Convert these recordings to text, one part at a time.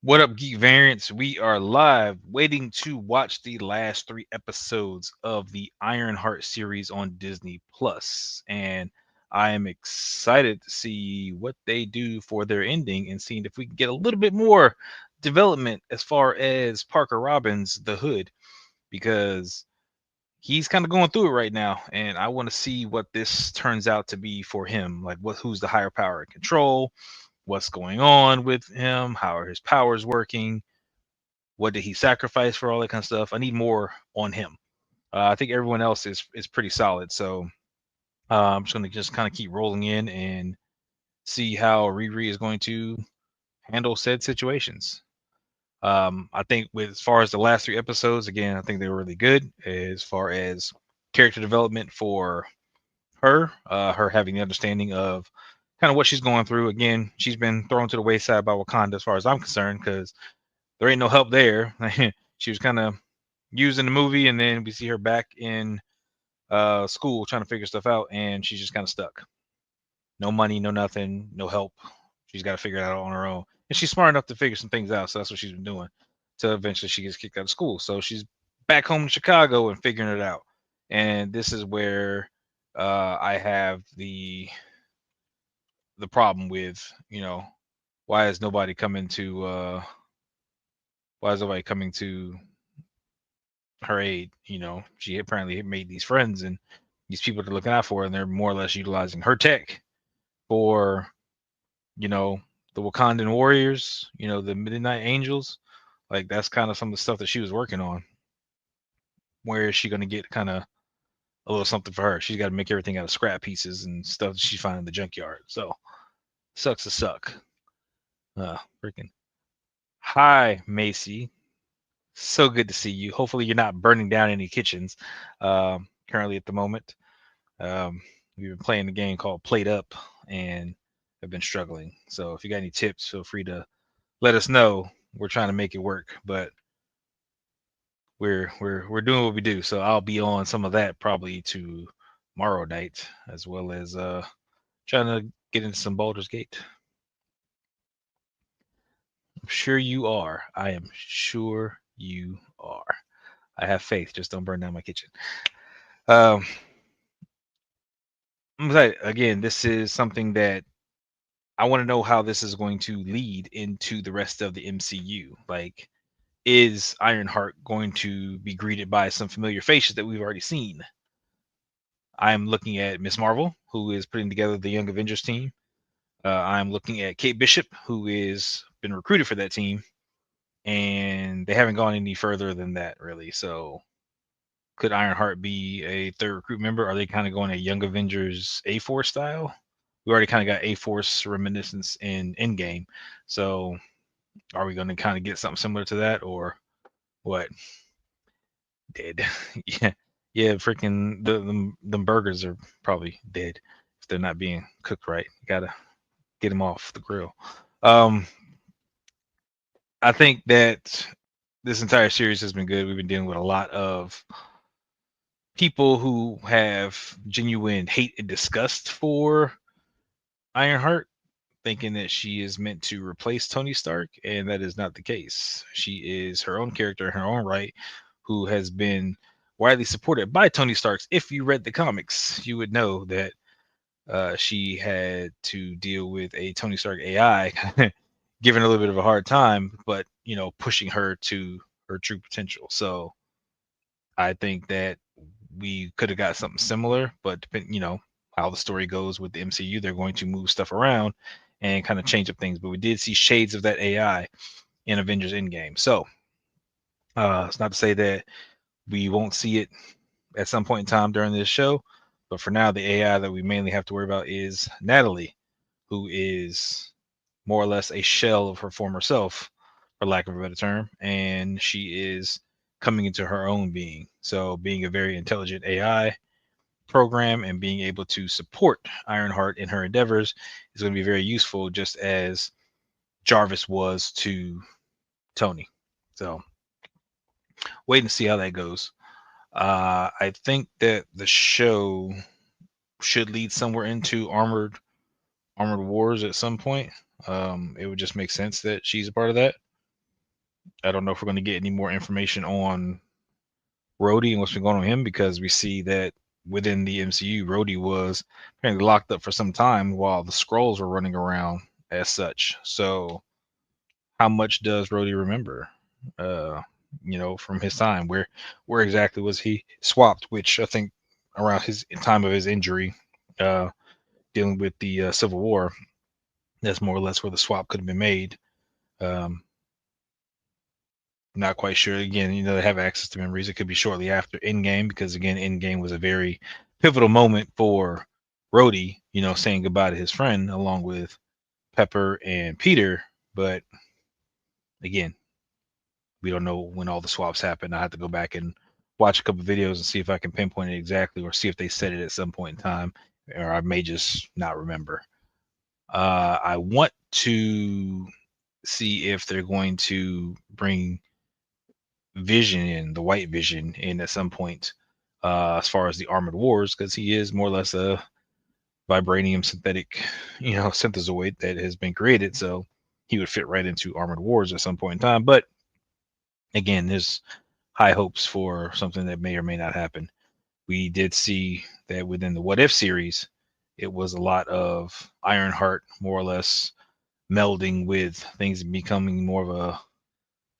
What up, Geek Variants? We are live waiting to watch the last three episodes of the Ironheart series on Disney Plus. And I am excited to see what they do for their ending and seeing if we can get a little bit more development as far as Parker Robbins, the Hood, because he's kind of going through it right now. And I want to see what this turns out to be for him. Like who's the higher power in control? What's going on with him? How are his powers working? What did he sacrifice for all that kind of stuff? I need more on him. I think everyone else is pretty solid. So I'm just going to just kind of keep rolling in and see how Riri is going to handle said situations. I think with as far as the last three episodes, again, I think they were really good as far as character development for her having the understanding of kind of what she's going through. Again, she's been thrown to the wayside by Wakanda as far as I'm concerned because there ain't no help there. She was kind of used in the movie, and then we see her back in school trying to figure stuff out, and she's just kind of stuck. No money, no nothing, no help. She's got to figure it out on her own, and she's smart enough to figure some things out. So that's what she's been doing. Till eventually she gets kicked out of school. So she's back home in Chicago and figuring it out. And this is where I have the problem with why is nobody coming to why is nobody coming to her aid. She apparently made these friends and these people to look out for her, and they're more or less utilizing her tech for, you know, the Wakandan warriors, the Midnight Angels. Like that's kind of some of the stuff that she was working on. Where is she going to get kind of a little something for her? She's got to make everything out of scrap pieces and stuff that she finds in the junkyard. So sucks to suck. Freaking hi, Macy. So good to see you. Hopefully, you're not burning down any kitchens currently at the moment. Um, we've been playing a game called Plate Up and have been struggling. So if you got any tips, feel free to let us know. We're trying to make it work, but we're doing what we do. So I'll be on some of that probably tomorrow night, as well as trying to get into some Baldur's Gate. I'm sure you are. I am sure you are. I have faith. Just don't burn down my kitchen. Um, I'm excited. Again, this is something that I want to know how this is going to lead into the rest of the MCU. Like, is Ironheart going to be greeted by some familiar faces that we've already seen? I'm looking at Miss Marvel, who is putting together the Young Avengers team. I'm looking at Kate Bishop, who is been recruited for that team, and they haven't gone any further than that, really. So, could Ironheart be a third recruit member? Are they kind of going a Young Avengers A Force style? We already kind of got A Force reminiscence in Endgame. So are we going to kind of get something similar to that or what? Dead. Yeah. Yeah, freaking the burgers are probably dead if they're not being cooked right. You got to get them off the grill. Um I think that this entire series has been good. We've been dealing with a lot of people who have genuine hate and disgust for Ironheart, thinking that she is meant to replace Tony Stark, and that is not the case. She is her own character in her own right, who has been widely supported by Tony Stark's. If you read the comics, you would know that she had to deal with a Tony Stark AI, giving her a little bit of a hard time, but pushing her to her true potential. So I think that we could have got something similar, but how the story goes with the MCU, they're going to move stuff around and kind of change up things. But we did see shades of that AI in Avengers Endgame. So it's not to say that we won't see it at some point in time during this show, but for now, the AI that we mainly have to worry about is Natalie, who is more or less a shell of her former self, for lack of a better term, and she is coming into her own being. So, being a very intelligent AI program and being able to support Ironheart in her endeavors is going to be very useful, just as Jarvis was to Tony. So, waiting to see how that goes. I think that the show should lead somewhere into armored wars at some point. It would just make sense that she's a part of that. I don't know if we're going to get any more information on Rhodey and what's been going on with him, because we see that within the MCU, Rhodey was apparently locked up for some time while the Skrulls were running around as such. So, how much does Rhodey remember? Uh, from his time, where exactly was he swapped? Which I think around his time of his injury, uh, dealing with the Civil War, that's more or less where the swap could have been made. Um, Not quite sure. Again, they have access to memories. It could be shortly after Endgame, because again, Endgame was a very pivotal moment for Rhodey, saying goodbye to his friend along with Pepper and Peter. But again, we don't know when all the swaps happen. I have to go back and watch a couple of videos and see if I can pinpoint it exactly, or see if they said it at some point in time, or I may just not remember. I want to see if they're going to bring Vision in, the White Vision, in at some point, as far as the Armored Wars, because he is more or less a vibranium synthetic, synthezoid that has been created. So he would fit right into Armored Wars at some point in time. But again, there's high hopes for something that may or may not happen. We did see that within the What If series, it was a lot of Ironheart more or less melding with things, becoming more of a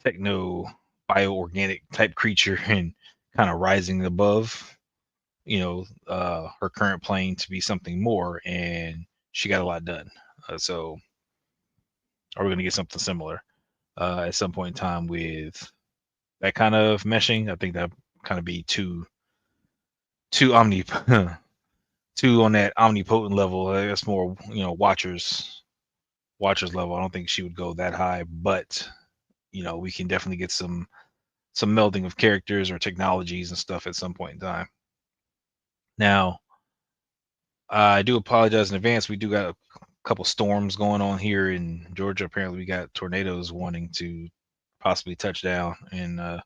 techno bioorganic type creature, and kind of rising above, her current plane to be something more. And she got a lot done. So are we going to get something similar at some point in time with that kind of meshing? I think that kind of be too omni too on that omnipotent level. That's more, watchers level. I don't think she would go that high, but we can definitely get some melding of characters or technologies and stuff at some point in time. Now, I do apologize in advance. We do got a couple storms going on here in Georgia. Apparently, we got tornadoes wanting to possibly touch down in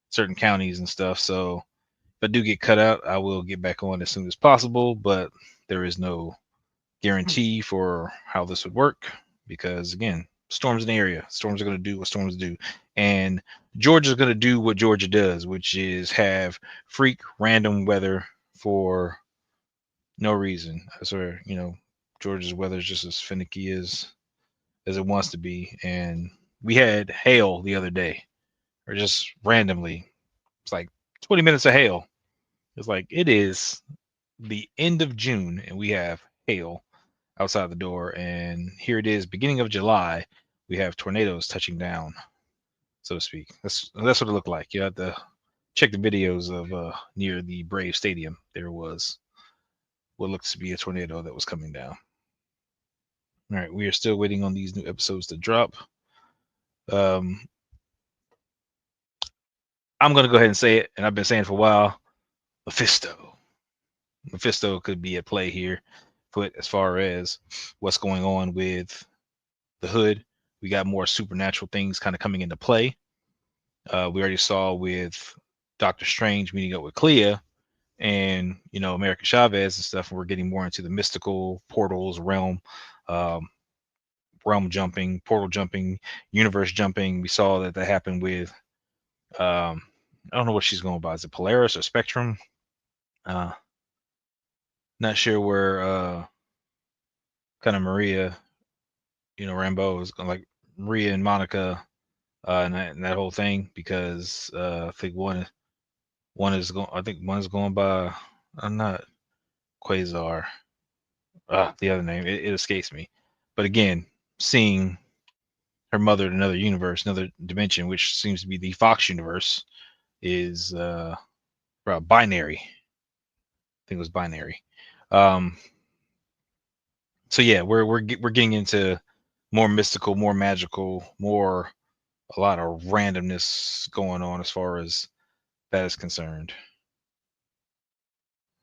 certain counties and stuff. So, if I do get cut out, I will get back on as soon as possible. But there is no guarantee for how this would work, because again, storms in the area. Storms are going to do what storms do, and Georgia's going to do what Georgia does, which is have freak random weather for no reason. I swear, Georgia's weather is just as finicky as it wants to be. And we had hail the other day, or just randomly. It's like 20 minutes of hail. It's like it is the end of June and we have hail outside the door. And here it is, beginning of July, we have tornadoes touching down, so to speak. That's what it looked like. You have to check the videos of near the Brave Stadium. There was what looks to be a tornado that was coming down. All right, we are still waiting on these new episodes to drop. Um, I'm gonna go ahead and say it, and I've been saying it for a while. Mephisto. Mephisto could be at play here, but as far as what's going on with the Hood, we got more supernatural things kind of coming into play. We already saw with Doctor Strange meeting up with Clea and America Chavez and stuff. And we're getting more into the mystical portals, um, realm jumping, portal jumping, universe jumping. We saw that happened with I don't know what she's going by. Is it Polaris or Spectrum? Uh, Not sure where kind of Maria, Rambeau is going, like Maria and Monica, and that whole thing, because I think one is going. I think one is going by. I'm not Quasar. The other name, it escapes me. But again, seeing her mother in another universe, another dimension, which seems to be the Fox universe, is binary. I think it was binary. Um, so yeah, we're getting into more mystical, more magical, more a lot of randomness going on as far as that is concerned.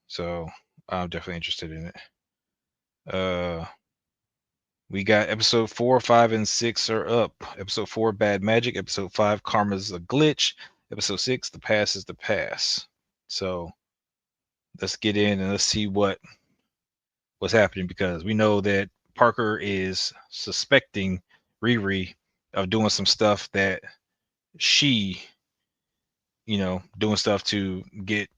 So I'm definitely interested in it. We got episode 4, 5, and 6 are up. Episode 4, Bad Magic. Episode 5, Karma's a Glitch. Episode 6, The Pass is the Pass. So let's get in and let's see what's happening, because we know that Parker is suspecting Riri of doing some stuff that she, doing stuff to get,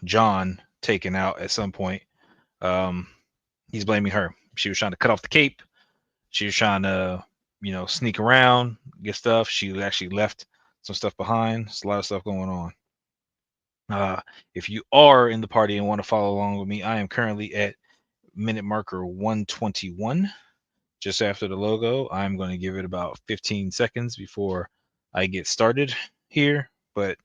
John taken out at some point. Um, he's blaming her. She was trying to cut off the cape. She was trying to, sneak around, get stuff. She actually left some stuff behind. There's a lot of stuff going on. If you are in the party and want to follow along with me, I am currently at minute marker 121, just after the logo. I'm going to give it about 15 seconds before I get started here. But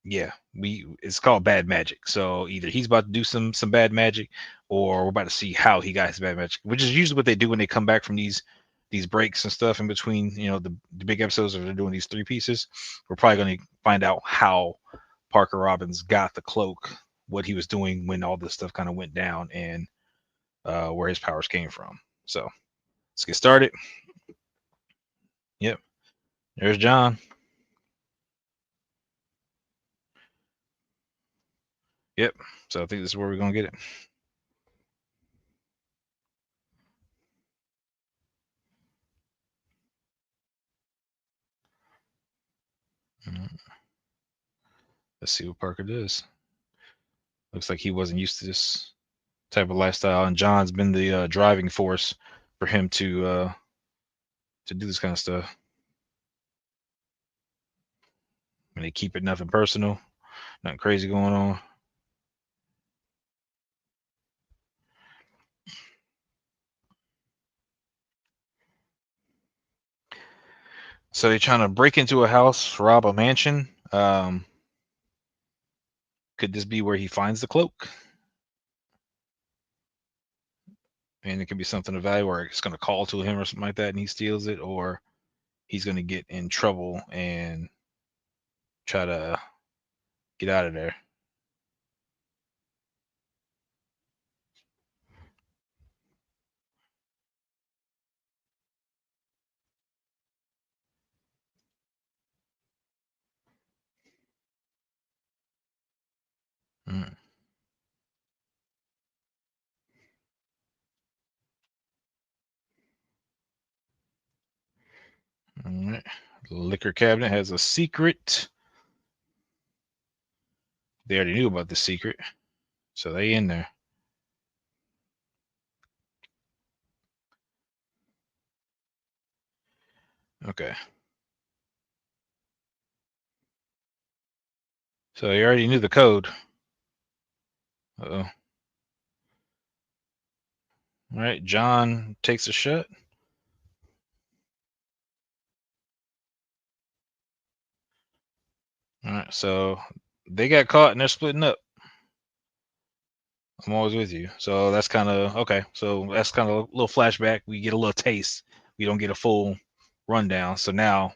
yeah, it's called bad magic. So either he's about to do some bad magic, or we're about to see how he got his bad magic, which is usually what they do when they come back from these breaks and stuff in between, the big episodes, or they're doing these three pieces. We're probably going to find out how Parker Robbins got the cloak, what he was doing when all this stuff kind of went down, and where his powers came from. So let's get started. Yep, there's John. Yep. So I think this is where we're gonna get it. Mhm. Let's see what Parker does. Looks like he wasn't used to this type of lifestyle, and John's been the driving force for him to do this kind of stuff. And they keep it nothing personal, nothing crazy going on. So they're trying to break into a house, rob a mansion. Could this be where he finds the cloak? And it could be something of value, or it's going to call to him or something like that, and he steals it, or he's going to get in trouble and try to get out of there. Mm. All right. The liquor cabinet has a secret. They already knew about the secret, so they in there. Okay. So they already knew the code. Uh-oh. All right. John takes a shot. All right. So they got caught and they're splitting up. I'm always with you. So that's kind of okay. So that's kind of a little flashback. We get a little taste. We don't get a full rundown. So now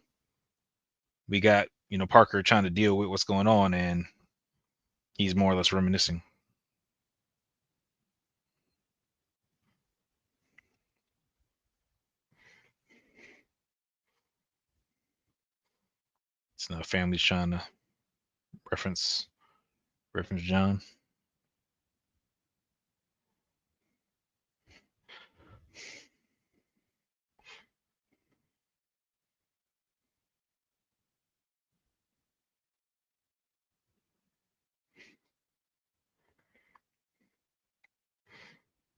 we got, Parker trying to deal with what's going on, and he's more or less reminiscing. It's not family's trying to reference reference John.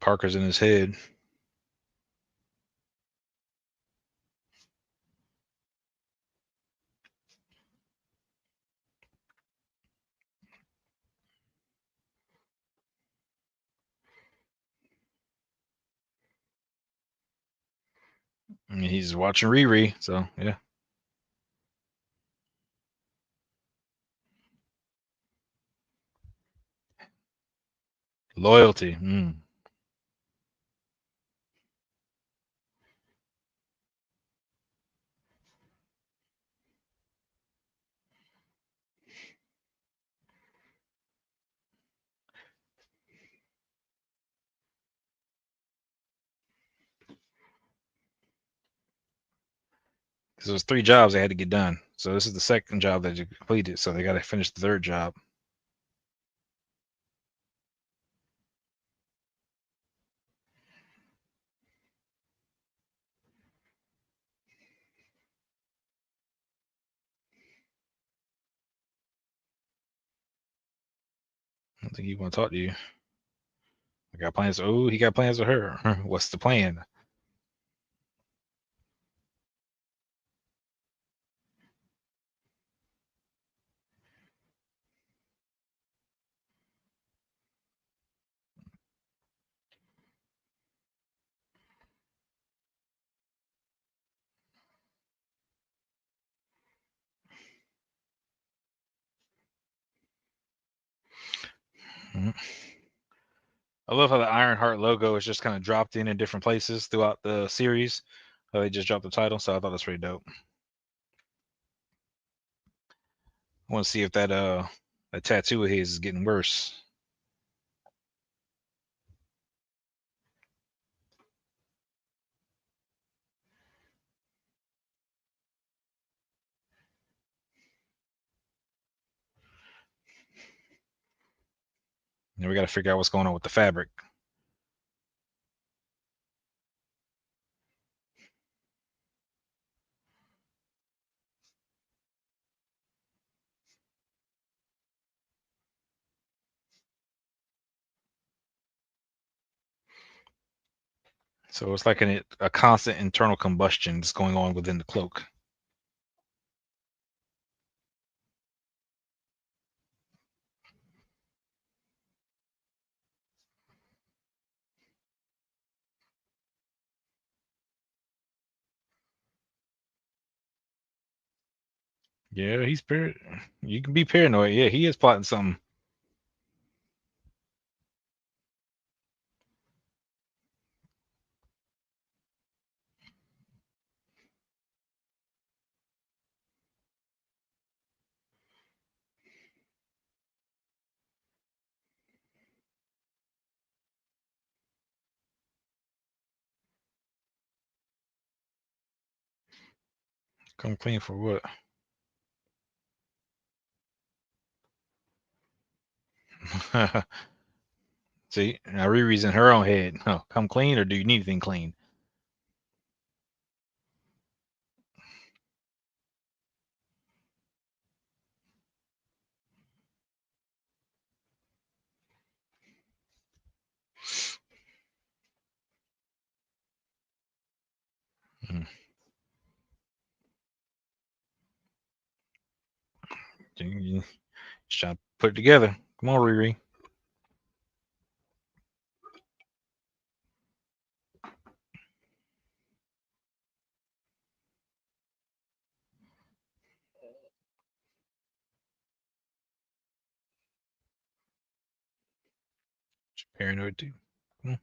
Parker's in his head. And he's watching Riri. So yeah. Loyalty. Mm. Because there was three jobs they had to get done. So this is the second job that you completed. So they got to finish the third job. I don't think he want to talk to you. I got plans. Oh, he got plans with her. What's the plan? Mhm. I love how the Ironheart logo is just kind of dropped in different places throughout the series. How they just dropped the title, so I thought that's pretty dope. I want to see if that tattoo of his is getting worse. And we got to figure out what's going on with the fabric. So it's like a constant internal combustion that's going on within the cloak. Yeah, he's you can be paranoid. Yeah, he is plotting something. Come clean for what? See, now Riri's in her own head. Oh, come clean, or do you need anything clean? Mm. Just trying to put it together. Come on, Riri. She's paranoid too. Come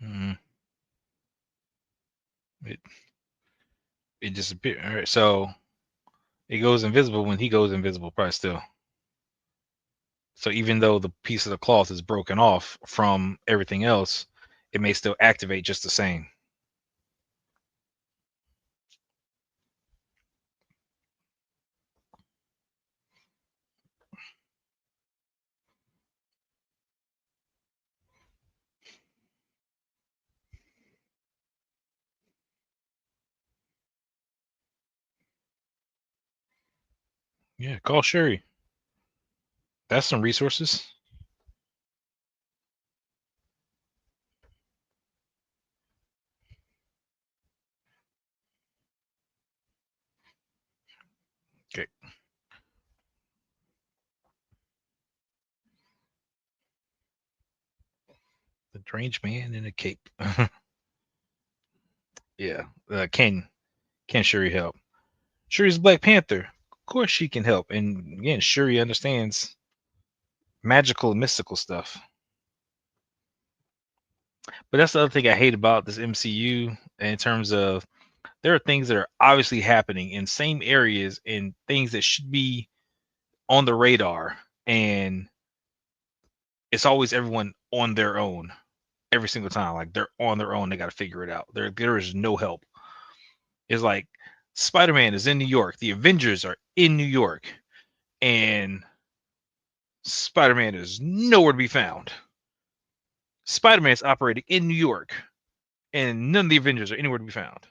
on. It it disappeared. All right, so it goes invisible when he goes invisible, probably still. So even though the piece of the cloth is broken off from everything else, it may still activate just the same. Yeah, call Sherry. That's some resources. Okay. The deranged man in a cape. Yeah. Can Shuri help? Shuri's Black Panther. Of course she can help. And again, Shuri understands magical and mystical stuff. But that's the other thing I hate about this MCU in terms of there are things that are obviously happening in same areas and things that should be on the radar, and it's always everyone on their own every single time. Like they're on their own, they got to figure it out. There is no help. It's like Spider-Man is in New York, the Avengers are in New York, and Spider-Man is nowhere to be found. Spider-Man's operating in New York, and none of the Avengers are anywhere to be found.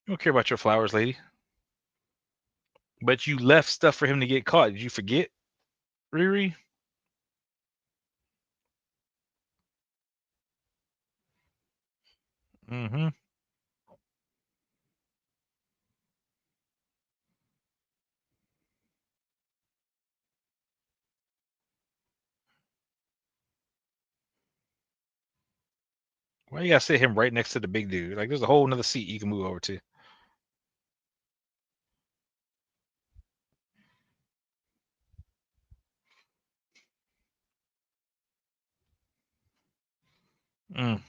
You don't care about your flowers, lady. But you left stuff for him to get caught. Did you forget, Riri? Mm-hmm. Why you gotta sit him right next to the big dude? Like, there's a whole another seat you can move over to. Mm.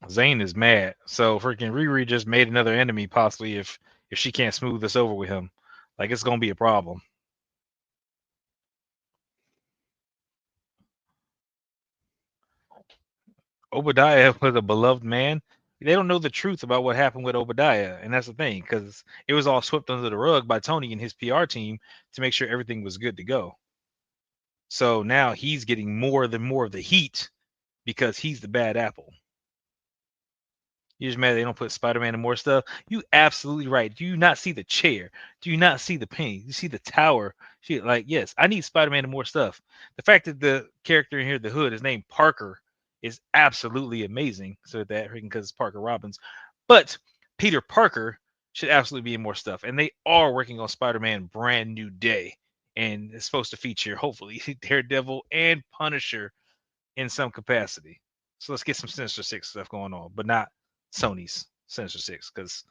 Zane is mad. So freaking Riri just made another enemy, possibly if she can't smooth this over with him. Like, it's gonna be a problem. Obadiah was a beloved man. They don't know the truth about what happened with Obadiah, and that's the thing, because it was all swept under the rug by Tony and his PR team to make sure everything was good to go. So now he's getting more of the heat because he's the bad apple. You're just mad they don't put Spider-Man in more stuff. You absolutely right. Do you not see the chair? Do you not see the painting? You see the tower? She like, yes, I need Spider-Man in more stuff. The fact that the character in here, the Hood, is named Parker, is absolutely amazing. So that because it's Parker Robbins, but Peter Parker should absolutely be in more stuff. And they are working on Spider-Man Brand New Day, and it's supposed to feature hopefully Daredevil and Punisher in some capacity. So let's get some Sinister Six stuff going on, but not Sony's Sinister Six because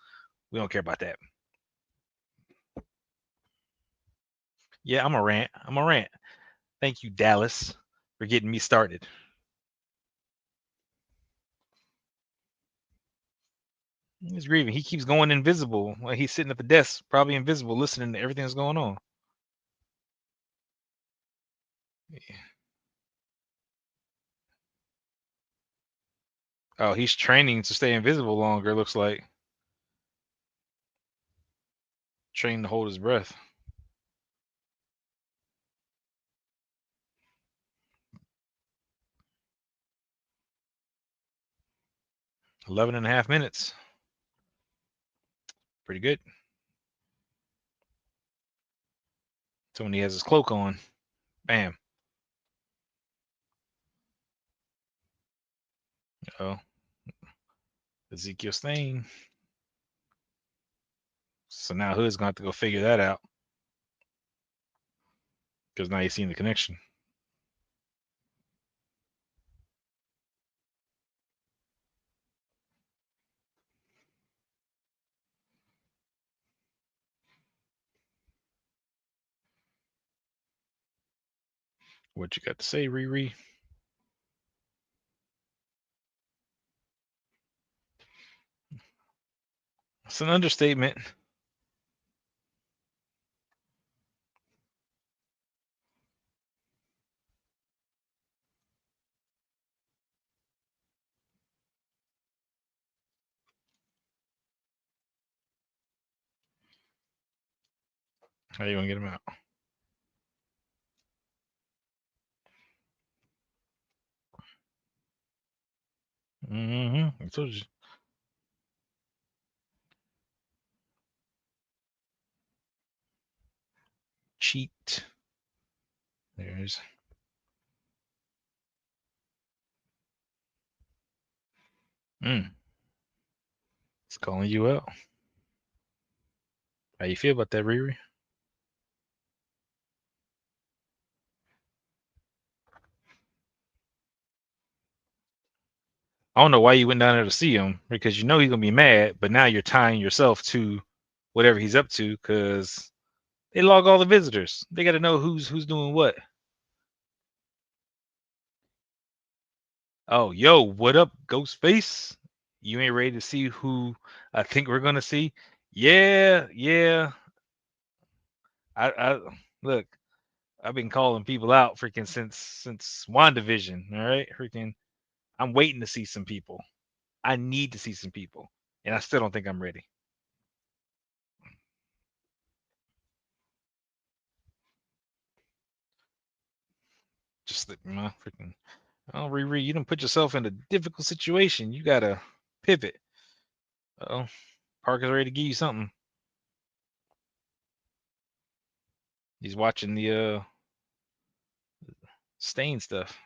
we don't care about that. Yeah, I'm a rant. I'm a rant. Thank you, Dallas, for getting me started. He's grieving. He keeps going invisible. Like he's sitting at the desk, probably invisible, listening to everything that's going on. Oh, he's training to stay invisible longer. Looks like training to hold his breath. 11 and a half minutes. Pretty good. Tony has his cloak on. Bam. Oh, Ezekiel Stain. So now Hood's gonna have to go figure that out because now he's seeing the connection. What you got to say, Riri? It's an understatement. How you gonna get him out? Mm-hmm. I told you. Cheat. There's. It's calling you out. How you feel about that, Riri? I don't know why you went down there to see him because you know he's gonna be mad, but now you're tying yourself to whatever he's up to because they log all the visitors. They got to know who's doing what. Oh, yo, what up, Ghostface? You ain't ready to see who I think we're gonna see? Yeah, yeah. I look. I've been calling people out freaking since WandaVision. All right, freaking. I'm waiting to see some people. I need to see some people, and I still don't think I'm ready. Just that, freaking. Oh, Riri, you don't put yourself in a difficult situation. You gotta pivot. Oh, Parker's ready to give you something. He's watching the stain stuff.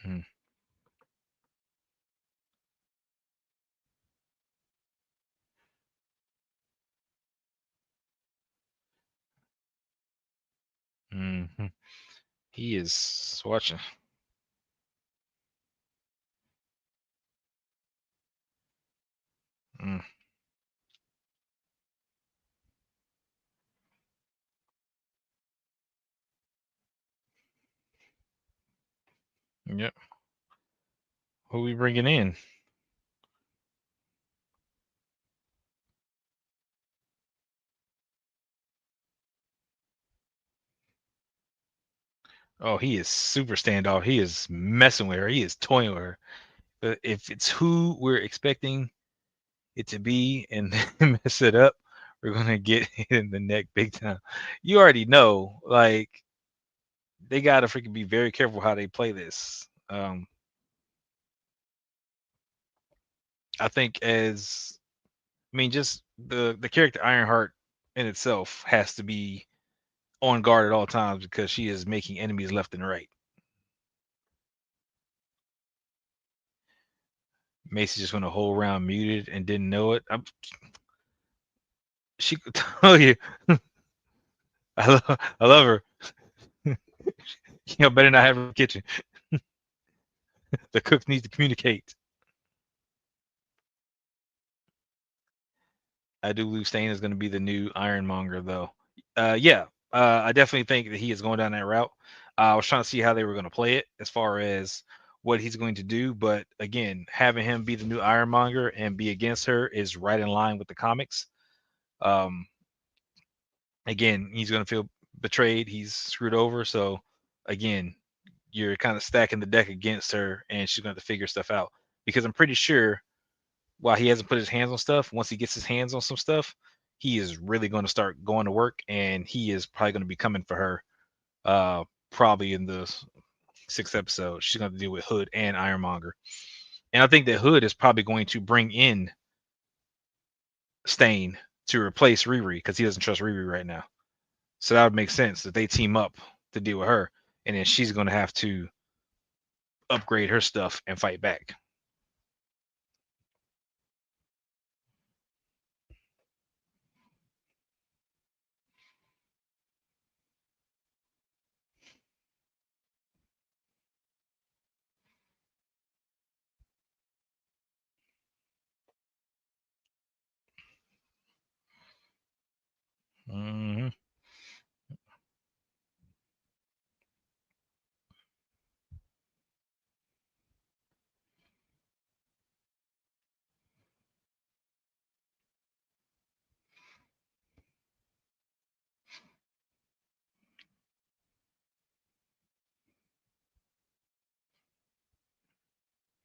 Mm, hmm. He is watching. Mm, yep. Who we bringing in? Oh, he is super standoff. He is messing with her. He is toying with her. But if it's who we're expecting it to be and then mess it up, we're gonna get hit in the neck big time. You already know, like they gotta freaking be very careful how they play this. I think just the character Ironheart in itself has to be on guard at all times because she is making enemies left and right. Macy just went a whole round muted and didn't know it. She could tell you, I love her. Better not have her in the kitchen. The cook needs to communicate. I do believe Stain is going to be the new Ironmonger, though. Yeah, I definitely think that he is going down that route. I was trying to see how they were going to play it as far as what he's going to do, but again, having him be the new Ironmonger and be against her is right in line with the comics. Um, Again, he's going to feel betrayed. He's screwed over. So, again, you're kind of stacking the deck against her, and she's going to have to figure stuff out. Because I'm pretty sure while he hasn't put his hands on stuff, once he gets his hands on some stuff, he is really going to start going to work, and he is probably going to be coming for her. Probably in the sixth episode, she's going to deal with Hood and Ironmonger, and I think that Hood is probably going to bring in Stain to replace Riri because he doesn't trust Riri right now. So that would make sense that they team up to deal with her, and then she's going to have to upgrade her stuff and fight back. Hmm.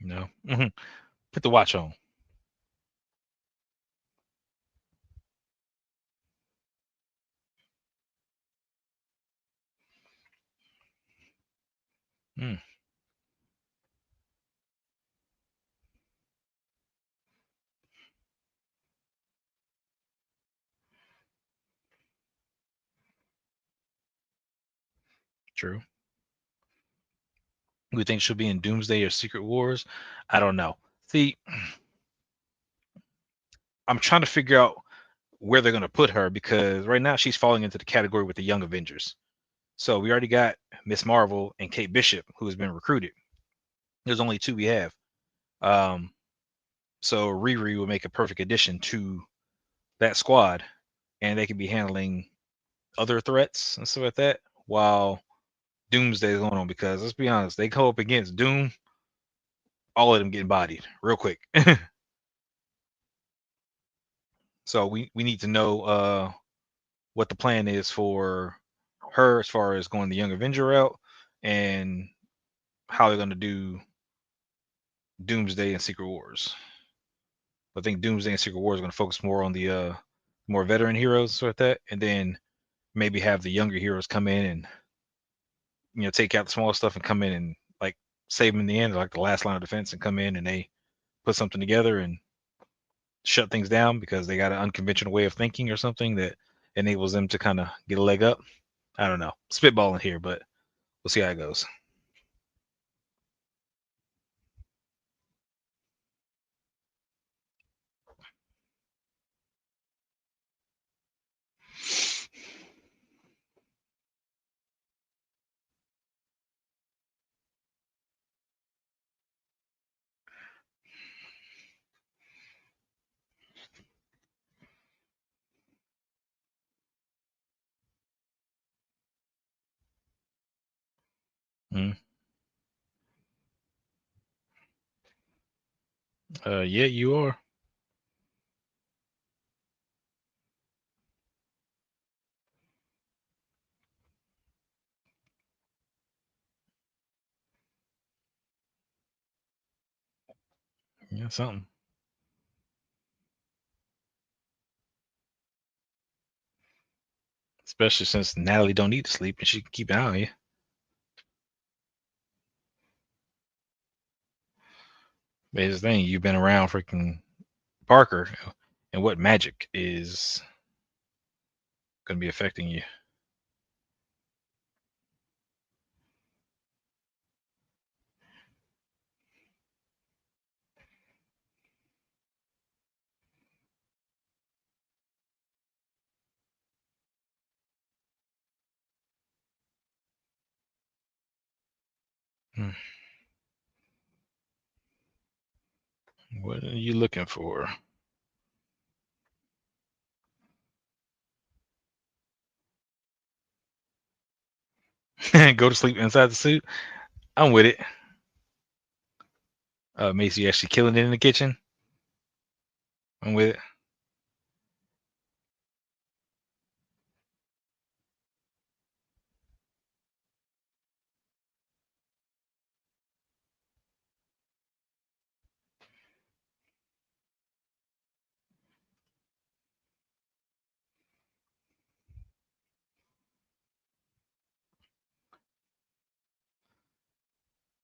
No, put the watch on. Mm, true. We think she'll be in Doomsday or Secret Wars. I don't know. See, I'm trying to figure out where they're going to put her because right now she's falling into the category with the Young Avengers. So we already got Miss Marvel and Kate Bishop, who has been recruited. There's only two we have. Um, so Riri will make a perfect addition to that squad, and they could be handling other threats and stuff like that while Doomsday is going on. Because let's be honest, they go up against Doom, all of them getting bodied real quick. So we need to know what the plan is for her as far as going the Young Avenger route and how they're going to do Doomsday and Secret Wars. I think Doomsday and Secret Wars are going to focus more on the more veteran heroes, sort of that, and then maybe have the younger heroes come in and take out the small stuff and come in and like save them in the end, like the last line of defense, and come in and they put something together and shut things down because they got an unconventional way of thinking or something that enables them to kind of get a leg up. I don't know, spitballing here, but we'll see how it goes. Mm. Yeah, you are. Yeah, something. Especially since Natalie don't need to sleep and she can keep an eye on you. But here's the thing: you've been around freaking Parker, and what magic is going to be affecting you? Hmm. What are you looking for? Go to sleep inside the suit. I'm with it. Macy actually killing it in the kitchen. I'm with it.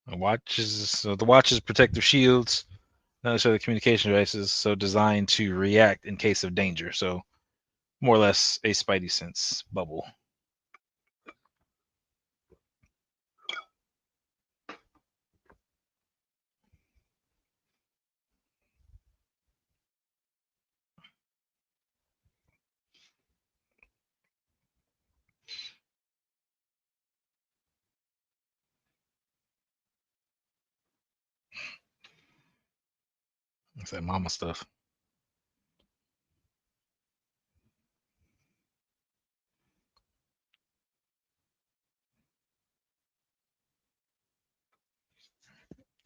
The watches protect their shields, not necessarily communication devices, so designed to react in case of danger. So more or less a Spidey sense bubble. It's that mama stuff.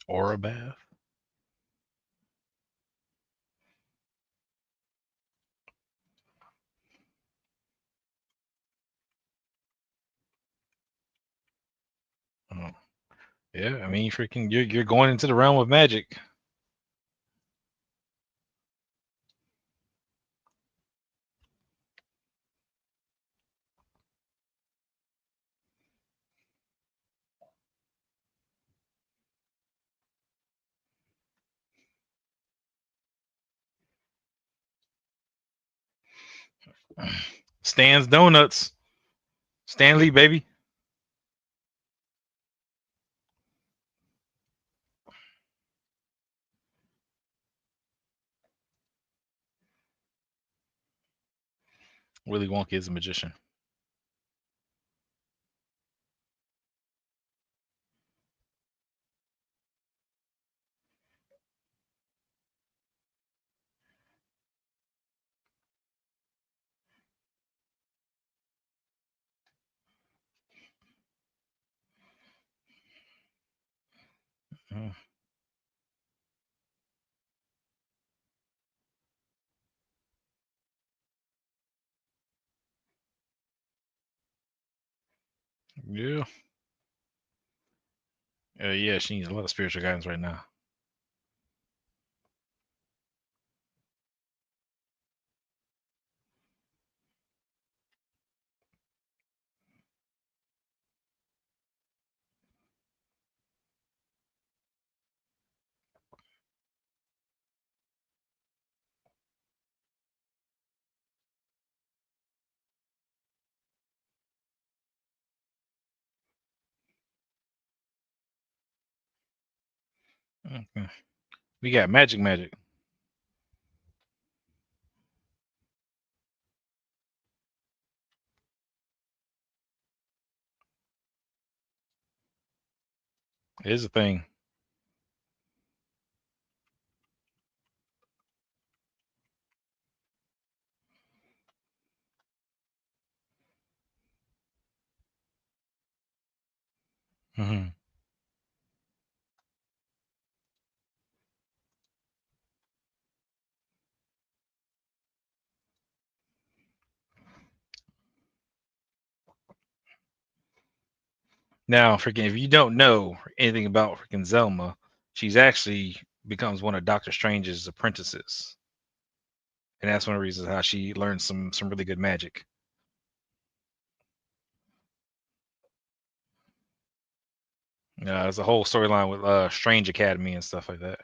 Aura bath. Oh, yeah, I mean, freaking, you're going into the realm of magic. Stan's Donuts. Stanley, baby. Willy Wonka is a magician. Mm. Yeah. Yeah, she needs a lot of spiritual guidance right now. Okay. We got magic. Here's the thing. Hmm. Now, freaking, if you don't know anything about freaking Zelma, she's actually becomes one of Doctor Strange's apprentices, and that's one of the reasons how she learns some really good magic. There's a whole storyline with Strange Academy and stuff like that.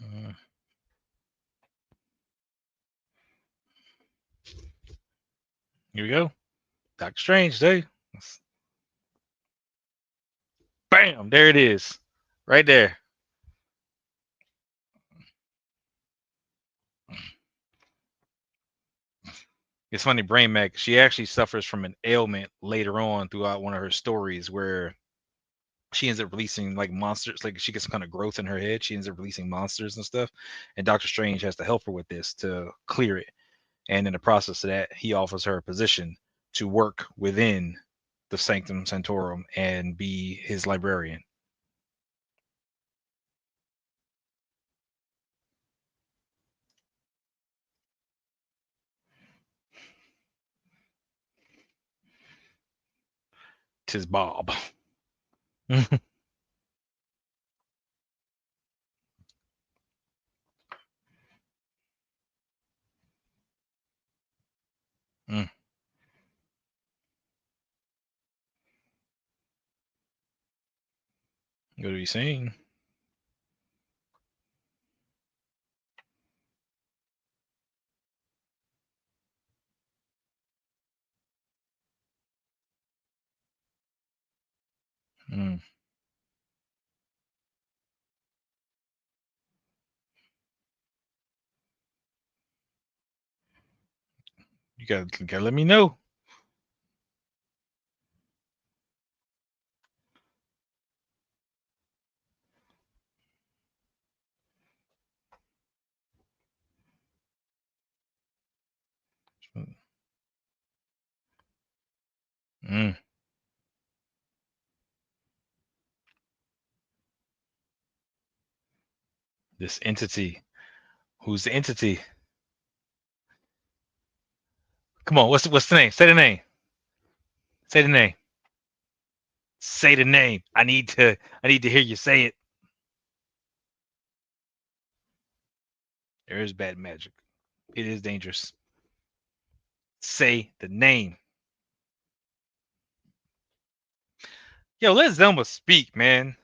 Uh, Here we go, Doctor Strange Day. Bam! There it is, right there. It's funny, Brain Mac. She actually suffers from an ailment later on throughout one of her stories where she ends up releasing like monsters. Like she gets some kind of growth in her head. She ends up releasing monsters and stuff. And Doctor Strange has to help her with this to clear it. And in the process of that, he offers her a position to work within the Sanctum Sanctorum and be his librarian. Tis Bob. Mm, what are you saying? Mm, you gotta let me know. Mm, this entity. Who's the entity? Come on, what's the name? Say the name. Say the name. Say the name. I need to hear you say it. There is bad magic. It is dangerous. Say the name. Yo, let Zelma speak, man.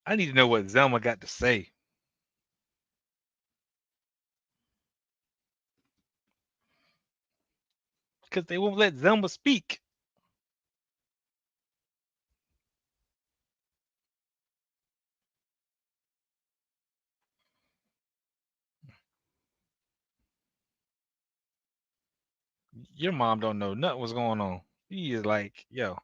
I need to know what Zelma got to say. Because they won't let Zelma speak. Your mom don't know nothing what's going on. He is like, yo.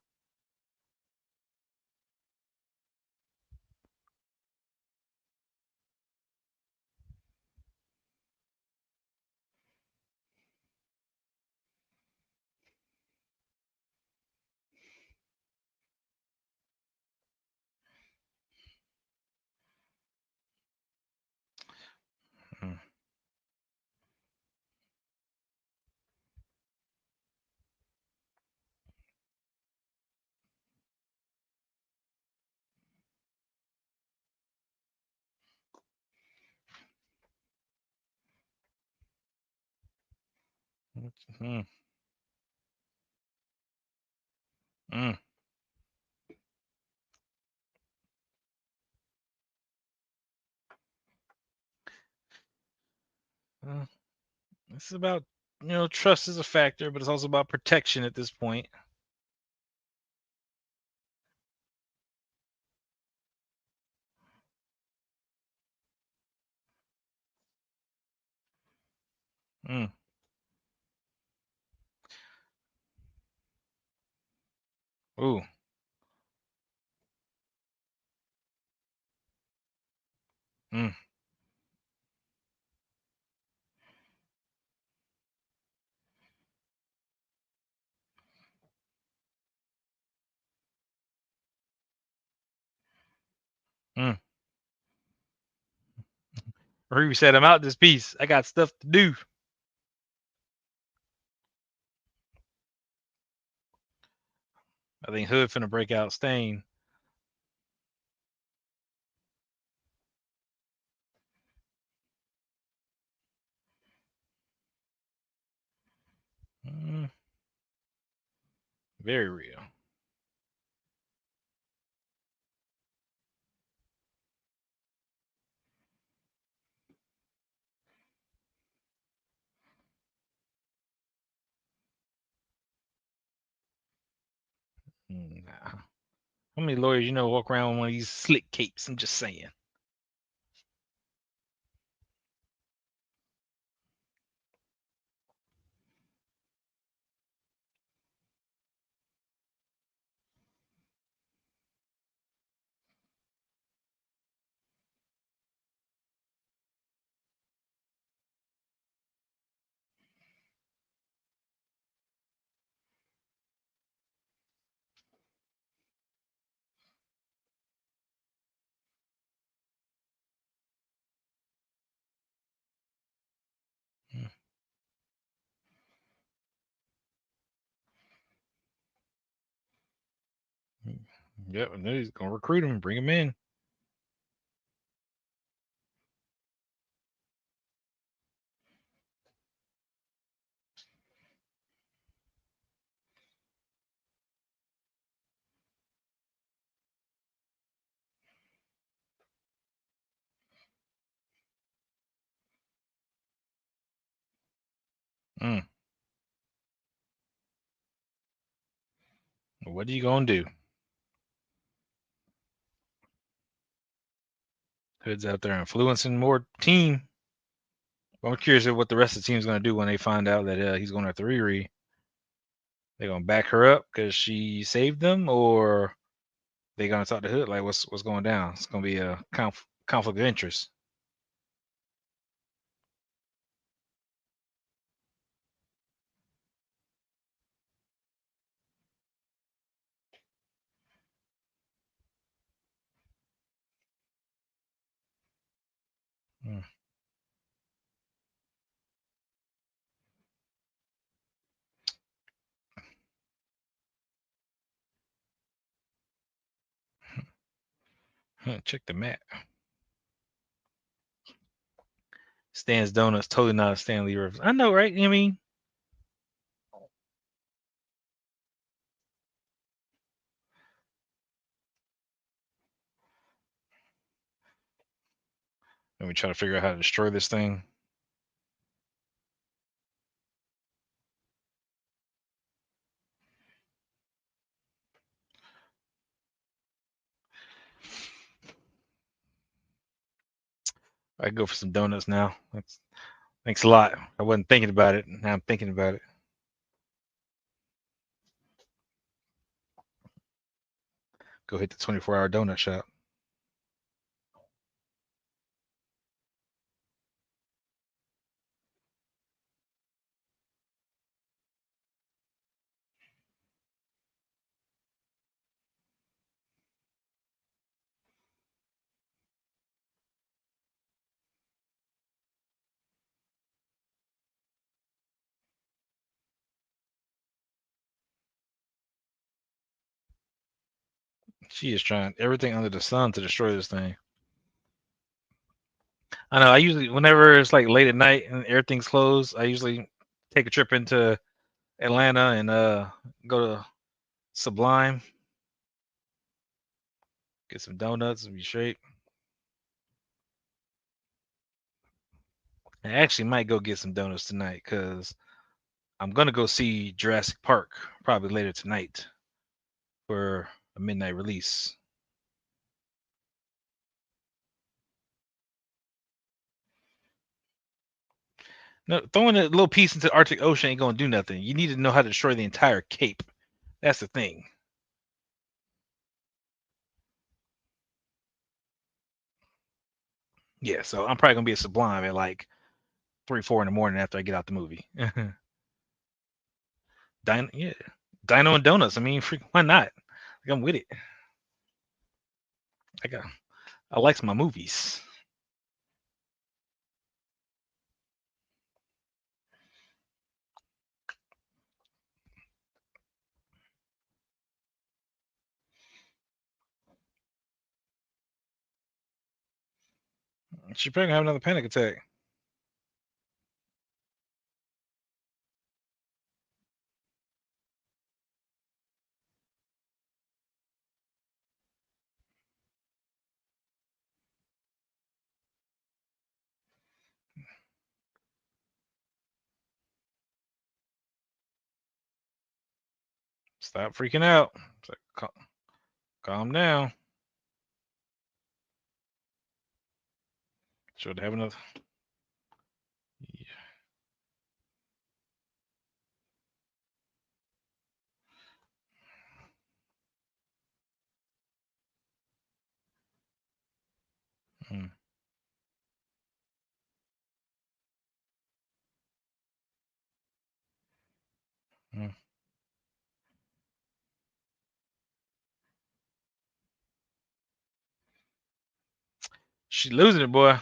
Mm, mm, mm. Uh, It's about, trust is a factor, but it's also about protection at this point. Mm, ooh. Mm, mm. Riri said, I'm out this piece. I got stuff to do. I think Hood finna break out Stain. Mm, very real. Nah. How many lawyers walk around with one of these slick capes? I'm just saying. Mm, mm. Yep, and he's gonna recruit him, bring him in. Mm. What are you gonna do? Hood's out there influencing more team. I'm curious of what the rest of the team's gonna do when they find out that he's going after Riri. They gonna back her up because she saved them, or they gonna talk to Hood? Like, what's going down? It's gonna be a conflict of interest. Mm. Check the map. Stan's Donuts, totally not a Stanley Rivers. I know, right? I mean, let me try to figure out how to destroy this thing. I can go for some donuts now. Thanks a lot. I wasn't thinking about it. Now I'm thinking about it. Go hit the 24-hour donut shop. She is trying everything under the sun to destroy this thing. I know. I usually, whenever it's like late at night and everything's closed, I usually take a trip into Atlanta and go to Sublime, get some donuts and be straight. I actually might go get some donuts tonight because I'm gonna go see Jurassic Park probably later tonight for a midnight release. No, throwing a little piece into the Arctic Ocean ain't gonna do nothing. You need to know how to destroy the entire cape. That's the thing. Yeah, so I'm probably gonna be at Sublime at like 3, 4 in the morning after I get out the movie. Yeah, Dino and Donuts. I mean, freak, why not? Like, I'm with it. I got, I like my movies. She probably gonna have another panic attack. Stop freaking out. It's like, calm down. Should have another. Yeah. Mm, mm, She losing it, boy.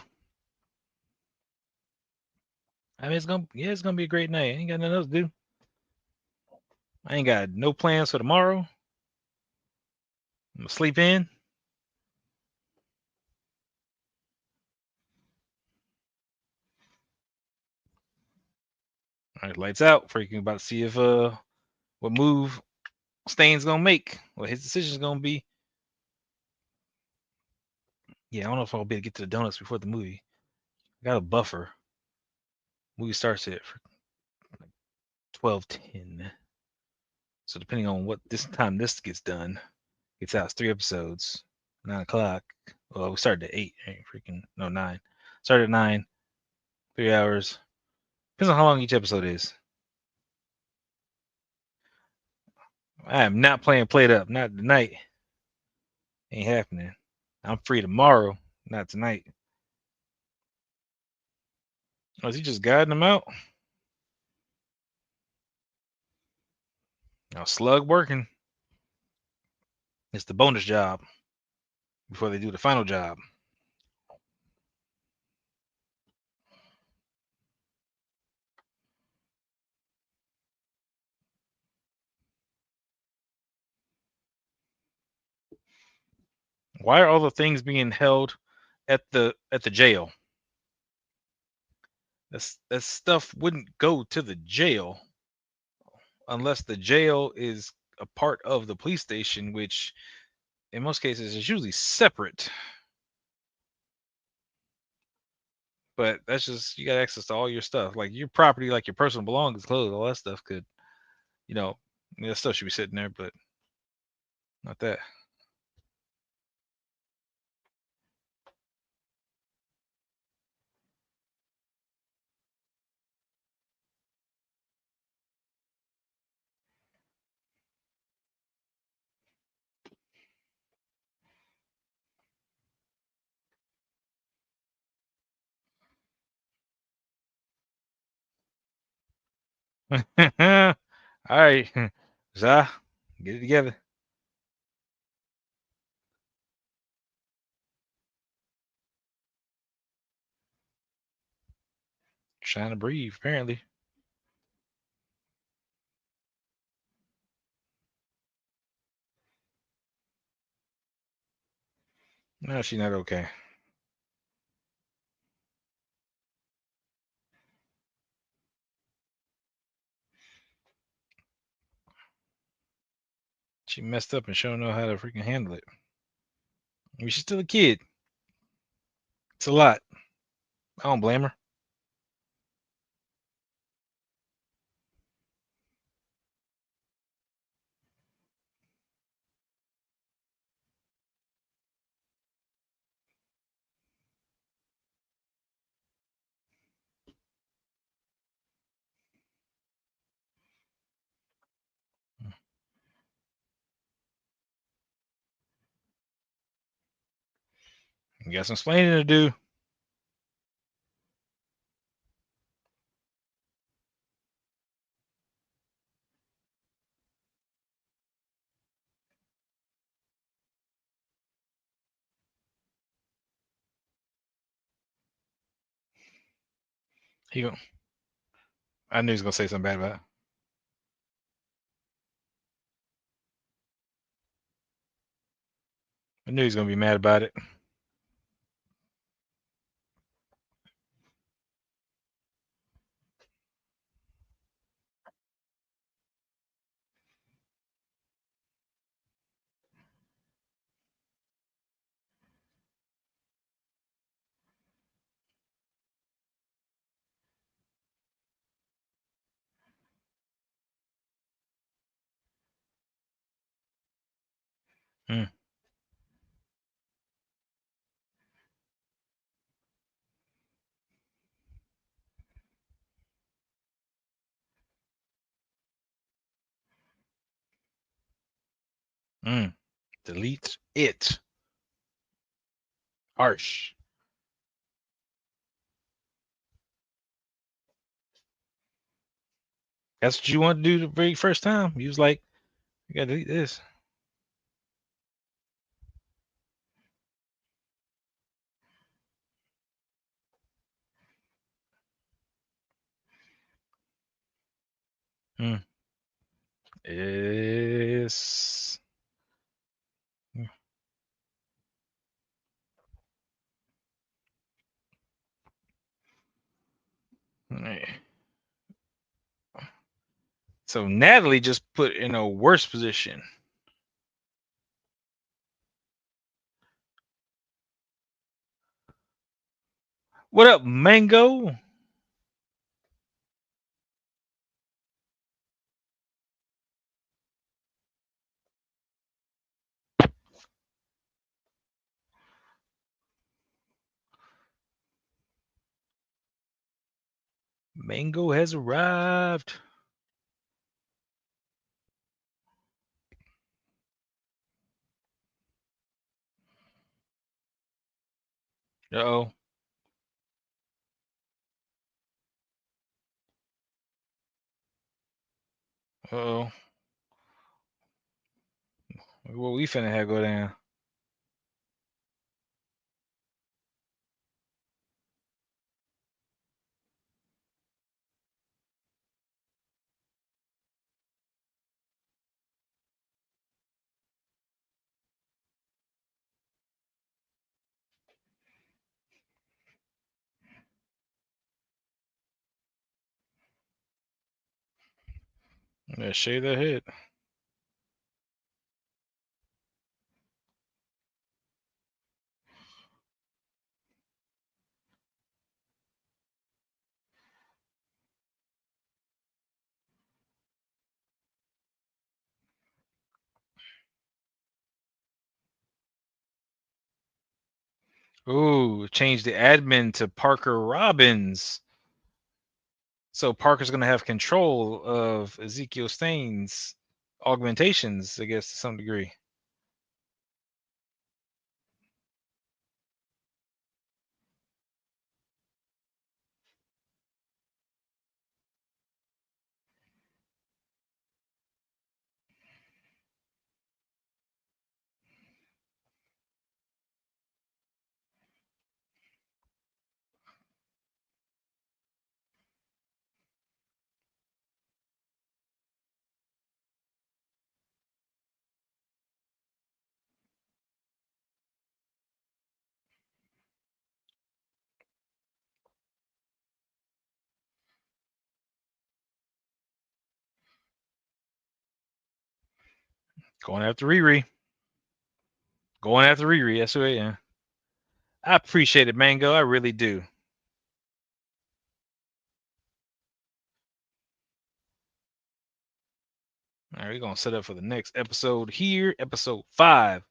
I mean, it's gonna be a great night. I ain't got nothing else to do. I ain't got no plans for tomorrow. I'm gonna sleep in. All right, lights out. Freaking about to see if what move Stain's gonna make, what his decision's gonna be. Yeah, I don't know if I'll be able to get to the donuts before the movie. I got a buffer. Movie starts at 12:10. So depending on what this time this gets done, it's out 3 episodes. 9 o'clock. Well, we started at 8. Right? Freaking no 9. Started at 9. 3 hours. Depends on how long each episode is. I am not playing Played Up. Not tonight. Ain't happening. I'm free tomorrow. Not tonight. Oh, is he just guiding them out? Now, Slug working. It's the bonus job before they do the final job. Why are all the things being held at the jail? That stuff wouldn't go to the jail unless the jail is a part of the police station, which in most cases is usually separate. But that's just you got access to all your stuff, like your property, like your personal belongings, clothes, all that stuff could, you know, that stuff should be sitting there, but not that. All right, Za, get it together. Trying to breathe, apparently. No, she's not okay. She messed up and she don't know how to freaking handle it. I mean, she's still a kid. It's a lot. I don't blame her. You got some explaining to do. He go, I knew he was gonna say something bad about it. I knew he was gonna be mad about it. Mm, mm. Delete it. Harsh. That's what you want to do the very first time. You was like, you gotta delete this. Mm. It's mm. So Natalie just put in a worse position. What up, Mango? Mango has arrived. Uh-oh. Uh-oh. What we finna have go down. Yeah, shave that head. Ooh, change the admin to Parker Robbins. So Parker's gonna have control of Ezekiel Staines augmentations, I guess, to some degree. Going after Riri. Going after Riri. That's who I am. I appreciate it, Mango. I really do. All right, we're gonna set up for the next episode here, episode 5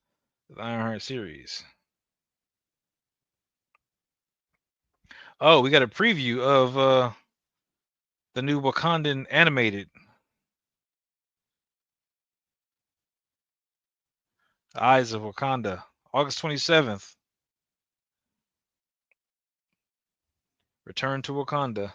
of the Ironheart series. Oh, we got a preview of the new Wakandan animated Eyes of Wakanda, August 27th. Return to Wakanda.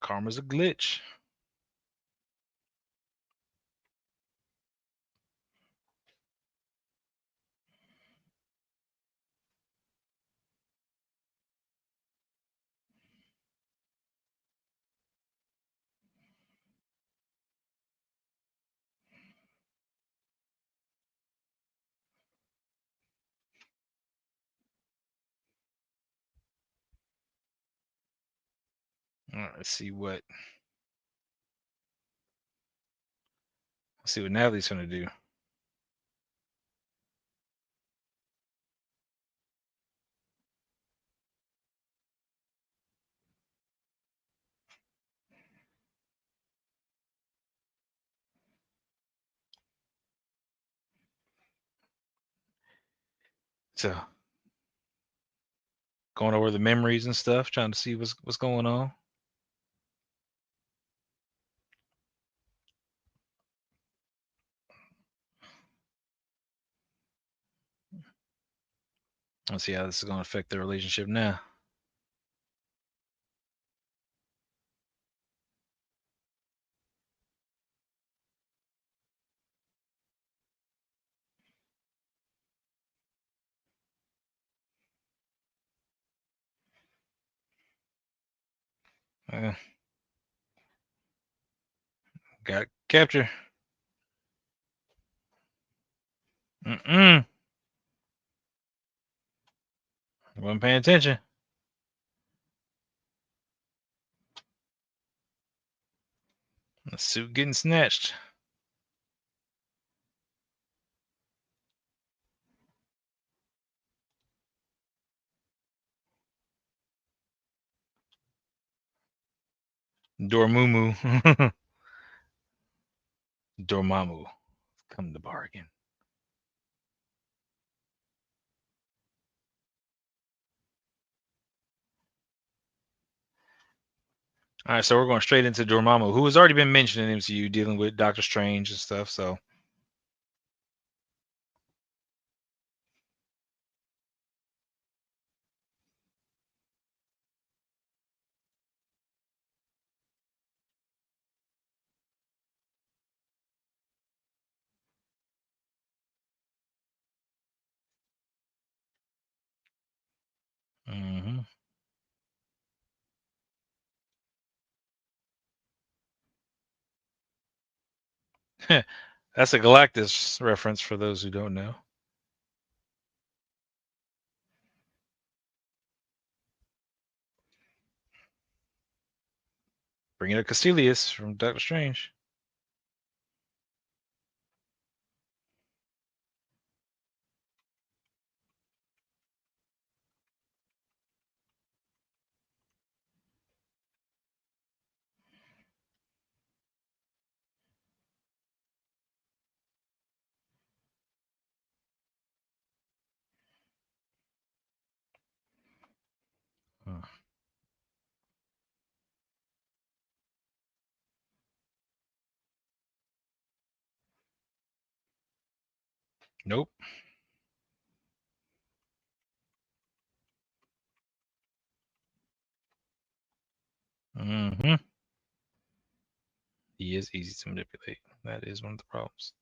Karma's a glitch. All right, let's see what Natalie's gonna do. So going over the memories and stuff, trying to see what's going on. Let's see how this is gonna affect their relationship now. Uh, got capture. Mm-mm. Wasn't paying attention. The suit getting snatched. Dormammu. Dormammu. Come to bargain. All right, so we're going straight into Dormammu, who has already been mentioned in MCU, dealing with Doctor Strange and stuff. So, hmm that's a Galactus reference for those who don't know. Bringing up Caecilius from Doctor Strange. Hmm. Nope. hmm He is easy to manipulate. That is one of the problems.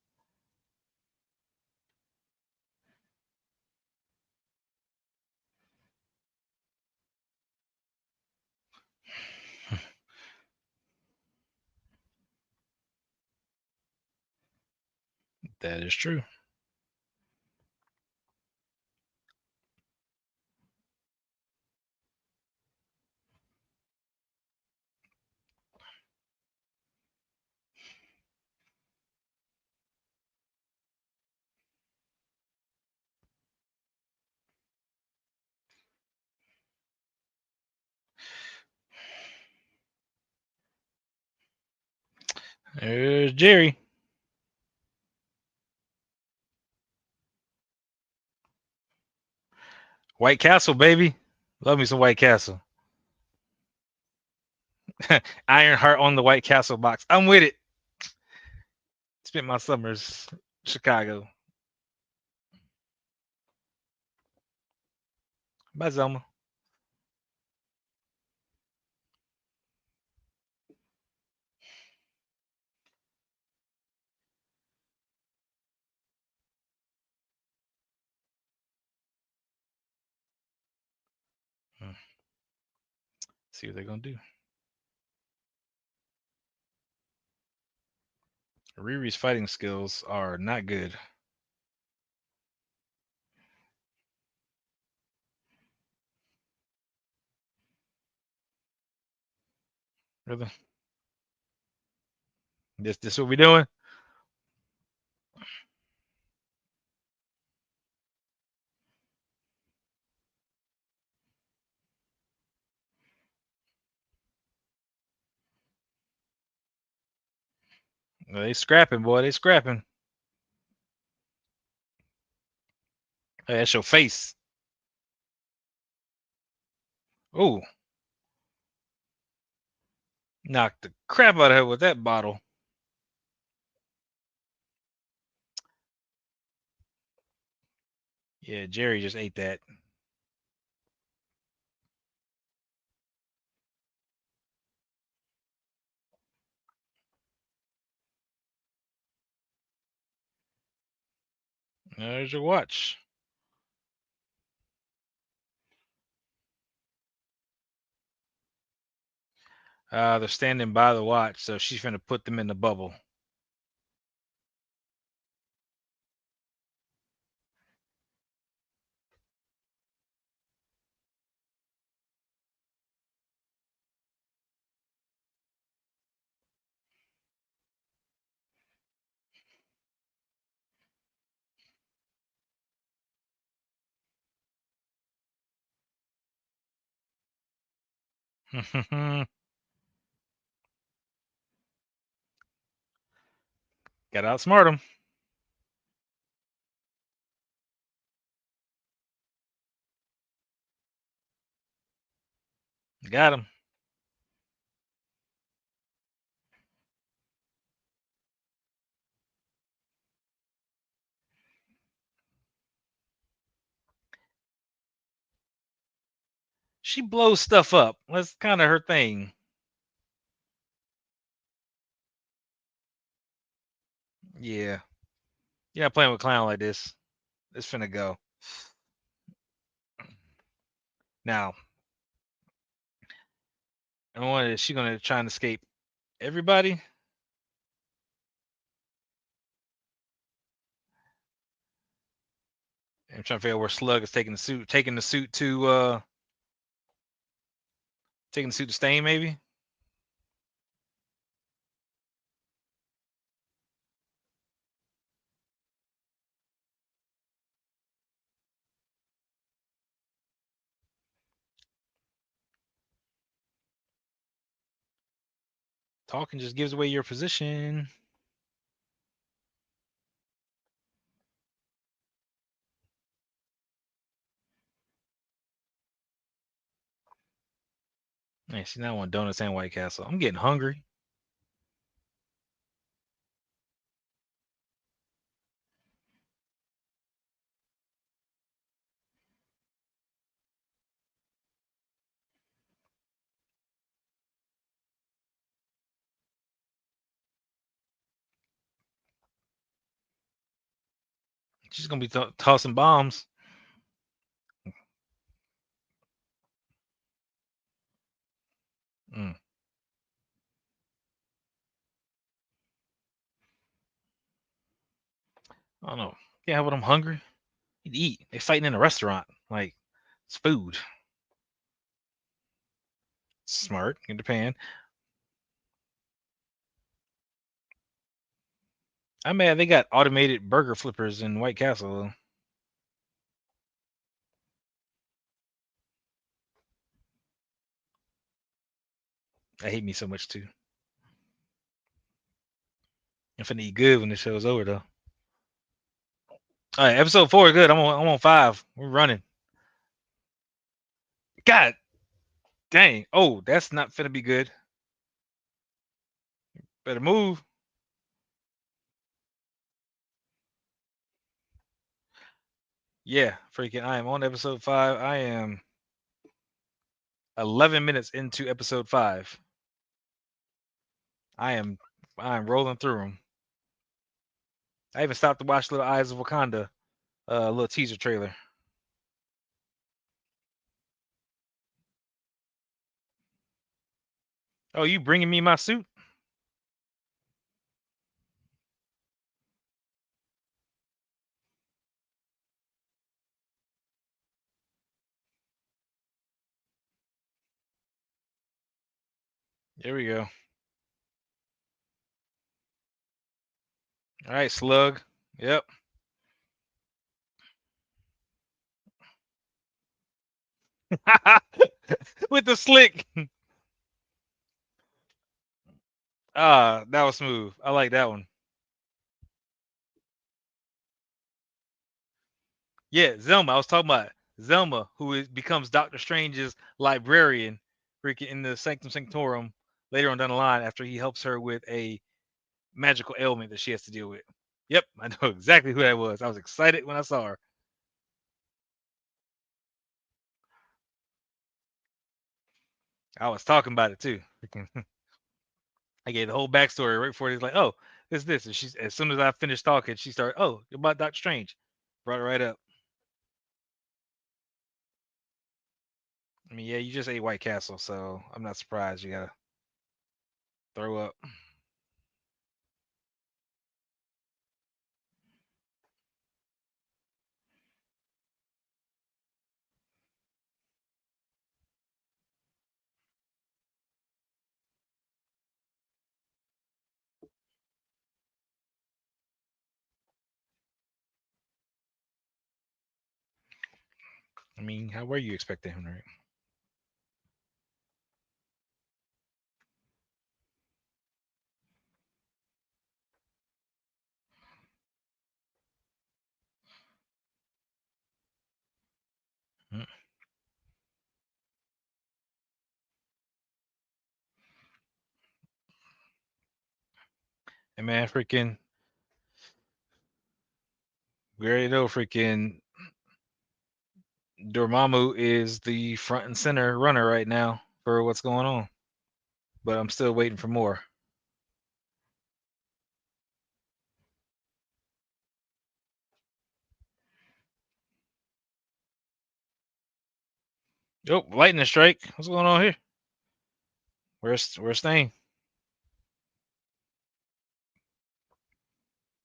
That is true. There's Jerry. White Castle, baby. Love me some White Castle. Ironheart on the White Castle box. I'm with it. Spent my summers Chicago. Bye, Zelma. See what they're gonna do. Riri's fighting skills are not good. Really? This what we doing? They scrapping, boy. They scrapping. Hey, that's your face. Oh, knocked the crap out of her with that bottle. Yeah, Jerry just ate that. There's your watch. They're standing by the watch, so she's gonna put them in the bubble. Got to outsmart him. Got him. She blows stuff up. That's kind of her thing. Yeah. You're not playing with clown like this. It's finna go. Now, is she gonna try and escape everybody? I'm trying to figure out where Slug is taking the suit. Taking the suit to Stain, maybe? Talking just gives away your position. Man, see now I want donuts and White Castle. I'm getting hungry. She's gonna be tossing bombs. Mm. I don't know. Yeah, but I'm hungry. Need to eat. They're fighting in a restaurant. Like it's food. Smart in Japan. I'm mad they got automated burger flippers in White Castle. I hate me so much too. I'm finna eat good when the show's over, though. All right, episode 4 is good. I'm on 5. We're running. God dang. Oh, that's not finna be good. Better move. Yeah, freaking. I am on episode 5. I am 11 minutes into episode 5. I am rolling through them. I even stopped to watch Little Eyes of Wakanda, little teaser trailer. Oh, you bringing me my suit? There we go. All right, Slug. Yep. With the slick. That was smooth. I like that one. Yeah, Zelma. I was talking about Zelma, becomes Doctor Strange's librarian, freaking in the Sanctum Sanctorum later on down the line after he helps her with a magical ailment that she has to deal with. Yep, I know exactly who that was. I was excited when I saw her. I was talking about it too. Freaking, I gave the whole backstory right before he's like, "Oh, this," and she's as soon as I finished talking, she started, "Oh, about Doctor Strange," brought it right up. I mean, yeah, you just ate White Castle, so I'm not surprised you gotta throw up. I mean, how were you expecting him, right? Mm. And man, freaking, we already know freaking Dormammu is the front and center runner right now for what's going on. But I'm still waiting for more. Oh, lightning strike. What's going on here? Where's Stain?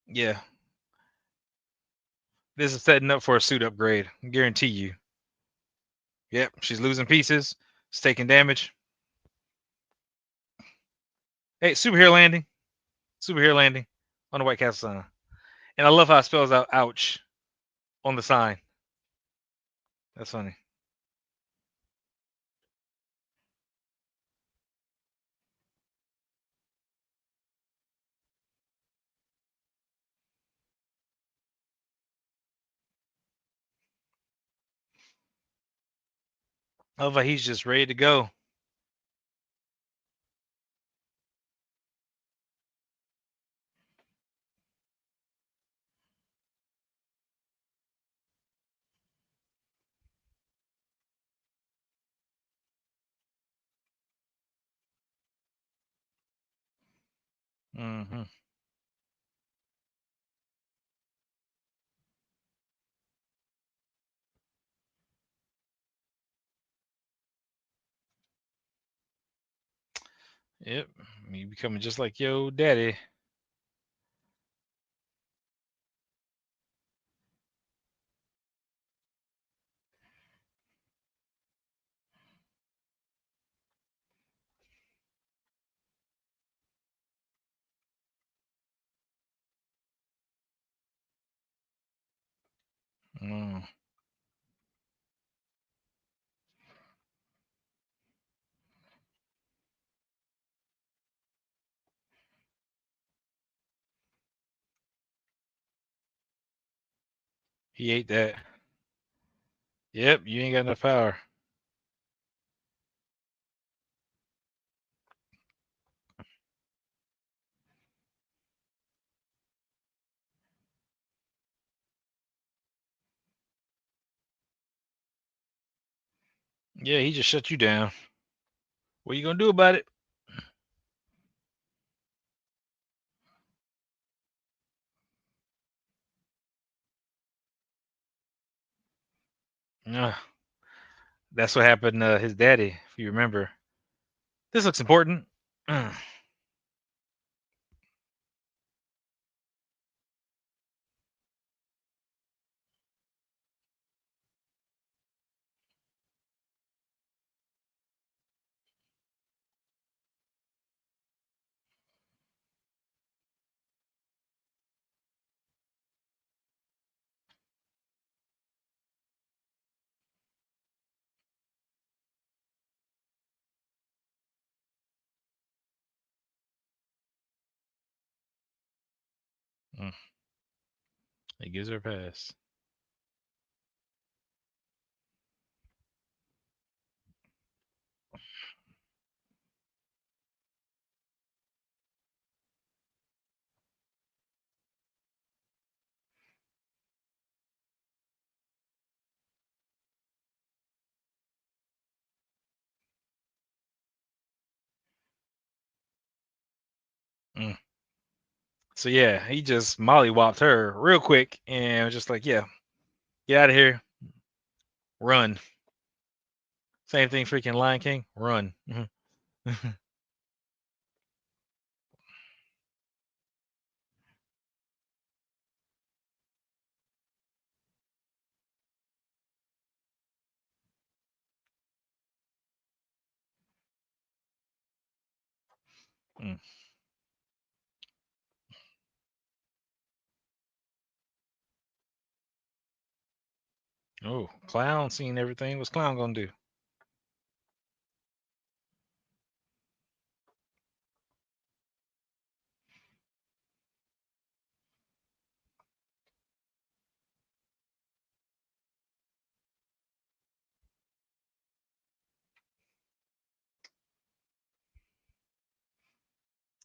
Yeah, this is setting up for a suit upgrade. I guarantee you. Yep, she's losing pieces. It's taking damage. Hey, superhero landing. Superhero landing on the White Castle sign. And I love how it spells out "ouch" on the sign. That's funny. I love how he's just ready to go. Hmm. Yep, me becoming just like yo daddy. Mm. He ate that. Yep, you ain't got enough power. Yeah, he just shut you down. What you gonna do about it? Uh, that's what happened to his daddy, if you remember. This looks important. Mm, mm. He gives her a pass. Mm. So yeah, he just mollywopped her real quick and was just like, yeah, get out of here, run. Same thing, freaking Lion King, run. Mm. Oh, clown seeing everything. What's clown gonna do?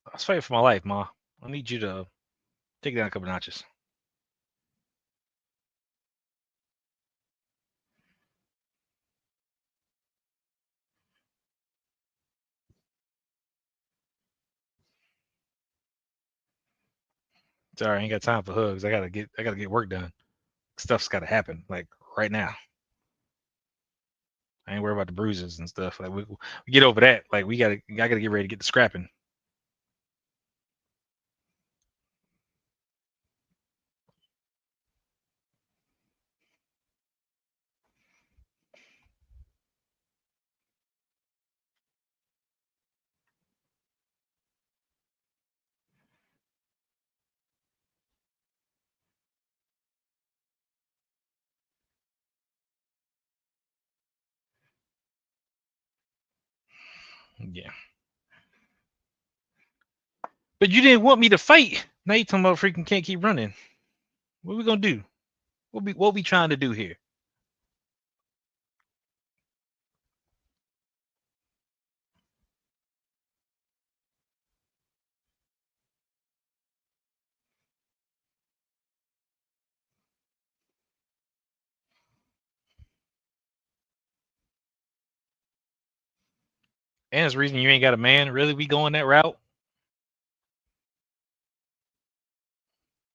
I was fighting for my life, ma. I need you to take it down a couple notches. Sorry, I ain't got time for hugs. I gotta get work done. Stuff's gotta happen, like right now. I ain't worried about the bruises and stuff. Like we get over that. Like I gotta get ready to get the scrapping. Yeah. But you didn't want me to fight. Now you talking about freaking can't keep running. What we gonna do? What we trying to do here? And there's a reason you ain't got a man. Really, we going that route?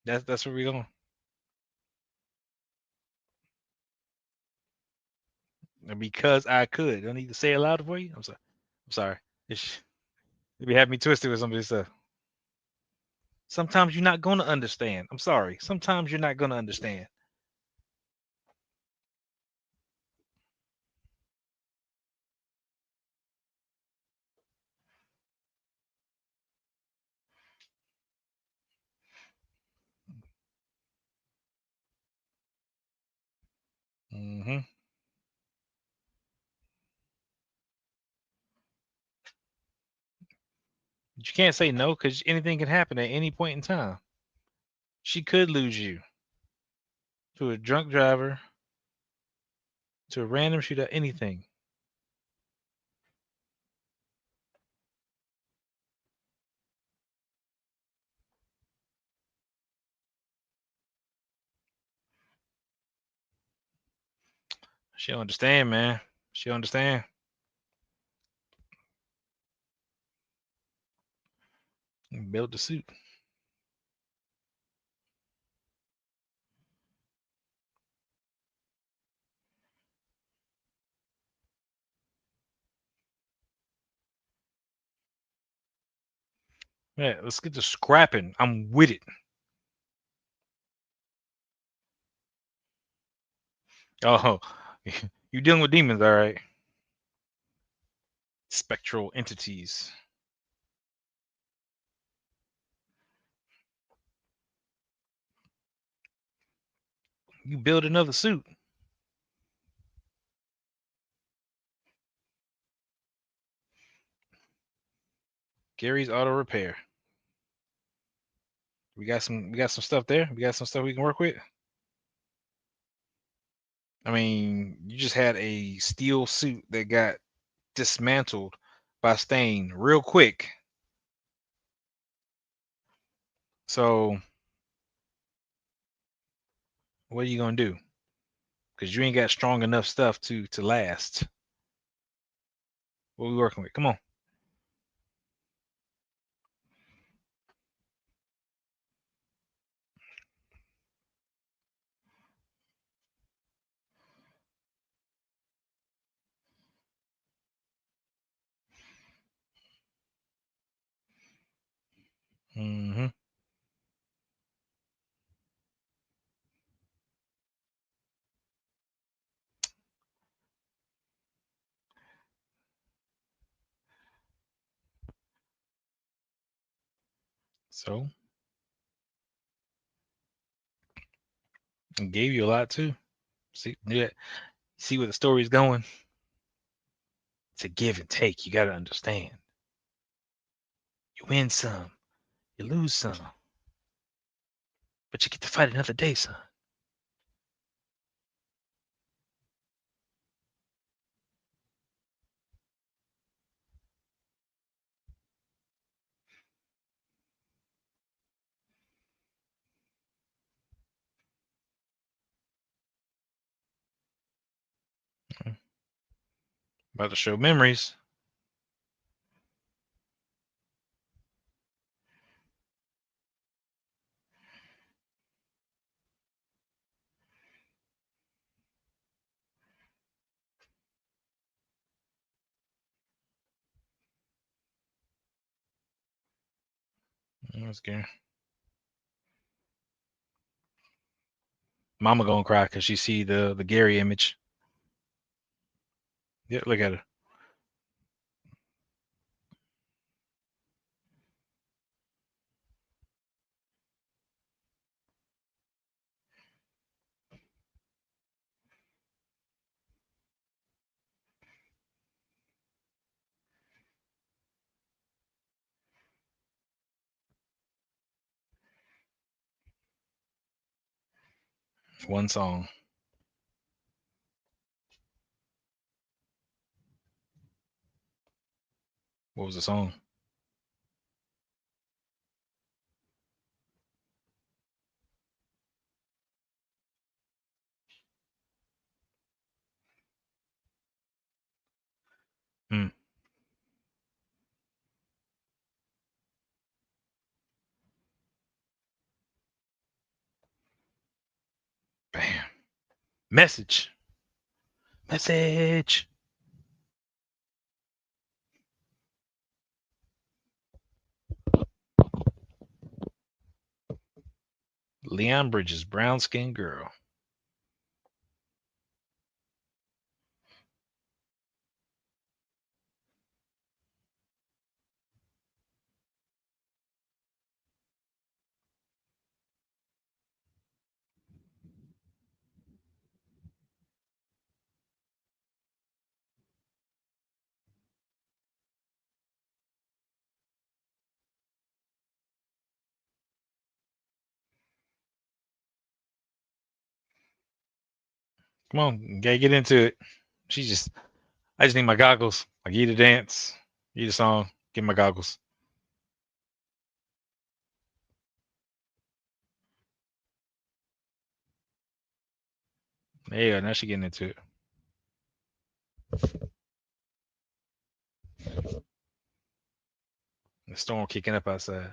That's where we going. And because I could. Don't need to say it louder for you. I'm sorry. I'm sorry. It be having me twisted with some of this stuff. Sometimes you're not gonna understand. I'm sorry. Sometimes you're not gonna understand. Hmm. But you can't say no because anything can happen at any point in time. She could lose you. to a drunk driver, to a random shooter, anything. She don't understand, man. She don't understand. Build the suit. Yeah, let's get to scrapping. I'm with it. Oh, you dealing with demons, all right? Spectral entities. You build another suit. Gary's Auto Repair. We got some stuff there. We got some stuff we can work with. I mean, you just had a steel suit that got dismantled by Stain real quick. So what are you gonna do? Because you ain't got strong enough stuff to last. What are we working with? Come on. Mm-hmm. So it gave you a lot too. See, yeah, see where the story's going. It's a give and take. You gotta understand. You win some, you lose some, but you get to fight another day, son. About to show memories. That's good. Mama gonna cry because she see the Gary image. Yeah, look at her. One song. What was the song? Hmm. Bam. Message. Message. Leon Bridges, brown skinned girl. Come on, gotta get into it. She just, I just need my goggles. I get to dance, get a song, get my goggles. Yeah, now she getting into it. The storm kicking up outside.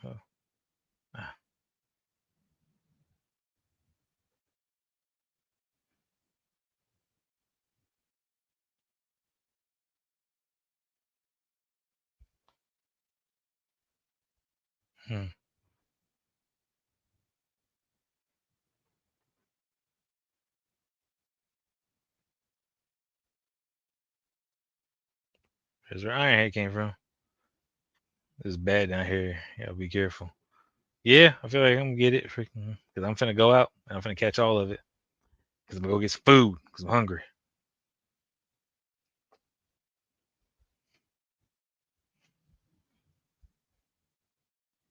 Oh, ah, hmm. There's where Ironheart came from. It's bad down here. Yeah, be careful. Yeah, I feel like I'm gonna get it freaking because I'm finna go out and I'm finna catch all of it because I'm gonna go get some food because I'm hungry.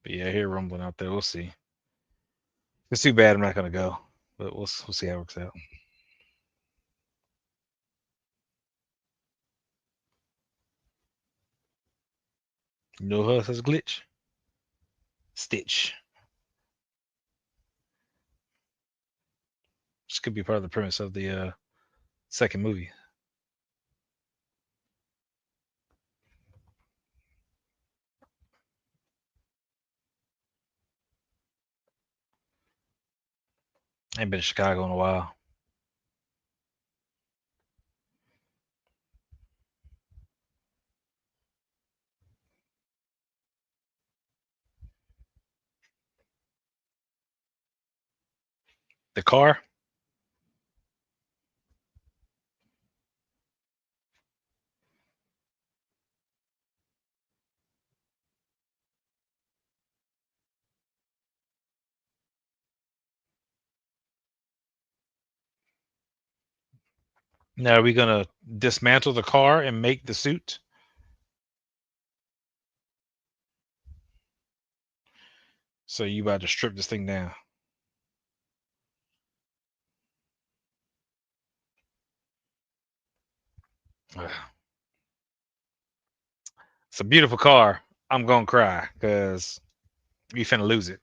But yeah, I hear rumbling out there. We'll see. It's too bad I'm not gonna go, but we'll see how it works out. You know who else has a glitch? Stitch. This could be part of the premise of the second movie. I ain't been to Chicago in a while. The car. Now are we gonna dismantle the car and make the suit? So you about to strip this thing down? Ugh. It's a beautiful car. I'm gonna cry because we finna lose it.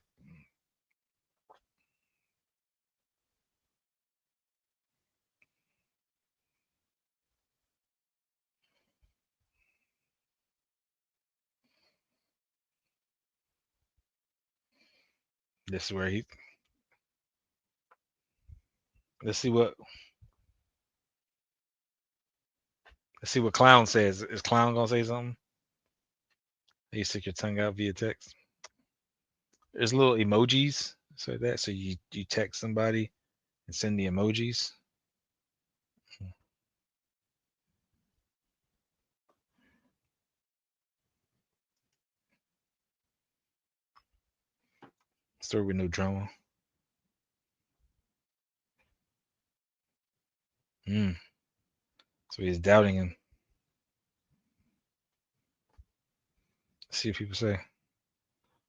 This is where he. Let's see what. Let's see what Clown says. Is Clown gonna say something? You stick your tongue out via text. There's little emojis so that so you text somebody and send the emojis. Story with no drama. Mm. So he's doubting him. See what people say.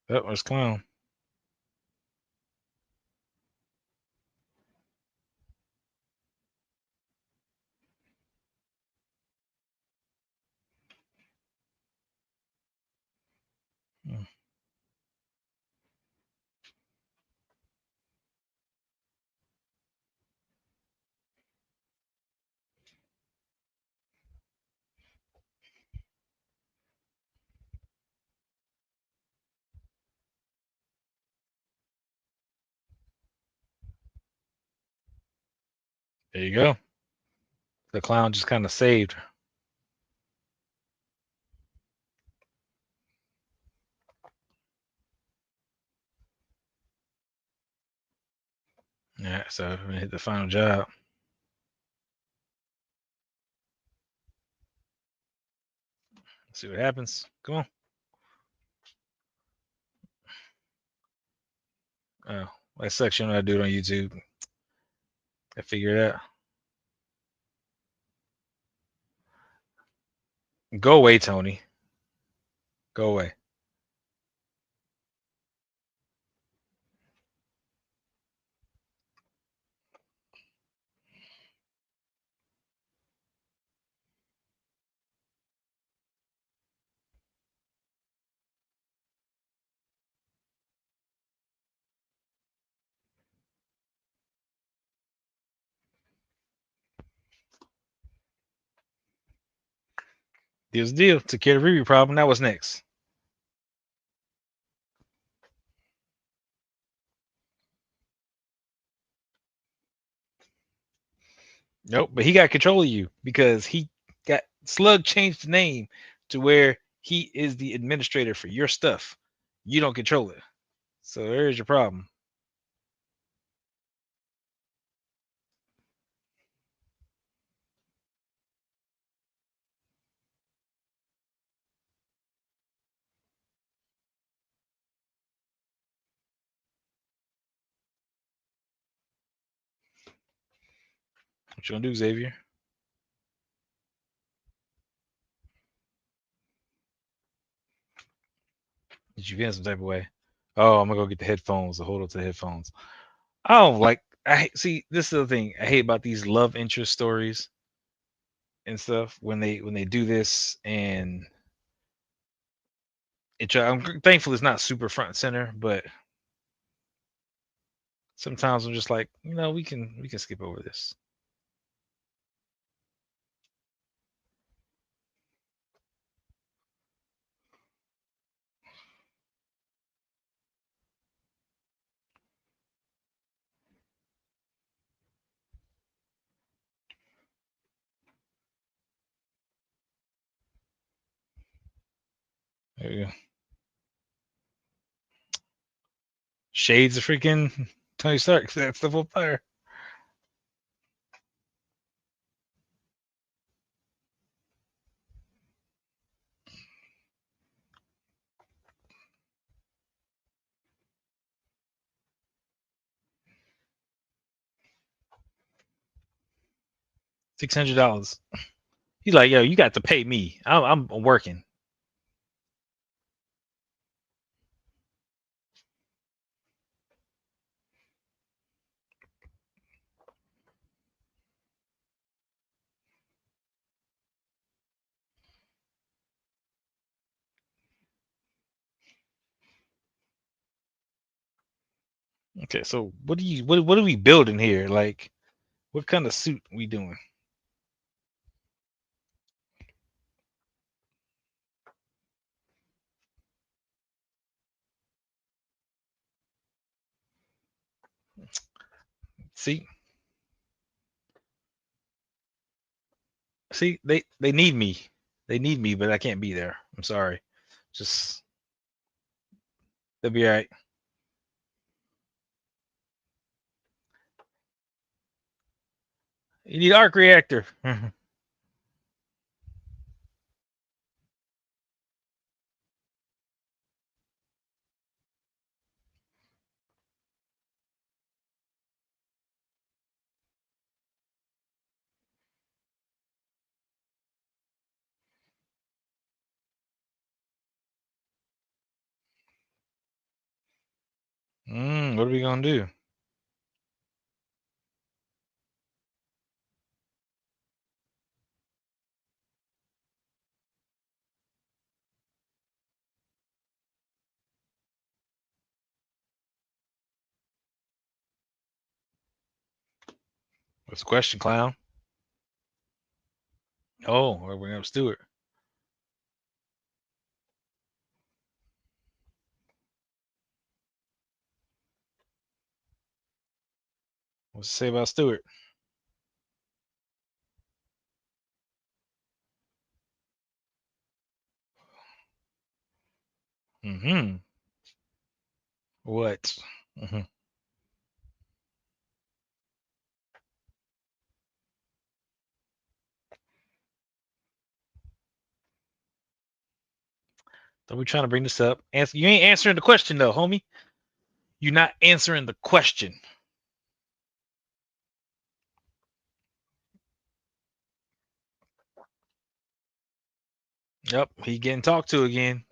That was Clown. Mm. There you go. The Clown just kind of saved her. Yeah, so I'm gonna hit the final job. See what happens. Come on. Oh, that sucks. You know how to do it on YouTube. I figured it out. Go away, Tony. Go away. Deal's the deal. Took care of the Riri problem. Now what's next? Nope. But he got control of you because he got Slug changed the name to where he is the administrator for your stuff. You don't control it. So there's your problem. What you gonna do, Xavier? Did you feel some type of way? Oh, I'm gonna go get the headphones. Hold up to the headphones. I don't like. See. This is the thing I hate about these love interest stories and stuff when they do this and I'm thankful it's not super front and center, but sometimes I'm just like, we can skip over this. There you go. Shades of freaking Tony Stark. That stuff on fire. $600. He's like, yo, you got to pay me. I'm working. Okay, so what are we building here? Like, what kind of suit we doing? See, they need me. They need me, but I can't be there. I'm sorry. Just they'll be all right. You need arc reactor. What are we gonna do? What's the question, clown? Oh, we're bringing up Stewart. What's to say about Stewart? Mm-hmm. What? Mm-hmm. Don't be trying to bring this up. Answer. You ain't answering the question though, homie. You're not answering the question. Yep, he getting talked to again.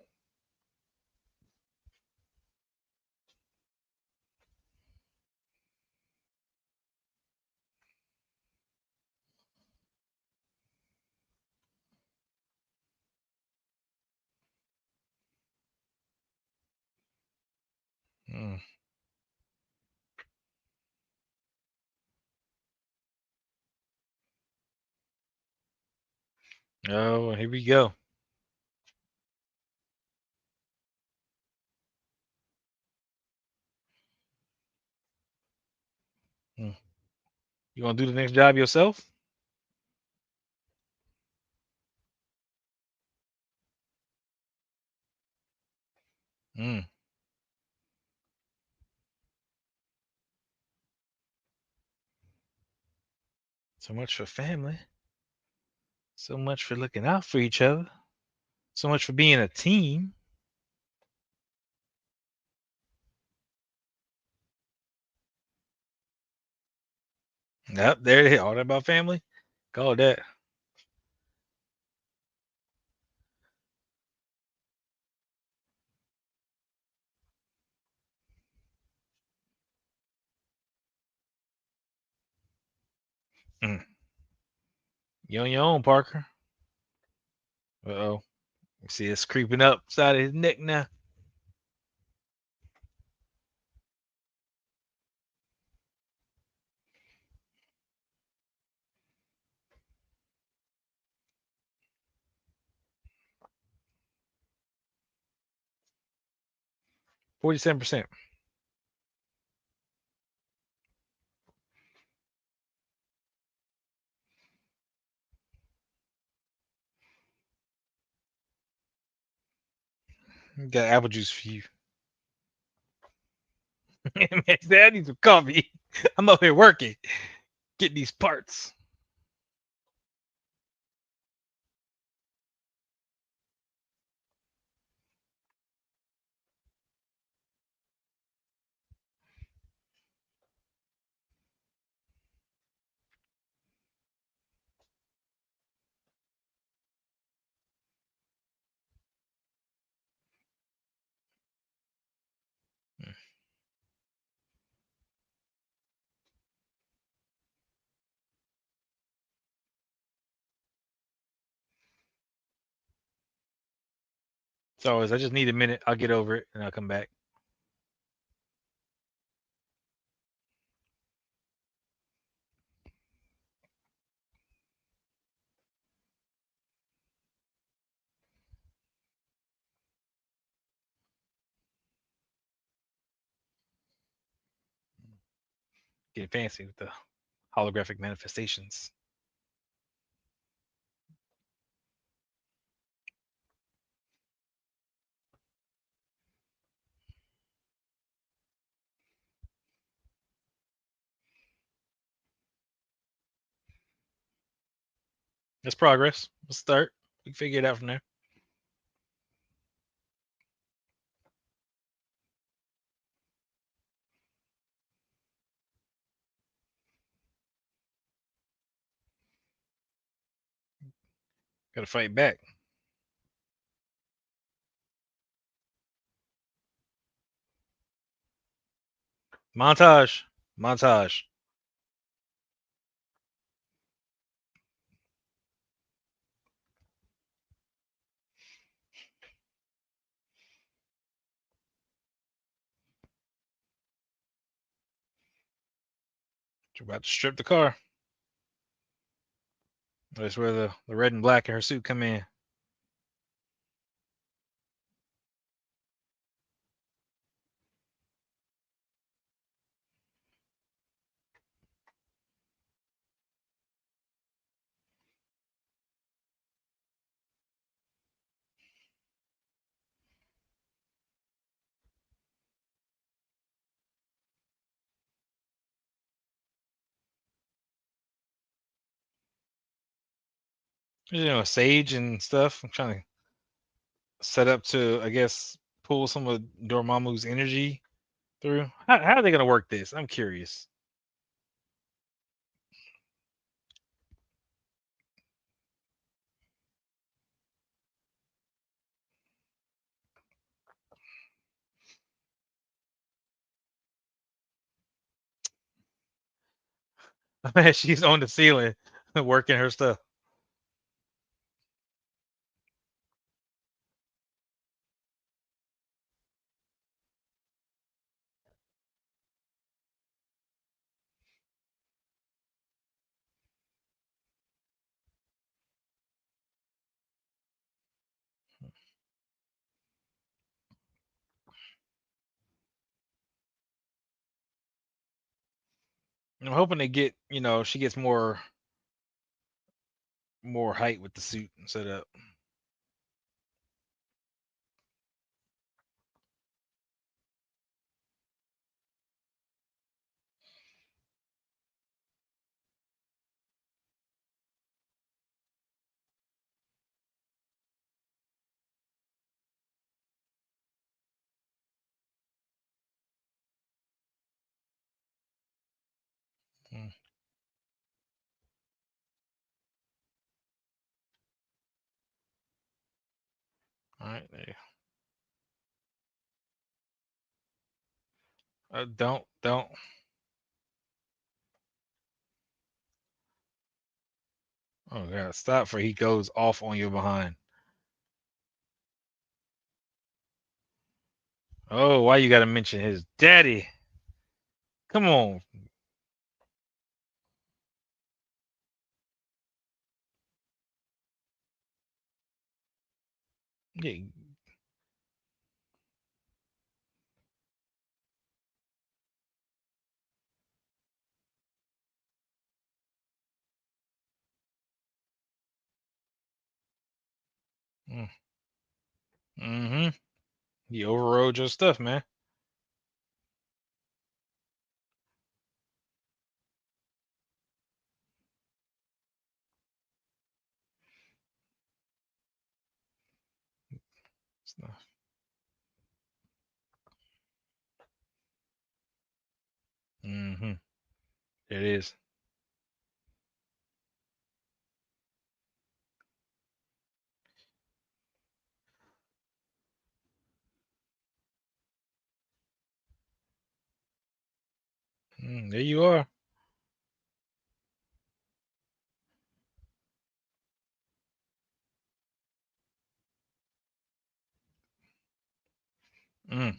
Mm. Oh, here we go. Mm. You gonna do the next job yourself? Mm. So much for family. So much for looking out for each other. So much for being a team. Yep, there it is. All that about family. Call it that. Mm. You on your own, Parker. Uh oh. See, it's creeping up side of his neck now. 47%. Got apple juice for you. Man, I need some coffee. I'm up here working, getting these parts. So I just need a minute. I'll get over it and I'll come back. Get fancy with the holographic manifestations. That's progress. Let's start. We can figure it out from there. Got to fight back. Montage. Montage. You're about to strip the car. That's where the red and black in her suit come in. Sage and stuff. I'm trying to set up to, I guess, pull some of Dormammu's energy through. How are they gonna work this? I'm curious. Man, she's on the ceiling working her stuff. I'm hoping they get, she gets more height with the suit and set up. Mm, all right, there. Don't. Oh god, stop! For he goes off on your behind. Oh, why you got to mention his daddy? Come on. Yeah. Mm, mm-hmm. You overrode your stuff, man. Mm-hmm. It is. There you are. Mm,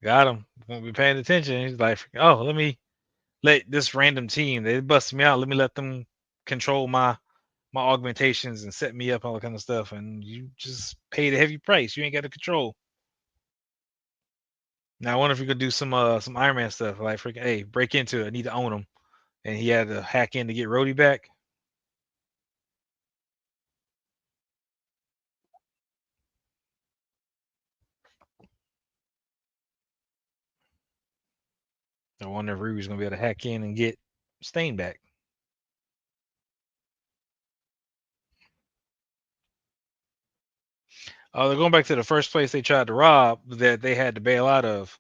got him. Won't be paying attention. He's like, oh, let me let this random team. They busted me out. Let me let them control my augmentations and set me up all that kind of stuff. And you just paid a heavy price. You ain't got to control. Now I wonder if we could do some Iron Man stuff, like freaking hey, break into it. I need to own him. And he had to hack in to get Rhodey back. I wonder if Ruby's gonna be able to hack in and get Stain back. Oh, they're going back to the first place they tried to rob that they had to bail out of.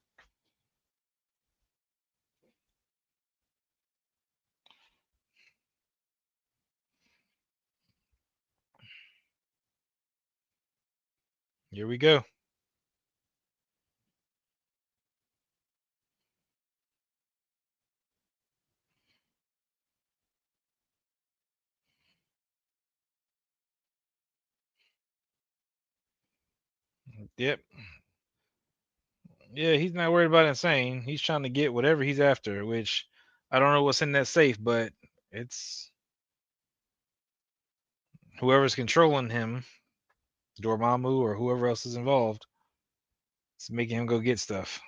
Here we go. Yep. Yeah, he's not worried about insane. He's trying to get whatever he's after, which I don't know what's in that safe, but it's whoever's controlling him, Dormammu or whoever else is involved, it's making him go get stuff.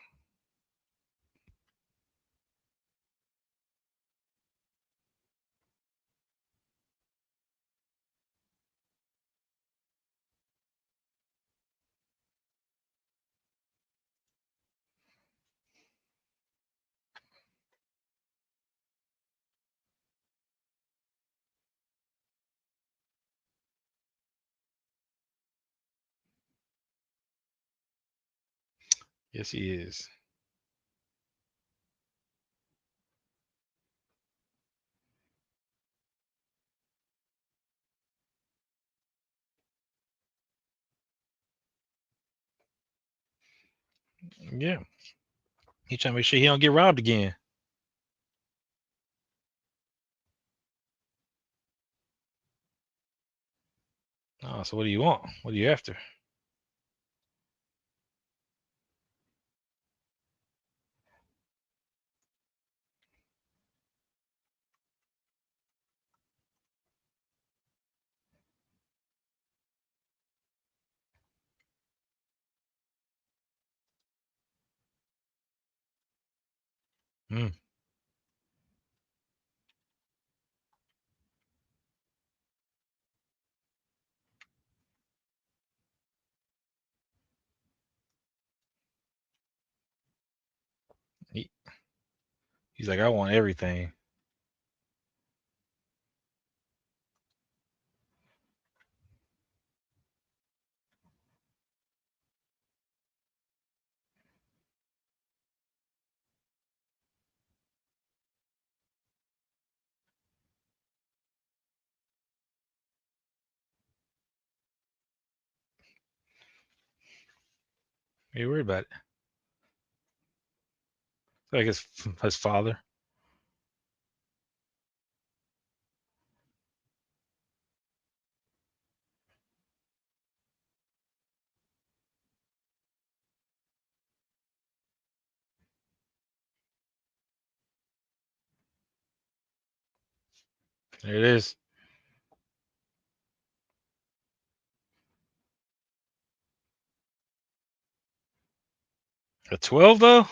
Yes, he is. Yeah. He trying to make sure he don't get robbed again. Oh, so what do you want? What are you after? Hmm. He, he's like, I want everything. You worried about it? Like his father. There it is. At 12 though.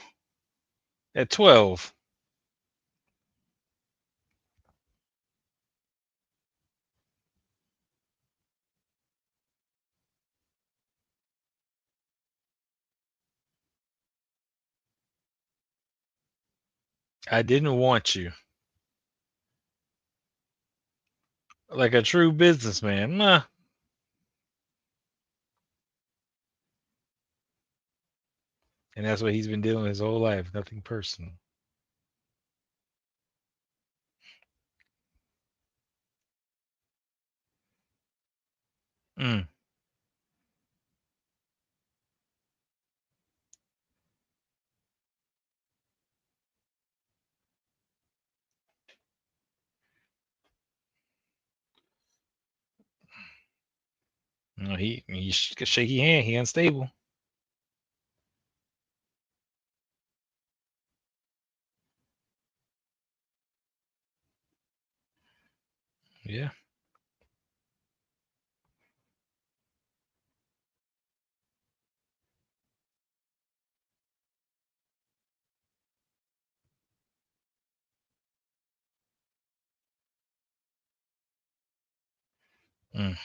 At 12, I didn't want you. Like a true businessman. Nah. And that's what he's been doing his whole life. Nothing personal. Mm. No, he shaky hand. He unstable. Yeah. Mm.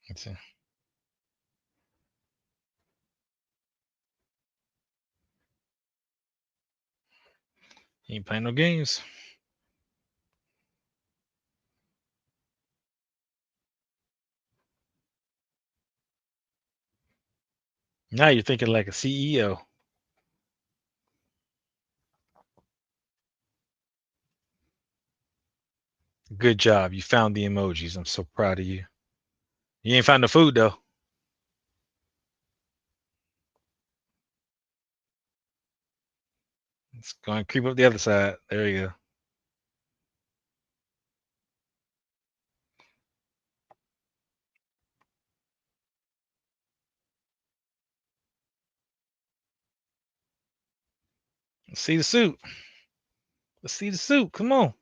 That's it. He ain't playing no games. Now you're thinking like a CEO. Good job. You found the emojis. I'm so proud of you. You ain't found the food though. It's going to creep up the other side. There you go. Let's see the suit. Let's see the suit. Come on.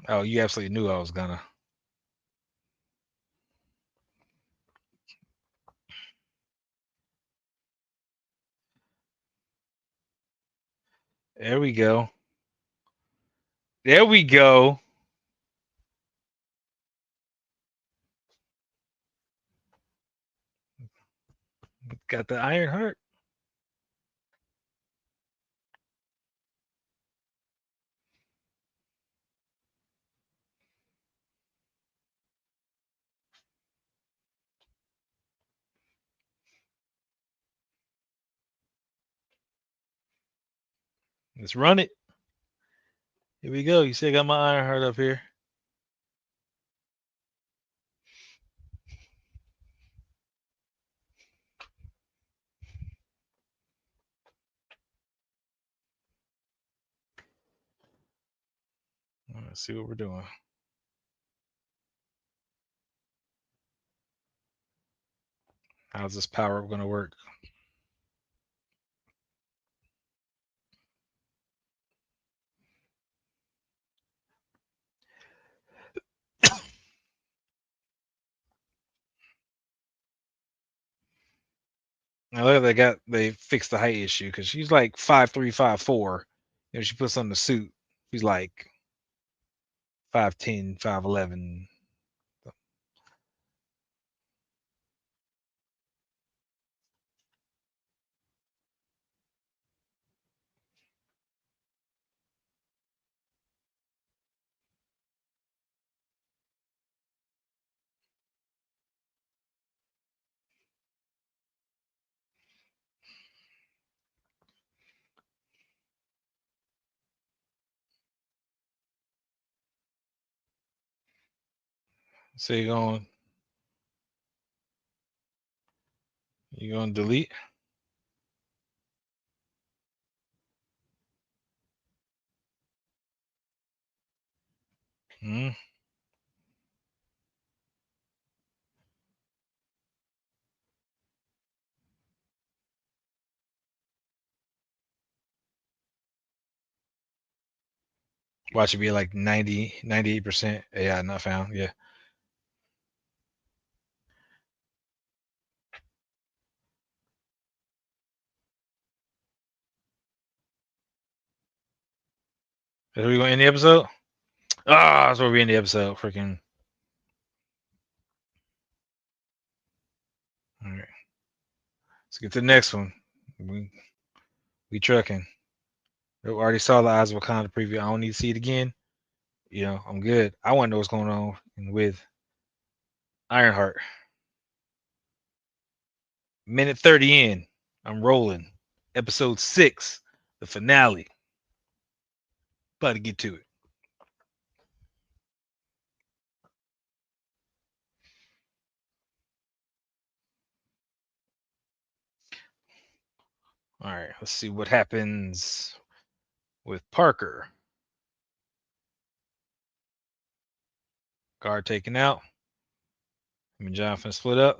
Oh, you absolutely knew I was gonna. There we go. There we go. Got the Ironheart. Let's run it. Here we go. You see, I got my Ironheart up here. Let's see what we're doing. How's this power up going to work? I look, they fixed the height issue because she's like 5'3", 5'4". You know, she puts on the suit. She's like 5'10", 5'11". So you going to delete? Hmm. Watch it be like 90, 98%. AI not found. Yeah. Are we going to end the episode? Ah, that's where we end the episode. Freaking. All right. Let's get to the next one. We trucking. We already saw the Eyes of Wakanda preview. I don't need to see it again. You know, I'm good. I want to know what's going on with Ironheart. Minute 30 in. I'm rolling. Episode 6, the finale. About to get to it. All right, let's see what happens with Parker. Guard taken out. Him and John finna split up.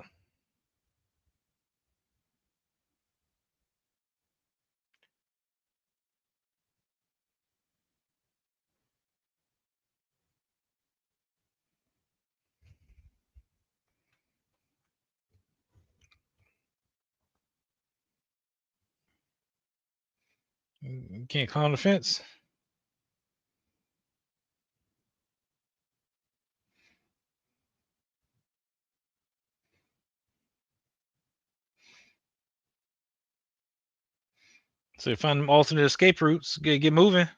You can't climb the fence. So you find them alternate escape routes. Get moving.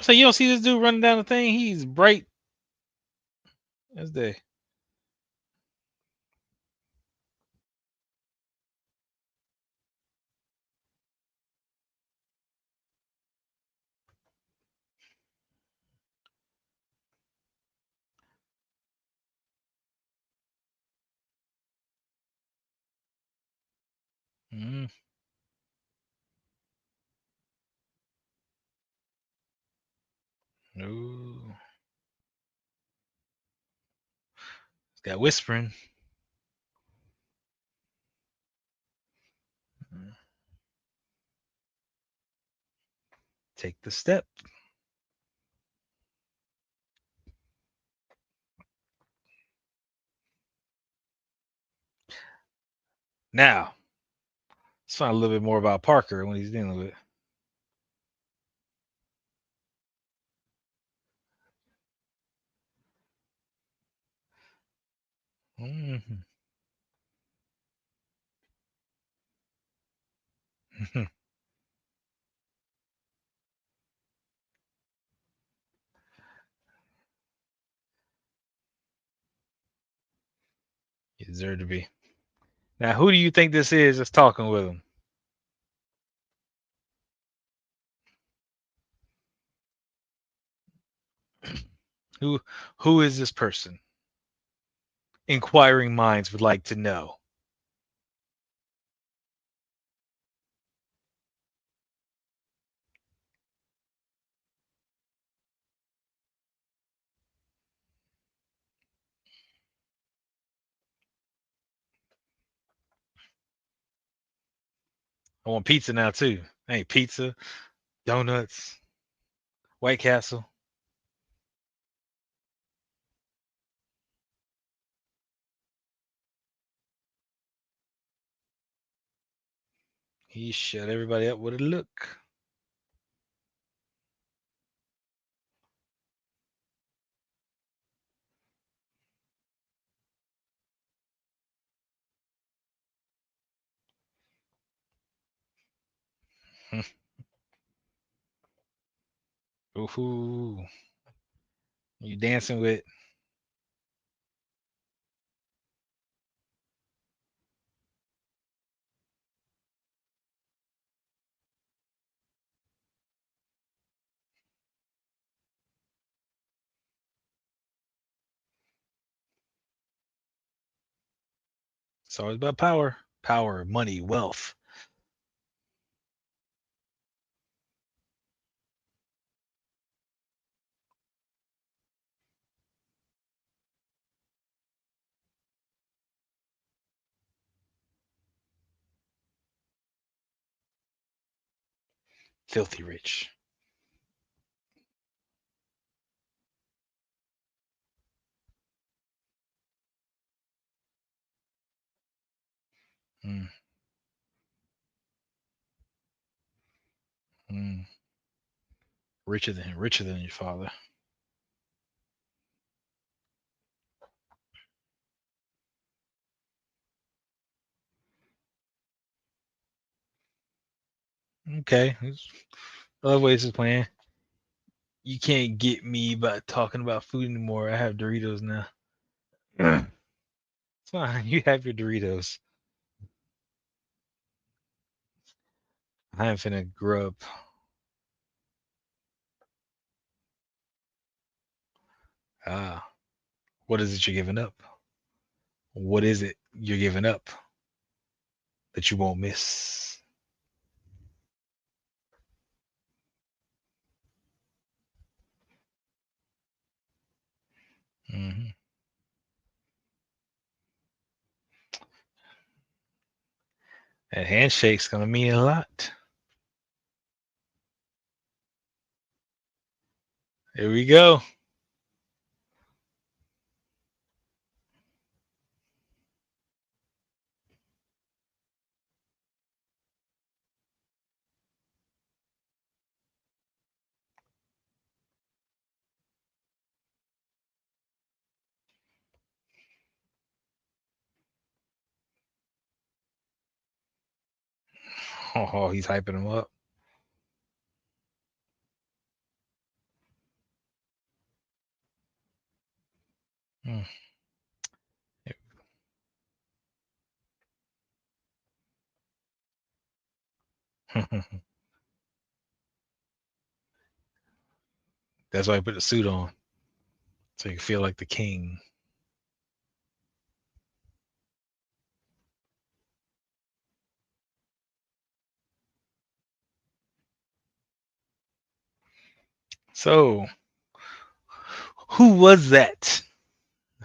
So you don't see this dude running down the thing. He's bright as day. Mm, no. It's got whispering. Take the step. Now, let's find a little bit more about Parker and what he's dealing with. Mm-hmm. You deserve to be. Now, who do you think this is that's talking with him? Who who is this person? Inquiring minds would like to know. I want pizza now too. Hey, pizza, donuts, White Castle. He shut everybody up with a look. Ooh, you dancing with? It's always about power, power, money, wealth. Filthy rich. Mm, mm. Richer than your father. Okay, I love what this is playing. You can't get me by talking about food anymore. I have Doritos now. It's fine. You have your Doritos. I am finna grub. Ah, what is it you're giving up? What is it you're giving up that you won't miss? Hmm. That handshake's gonna mean a lot. Here we go. Oh, he's hyping him up. Mm. That's why I put the suit on, so you feel like the king. So, who was that?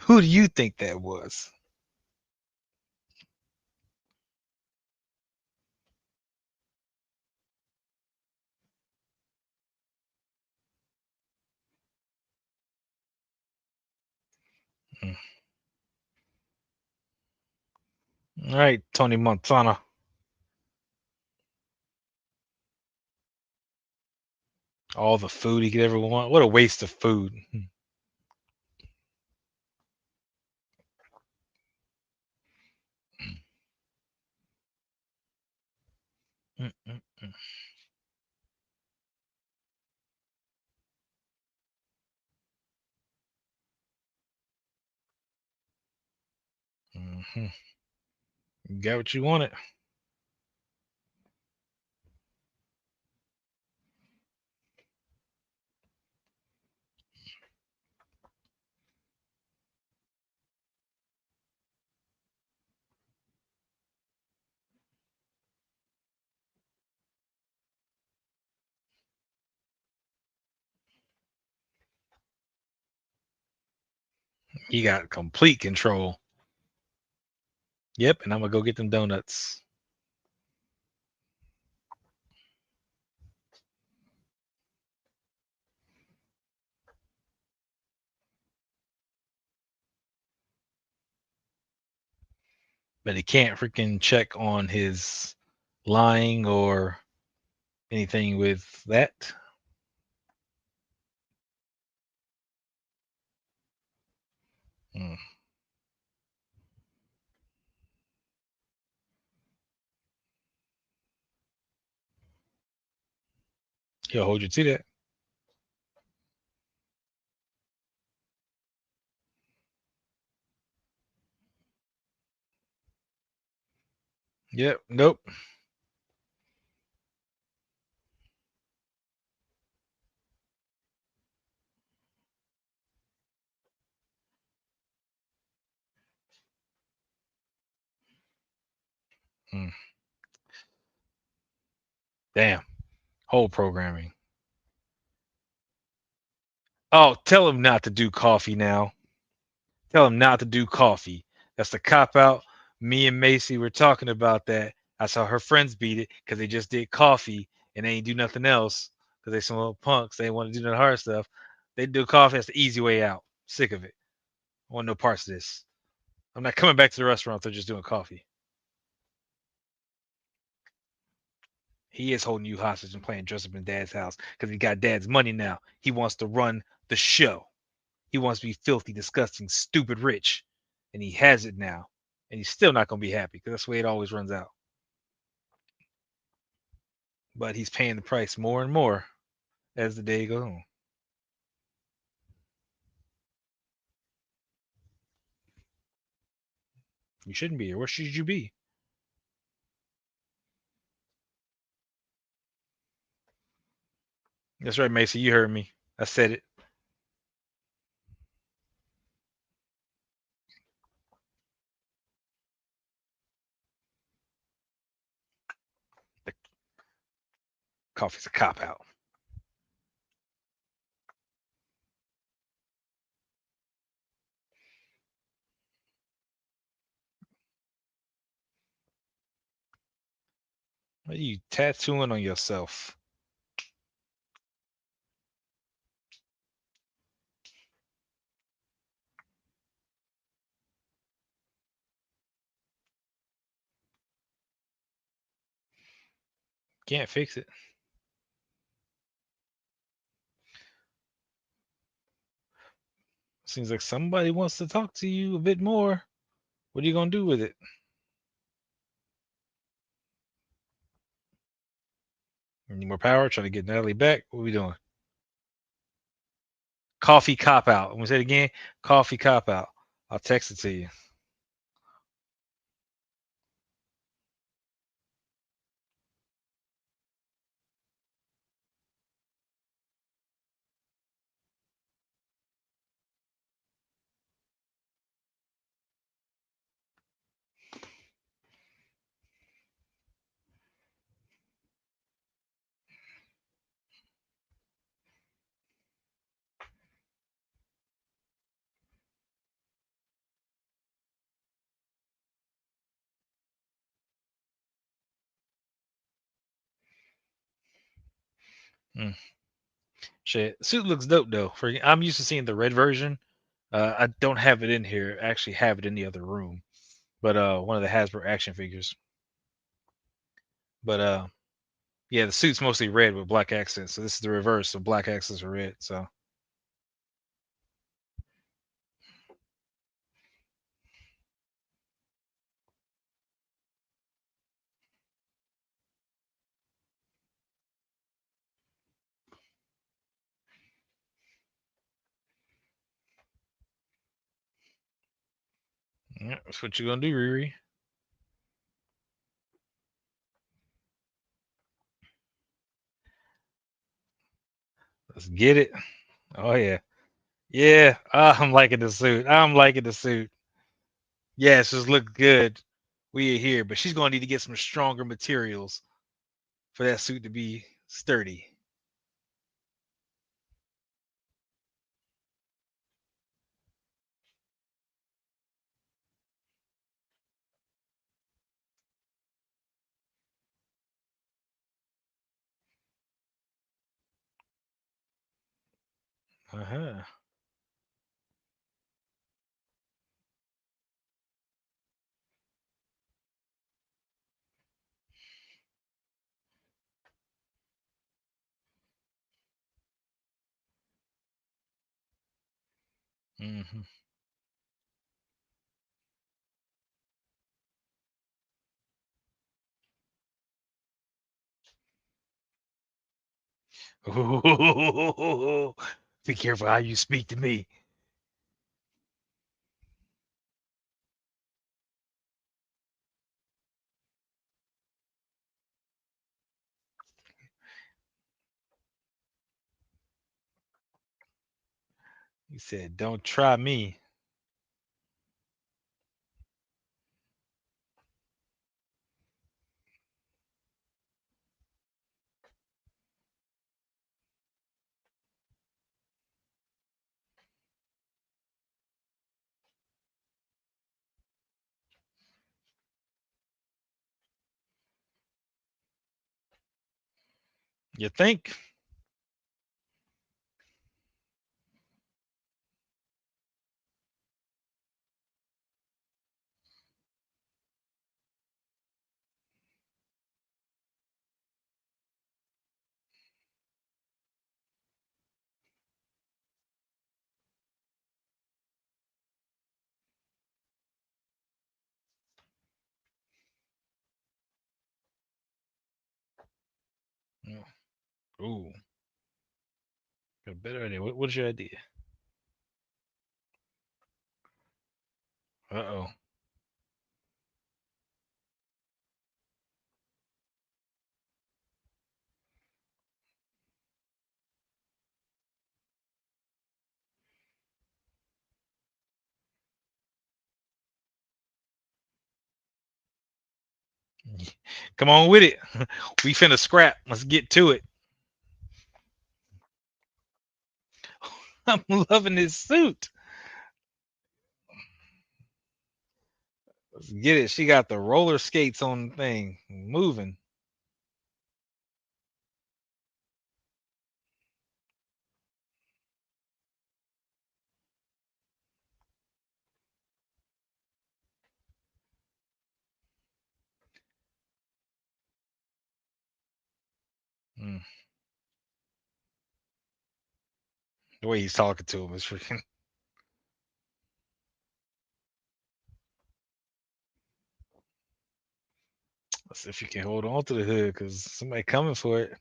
Who do you think that was? Mm. All right, Tony Montana. All the food he could ever want. What a waste of food. Mm, mm, mm. Mhm. You got what you wanted. He got complete control. Yep, and I'm gonna go get them donuts. But he can't freaking check on his lying or anything with that. Mm. He'll hold you to that. Yep. Nope. Mm. Damn. Whole programming. Oh, tell him not to do coffee now. Tell him not to do coffee. That's the cop out. Me and Macy were talking about that. I saw her friends beat it because they just did coffee and they ain't do nothing else because they some little punks. They want to do the hard stuff. They do coffee. That's the easy way out. Sick of it. I want no parts of this. I'm not coming back to the restaurant if they're just doing coffee. He is holding you hostage and playing dress up in dad's house because he got dad's money now. He wants to run the show. He wants to be filthy, disgusting, stupid rich. And he has it now. And he's still not going to be happy because that's the way it always runs out. But he's paying the price more and more as the day goes on. You shouldn't be here. Where should you be? That's right, Macy. You heard me. I said it. The coffee's a cop out. What are you tattooing on yourself? Can't fix it. Seems like somebody wants to talk to you a bit more. What are you going to do with it? Need more power? Trying to get Natalie back? What are we doing? Coffee cop out. I'm going to say it again. Coffee cop out. I'll text it to you. Mm. Shit. Suit looks dope though. I'm used to seeing the red version. I don't have it in here. I actually have it in the other room. But one of the Hasbro action figures. But yeah, the suit's mostly red with black accents. So this is the reverse. So black accents are red. So yeah, that's what you're gonna do, Riri. Let's get it. Oh yeah. Yeah. I'm liking the suit. I'm liking the suit. Yes, just look good. We are here, but she's gonna need to get some stronger materials for that suit to be sturdy. Uh-huh. Hmm. Ooh, be careful how you speak to me. He said, "Don't try me." You think? Mm. Ooh, got a better idea. What's your idea? Uh-oh. Come on with it. We finna scrap. Let's get to it. I'm loving this suit. Let's get it. She got the roller skates on the thing moving. Mm. The way he's talking to him is freaking. Let's see if you can hold on to the hood because somebody coming for it.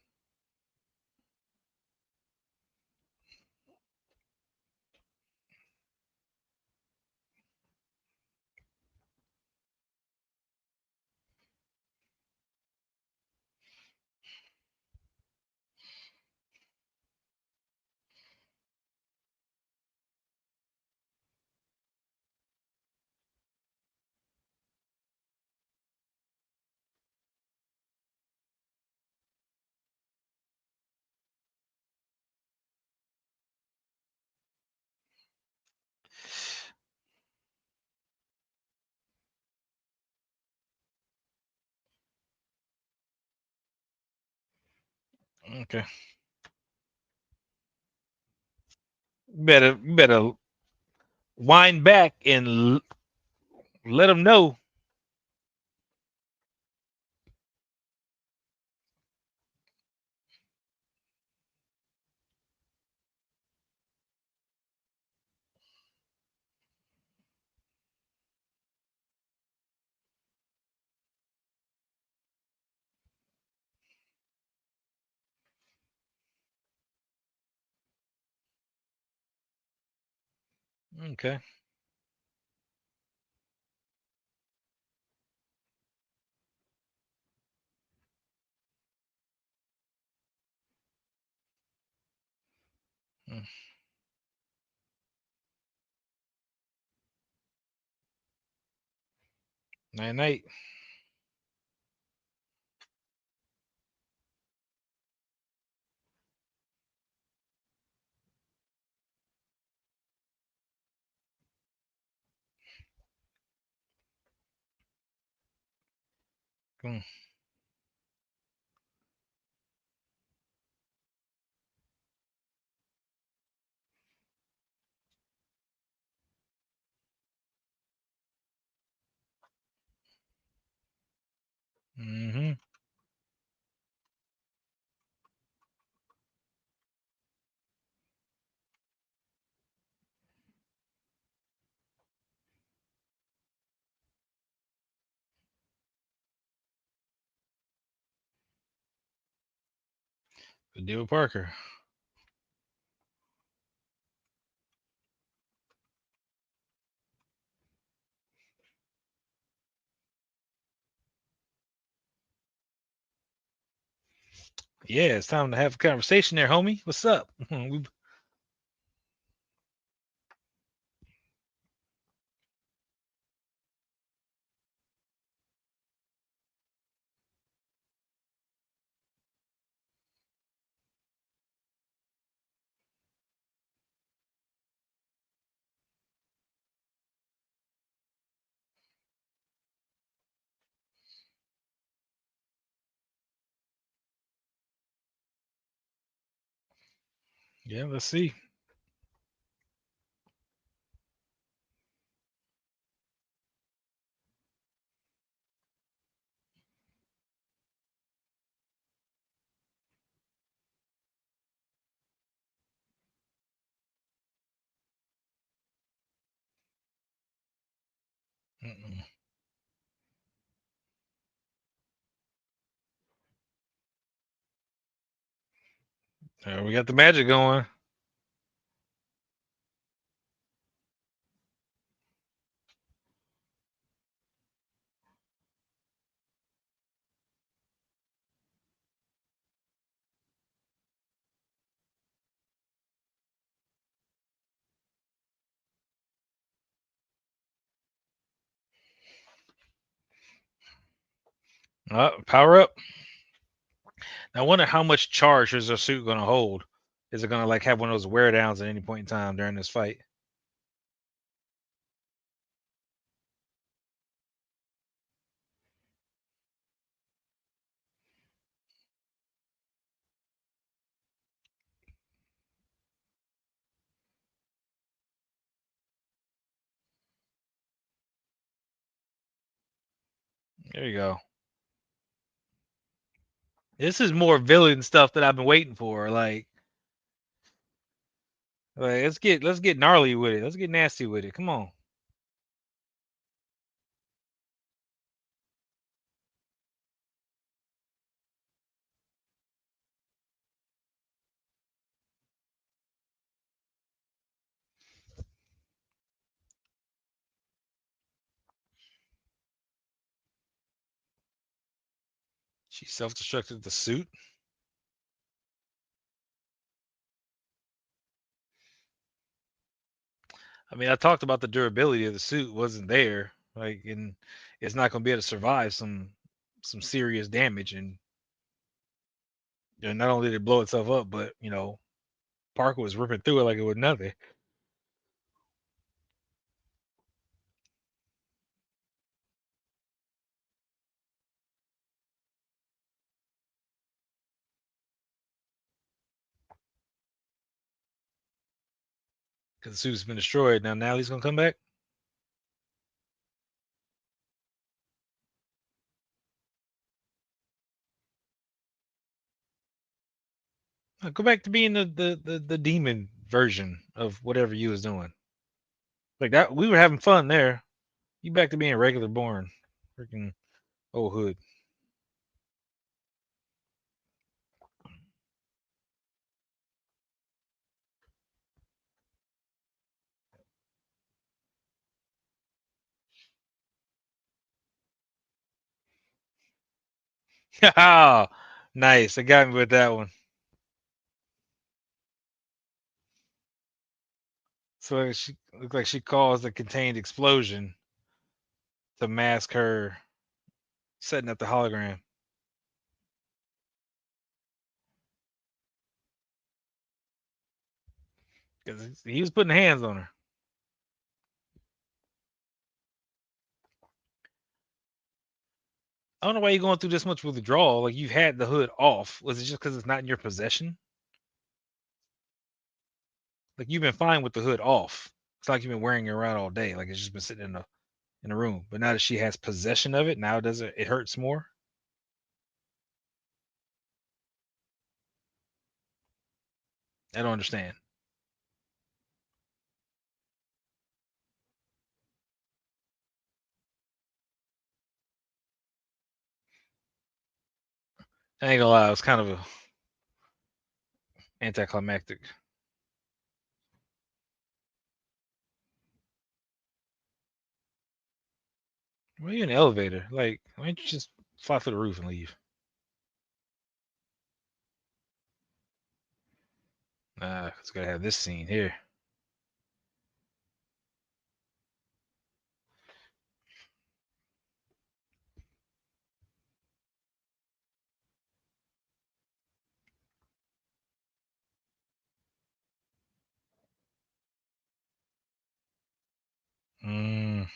Okay. Better wind back and let them know. Okay. Mm. Night night. Mm. Mm-hmm. The deal with Parker. Yeah, it's time to have a conversation there, homie. What's up? Yeah, let's see. Mm-mm. We got the magic going. Power up. I wonder how much charge is her suit going to hold. Is it going to like have one of those wear downs at any point in time during this fight? There you go. This is more villain stuff that I've been waiting for. Like let's get gnarly with it. Let's get nasty with it. Come on. She self-destructed the suit. I mean, I talked about the durability of the suit wasn't there. Like, and it's not going to be able to survive some serious damage. And not only did it blow itself up, but Parker was ripping through it like it was nothing. Because the suit's been destroyed. Now he's going to come back. Go back to being the demon version of whatever you was doing. Like that, we were having fun there. You back to being regular born, freaking old hood. Nice. I got me with that one. So she looked like she caused a contained explosion to mask her setting up the hologram. Because he was putting hands on her. I don't know why you're going through this much withdrawal. Like you've had the hood off. Was it just because it's not in your possession? Like you've been fine with the hood off. It's like you've been wearing it around all day. Like it's just been sitting in the room. But now that she has possession of it, now does it hurts more? I don't understand. I ain't gonna lie, it was kind of a anticlimactic. Why are you in the elevator? Like, why don't you just fly through the roof and leave? Nah, it's gotta have this scene here. Mm.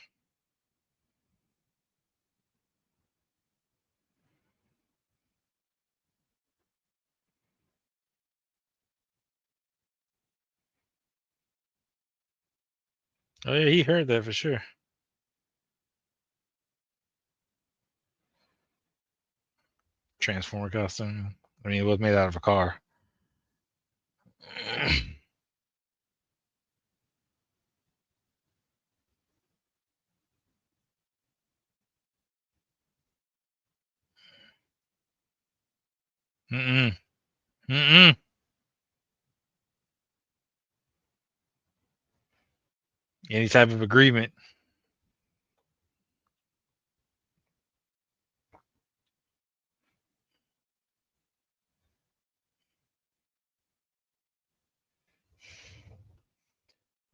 Oh yeah, he heard that for sure. Transformer costume. I mean, it was made out of a car. Mm-mm. Mm-mm. Any type of agreement.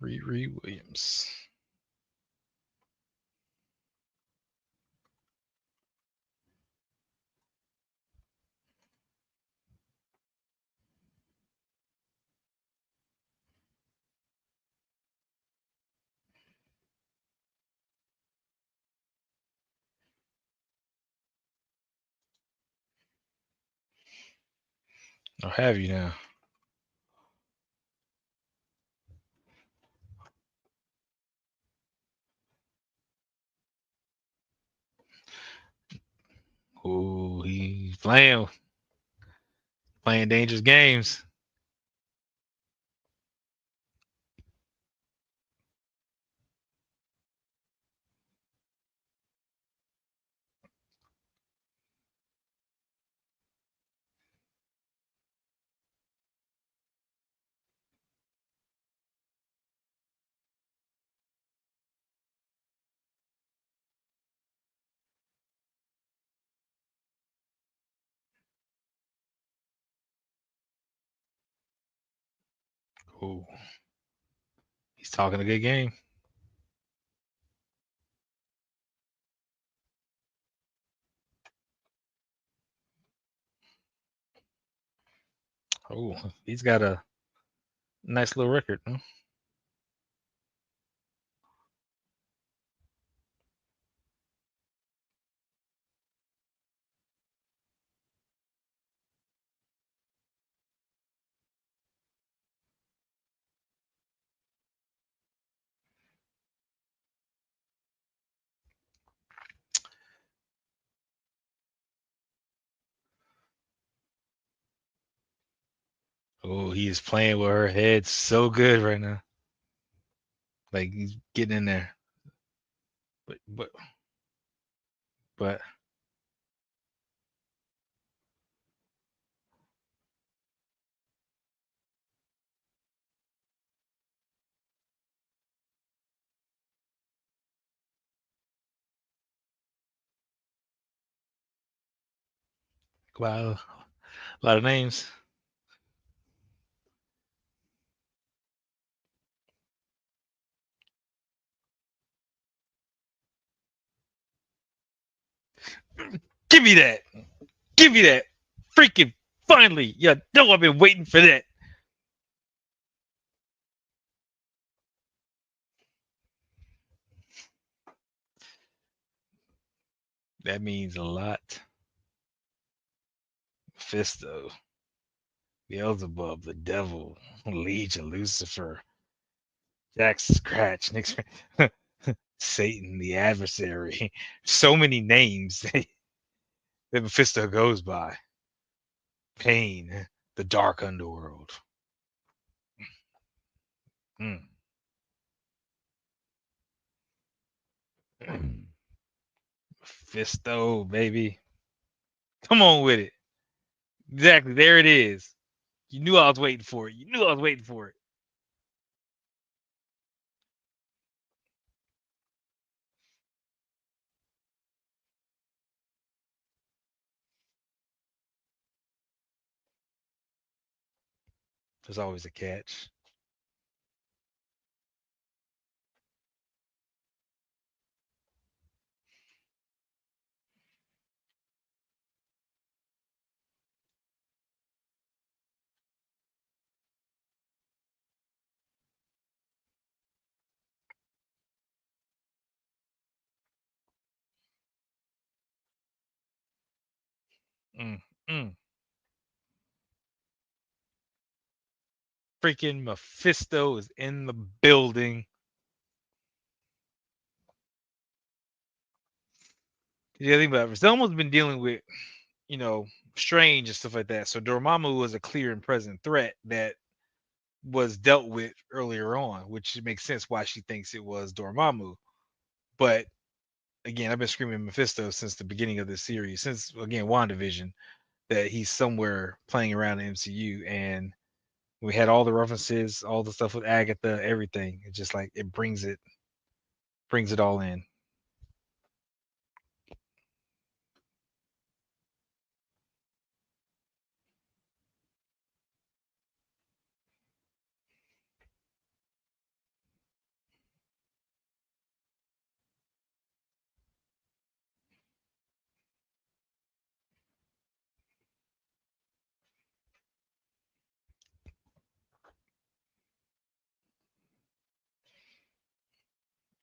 Riri Williams. I'll have you now. Oh, he's playing dangerous games. Oh, he's talking a good game. Oh, he's got a nice little record. Huh? Oh, he is playing with her head so good right now. Like he's getting in there. But wow, a lot of names. Give me that. Give me that. Freaking finally. Yeah, no, I've been waiting for that. That means a lot. Mephisto, Beelzebub, the devil, Legion, Lucifer, Jack Scratch, Nick, Satan, the adversary. So many names that Mephisto goes by. Pain, the dark underworld. Mm. Mephisto, baby. Come on with it. Exactly. There it is. You knew I was waiting for it. You knew I was waiting for it. There's always a catch. Mm, mm. Freaking Mephisto is in the building. The other thing about it, Selma's been dealing with, you know, Strange and stuff like that. So Dormammu was a clear and present threat that was dealt with earlier on, which makes sense why she thinks it was Dormammu. But again, I've been screaming Mephisto since the beginning of this series, since again WandaVision, that he's somewhere playing around the MCU, and we had all the references, all the stuff with Agatha, everything. It's just like it brings it all in.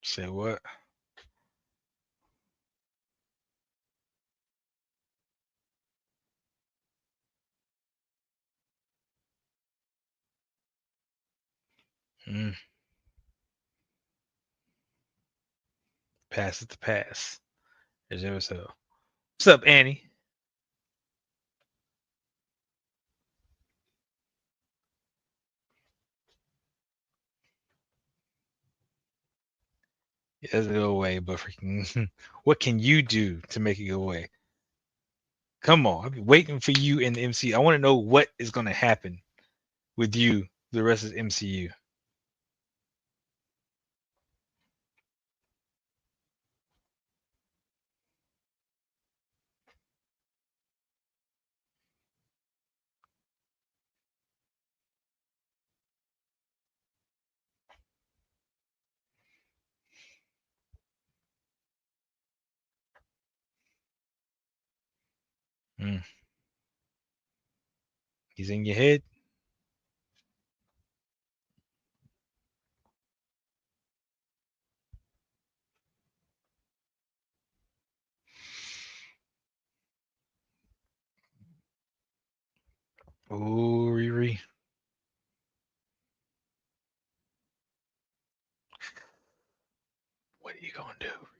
Say what? Mm, pass it to pass. As ever so. What's up, Annie? It doesn't go away, but freaking, what can you do to make it go away? Come on, I've been waiting for you in the MCU. I want to know what is going to happen with you the rest of the MCU. Mm, he's in your head. Oh, Riri. What are you going to do?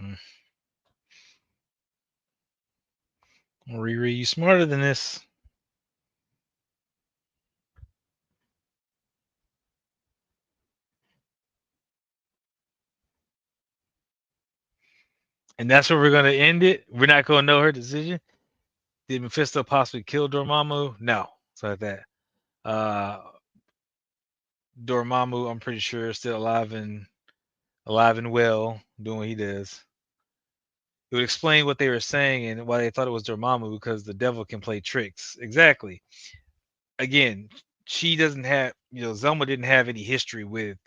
Mm. Riri, you smarter than this. And that's where we're going to end it. We're not going to know her decision. Did Mephisto possibly kill Dormammu? No, it's like that. Uh, Dormammu, I'm pretty sure, is still alive and well, doing what he does. It would explain what they were saying and why they thought it was Dormammu because the devil can play tricks. Exactly. Again, she doesn't have, Zelma didn't have any history with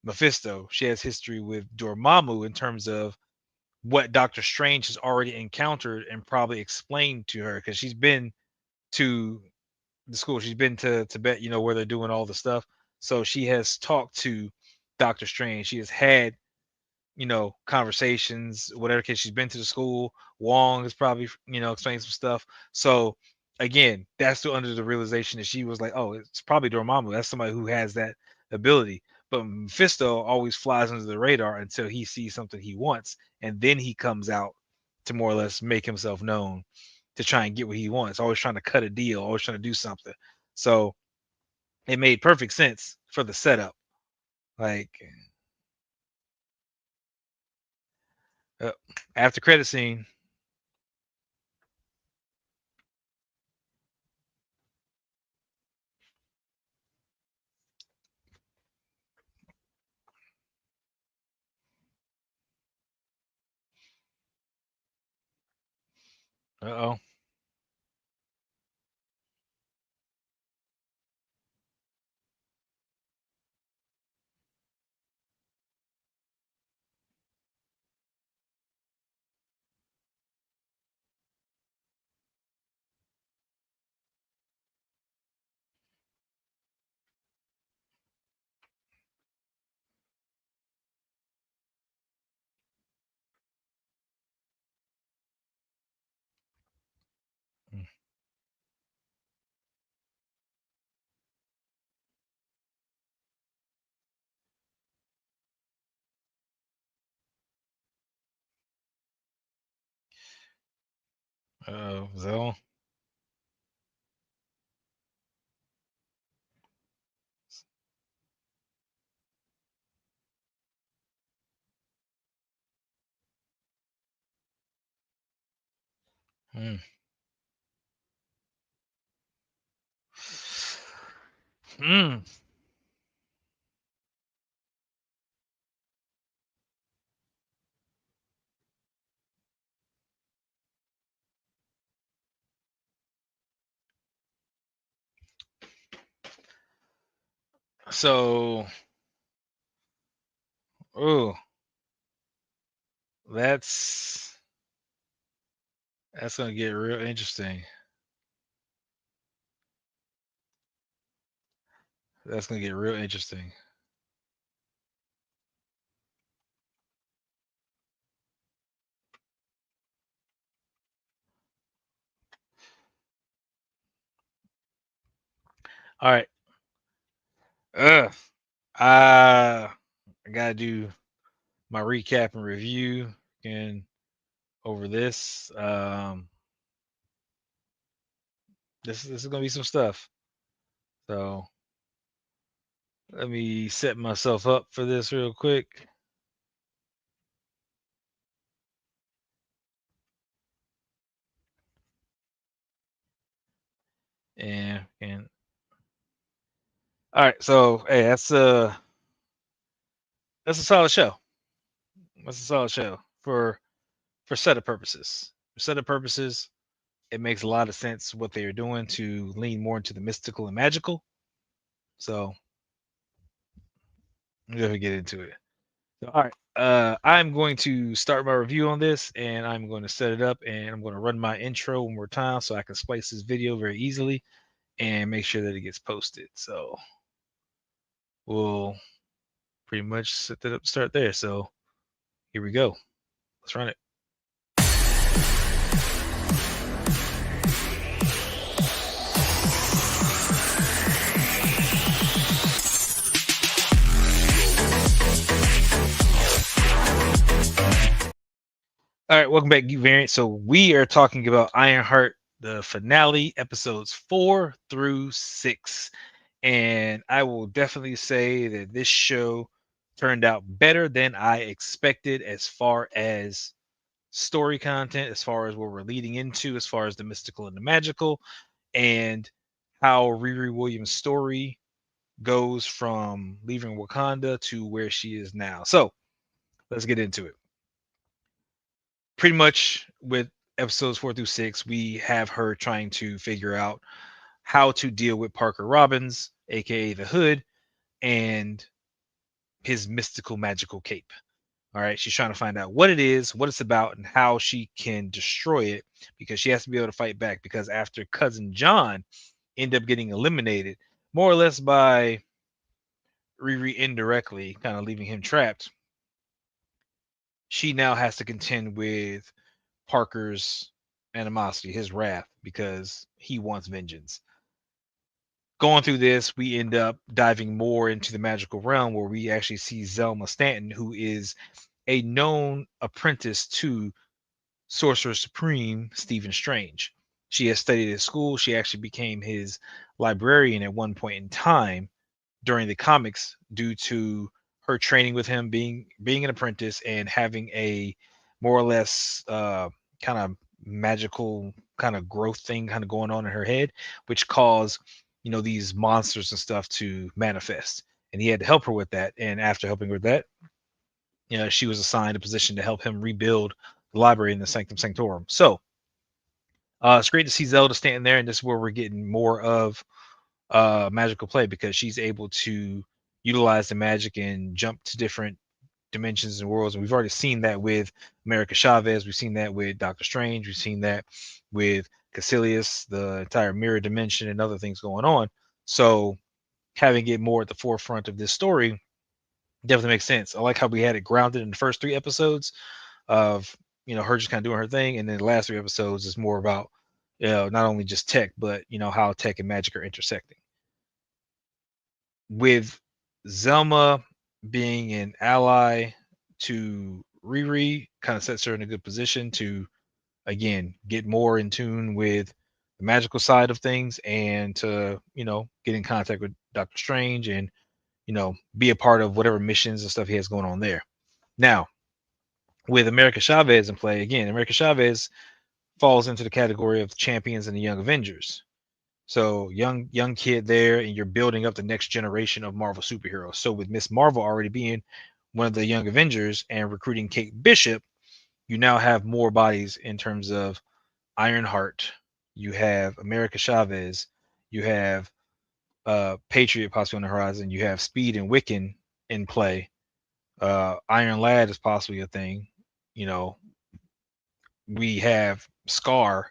Mephisto. She has history with Dormammu in terms of what Doctor Strange has already encountered and probably explained to her because she's been to the school. She's been to Tibet, where they're doing all the stuff. So she has talked to Doctor Strange. She has had, conversations, whatever case. She's been to the school. Wong has probably, explained some stuff. So again, that's still under the realization that she was like, oh, it's probably Dormammu. That's somebody who has that ability. But Mephisto always flies under the radar until he sees something he wants, and then he comes out to more or less make himself known to try and get what he wants. Always trying to cut a deal, always trying to do something. So it made perfect sense for the setup. Like uh, after credit scene. Uh oh. So. Mm. Mm. So, oh, that's that's gonna get real interesting. That's gonna get real interesting. All right. Uh, I gotta do my recap and review and over this. This is gonna be some stuff. So let me set myself up for this real quick. And all right, so hey, that's a solid show. That's a solid show for setup purposes. For setup purposes, it makes a lot of sense what they are doing to lean more into the mystical and magical. So I'm gonna get into it. So, all right. I'm going to start my review on this and I'm going to set it up and I'm going to run my intro one more time so I can splice this video very easily and make sure that it gets posted. So we'll pretty much set that up, start there. So here we go. Let's run it. All right, welcome back, Geek Variants. So we are talking about Ironheart, the finale, episodes 4 through 6, and I will definitely say that this show turned out better than I expected as far as story content, as far as what we're leading into, as far as the mystical and the magical, and how Riri Williams' story goes from leaving Wakanda to where she is now. So let's get into it. Pretty much with episodes 4 through 6, we have her trying to figure out how to deal with Parker Robbins, aka the Hood, and his mystical magical cape. All right, she's trying to find out what it is, what it's about, and how she can destroy it, because she has to be able to fight back. Because after cousin John ended up getting eliminated, more or less by Riri indirectly, kind of leaving him trapped, she now has to contend with Parker's animosity, his wrath, because he wants vengeance. Going through this, we end up diving more into the magical realm, where we actually see Zelma Stanton, who is a known apprentice to Sorcerer Supreme Stephen Strange. She has studied at school. She actually became his librarian at one point in time during the comics, due to her training with him, being an apprentice and having a more or less kind of magical kind of growth thing kind of going on in her head, which caused these monsters and stuff to manifest. And he had to help her with that. And after helping her with that, she was assigned a position to help him rebuild the library in the Sanctum Sanctorum. So it's great to see Zelda standing there, and this is where we're getting more of magical play, because she's able to utilize the magic and jump to different dimensions and worlds. And we've already seen that with America Chavez. We've seen that with Doctor Strange. We've seen that with Caecilius, the entire mirror dimension, and other things going on. So having it more at the forefront of this story definitely makes sense. I like how we had it grounded in the first 3 episodes of her just kind of doing her thing, and then the last 3 episodes is more about not only just tech, but how tech and magic are intersecting. With Zelma being an ally to Riri, kind of sets her in a good position to again get more in tune with the magical side of things, and to get in contact with Doctor Strange, and be a part of whatever missions and stuff he has going on there. Now, with America Chavez in play, again, America Chavez falls into the category of champions and the Young Avengers. So young kid there, and you're building up the next generation of Marvel superheroes. So with Miss Marvel already being one of the Young Avengers and recruiting Kate Bishop, you now have more bodies in terms of Ironheart. You have America Chavez. You have Patriot possibly on the horizon. You have Speed and Wiccan in play. Iron Lad is possibly a thing. You know, we have Scar,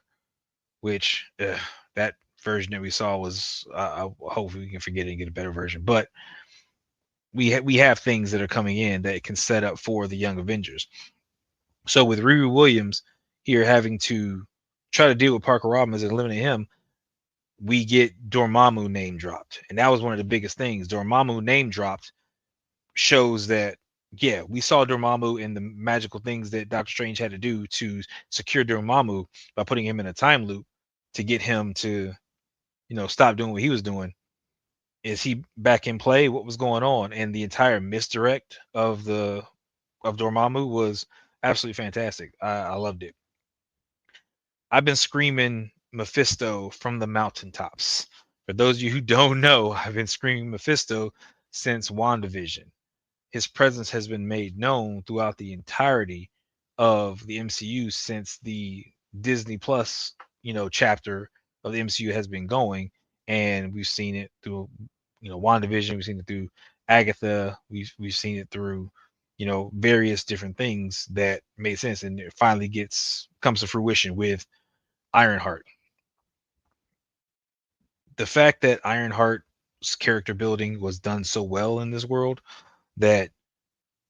which that version that we saw was. Hopefully, we can forget it and get a better version. But we have things that are coming in that can set up for the Young Avengers. So with Riri Williams here having to try to deal with Parker Robbins and eliminate him, we get Dormammu name dropped, and that was one of the biggest things. Dormammu name dropped shows that, yeah, we saw Dormammu in the magical things that Doctor Strange had to do to secure Dormammu by putting him in a time loop to get him to stop doing what he was doing. Is he back in play? What was going on? And the entire misdirect of Dormammu was absolutely fantastic. I loved it. I've been screaming Mephisto from the mountaintops. For those of you who don't know, I've been screaming Mephisto since WandaVision. His presence has been made known throughout the entirety of the MCU since the Disney Plus, chapter of the MCU has been going, and we've seen it through, WandaVision. We've seen it through Agatha. We've seen it through, various different things that made sense, and it finally comes to fruition with Ironheart. The fact that Ironheart's character building was done so well in this world, that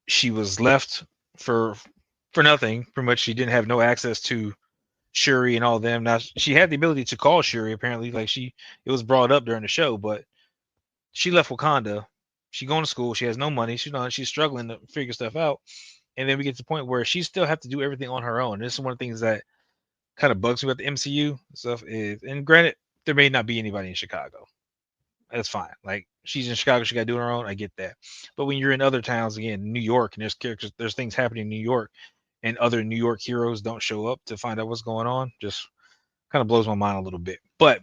she was left for nothing. Pretty much, she didn't have no access to Shuri and all them. Now she had the ability to call Shuri. Apparently, like it was brought up during the show, but she left Wakanda. She going to school. She has no money. She's struggling to figure stuff out. And then we get to the point where she still have to do everything on her own. This is one of the things that kind of bugs me about the MCU stuff. And granted, there may not be anybody in Chicago. That's fine. Like, she's in Chicago, she got to do it on her own. I get that. But when you're in other towns, again, New York, and there's characters, there's things happening in New York, and other New York heroes don't show up to find out what's going on. Just kind of blows my mind a little bit. But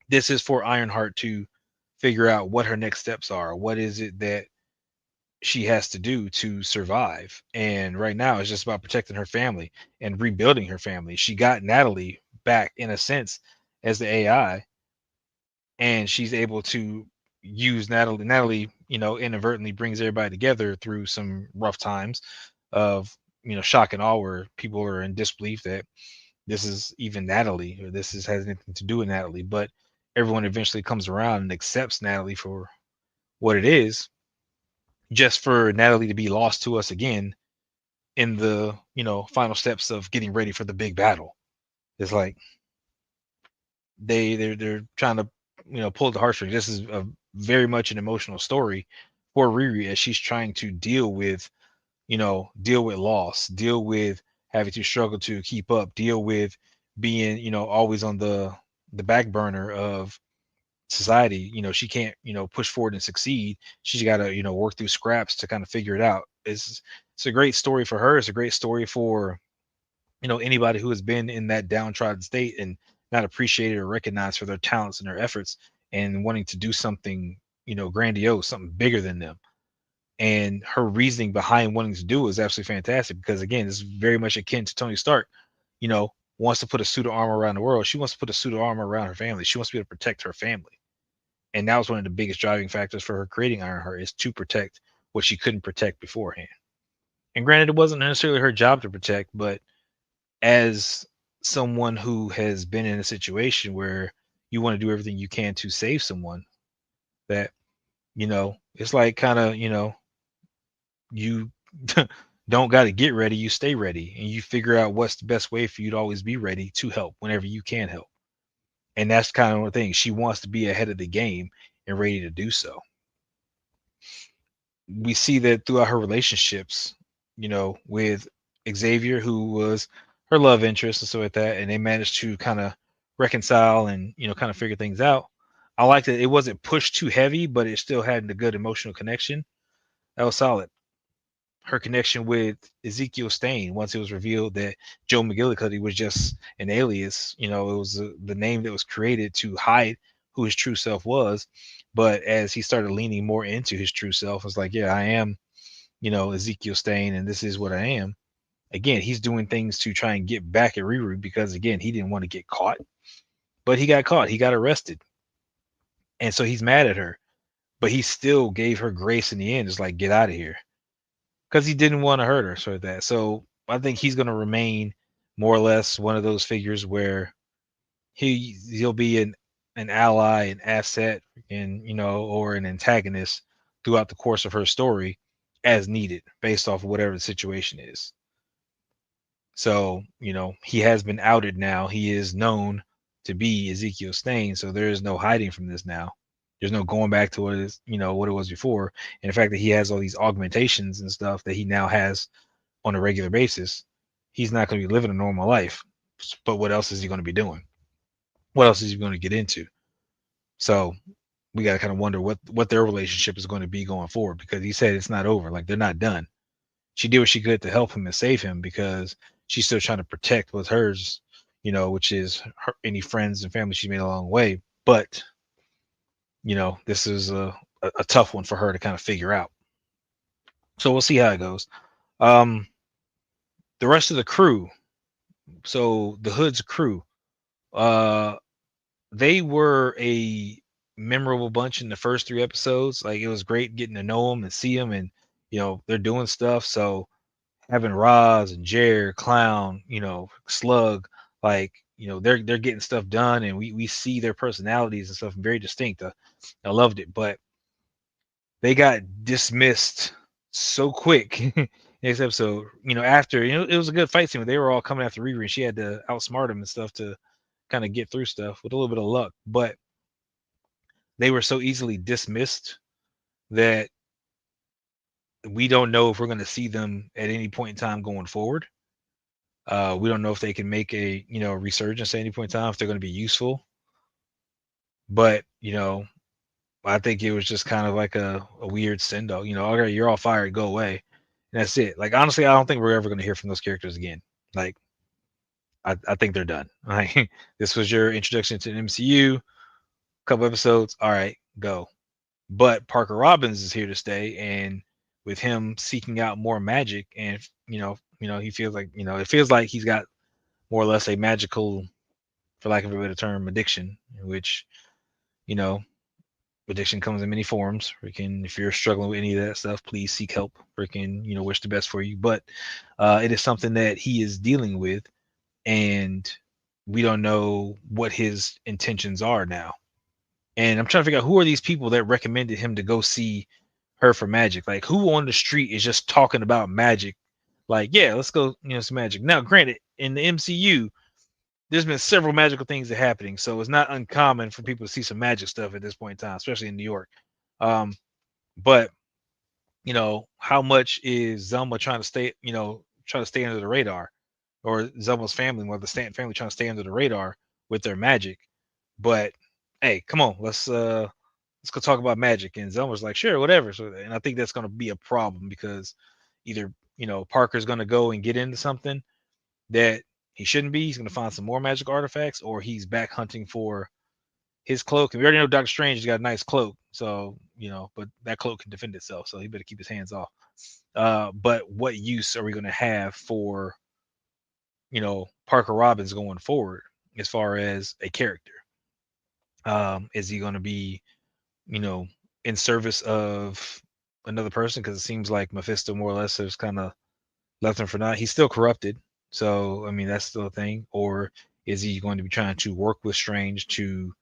this is for Ironheart to figure out what her next steps are. What is it that she has to do to survive? And right now, it's just about protecting her family and rebuilding her family. She got Natalie back in a sense as the AI, and she's able to use Natalie. Natalie, inadvertently brings everybody together through some rough times of shock and awe, where people are in disbelief that this is even Natalie, or has anything to do with Natalie. But everyone eventually comes around and accepts Natalie for what it is, just for Natalie to be lost to us again in the final steps of getting ready for the big battle. It's like they're trying to pull the heartstrings. This is a very much an emotional story for Riri, as she's trying to deal with loss, deal with having to struggle to keep up, deal with being, always on the back burner of society. She can't, push forward and succeed. She's got to, work through scraps to kind of figure it out. It's a great story for her. It's a great story for, anybody who has been in that downtrodden state and not appreciated or recognized for their talents and their efforts, and wanting to do something, grandiose, something bigger than them. And her reasoning behind wanting to do it is absolutely fantastic, because again, it's very much akin to Tony Stark, wants to put a suit of armor around the world. She wants to put a suit of armor around her family. She wants to be able to protect her family. And that was one of the biggest driving factors for her creating Ironheart, is to protect what she couldn't protect beforehand. And granted, it wasn't necessarily her job to protect, but as someone who has been in a situation where you want to do everything you can to save someone, that, it's like kind of, you don't got to get ready, you stay ready, and you figure out what's the best way for you to always be ready to help whenever you can help. And that's kind of the thing. She wants to be ahead of the game and ready to do so. We see that throughout her relationships, with Xavier, who was her love interest and stuff like that, and they managed to kind of reconcile and kind of figure things out. I like that it wasn't pushed too heavy, but it still had a good emotional connection. That was solid. Her connection with Ezekiel Stain, once it was revealed that Joe McGillicuddy was just an alias, it was the name that was created to hide who his true self was. But as he started leaning more into his true self, it's like, yeah, I am, Ezekiel Stain, and this is what I am. Again, he's doing things to try and get back at Riri, because again, he didn't want to get caught, but he got caught. He got arrested, and so he's mad at her. But he still gave her grace in the end. It's like, get out of here, because he didn't want to hurt her, sort of that. So I think he's going to remain more or less one of those figures where he'll be an ally, an asset, and or an antagonist throughout the course of her story, as needed, based off of whatever the situation is. So, he has been outed now. He is known to be Ezekiel Stain, so there is no hiding from this now. There's no going back to what is, what it was before. And the fact that he has all these augmentations and stuff that he now has on a regular basis, he's not going to be living a normal life. But what else is he going to be doing? What else is he going to get into? So we got to kind of wonder what their relationship is going to be going forward, because he said it's not over. Like, they're not done. She did what she could to help him and save him, because she's still trying to protect what's hers, which is any friends and family she made along the way. But, this is a tough one for her to kind of figure out. So we'll see how it goes. Um, the rest of the crew, so the Hood's crew, uh, they were a memorable bunch in the first 3 episodes. Like, it was great getting to know them and see them, and they're doing stuff. So having Roz and Jer, Clown, Slug, like, they're getting stuff done, and we see their personalities and stuff very distinct. I loved it, but they got dismissed so quick next episode. After it was a good fight scene, but they were all coming after Riri, and she had to outsmart them and stuff to kind of get through stuff with a little bit of luck. But they were so easily dismissed that we don't know if we're going to see them at any point in time going forward. We don't know if they can make a resurgence at any point in time, if they're going to be useful. But I think it was just kind of like a weird send off. Okay, you're all fired, go away. and that's it. Like honestly, I don't think we're ever going to hear from those characters again. Like I think they're done. Like this was your introduction to the MCU, couple episodes. All right, go. But Parker Robbins is here to stay, and with him seeking out more magic, and he feels like it feels like he's got more or less a magical, for lack of a better term, addiction, which you know addiction comes in many forms. Freaking, if you're struggling with any of that stuff, please seek help. Freaking, wish the best for you. But it is something that he is dealing with, and we don't know what his intentions are now. And I'm trying to figure out who are these people that recommended him to go see her for magic. Like, who on the street is just talking about magic? Like, yeah, let's go, some magic. Now, granted, in the MCU, there's been several magical things that are happening, so it's not uncommon for people to see some magic stuff at this point in time, especially in New York. Um, but how much is Zelma trying to stay under the radar, or Zelma's family, or the Stanton family trying to stay under the radar with their magic? But hey, come on, let's go talk about magic. And Zelma's like, sure, whatever. So, and I think that's going to be a problem because either Parker's going to go and get into something that he shouldn't be. He's going to find some more magic artifacts, or he's back hunting for his cloak. And we already know Doctor Strange has got a nice cloak, so but that cloak can defend itself, so he better keep his hands off. But what use are we going to have for Parker Robbins going forward as far as a character? Is he going to be you know in service of another person? Because it seems like Mephisto more or less has kind of left him for naught. He's still corrupted, so I mean that's still a thing. Or is he going to be trying to work with Strange to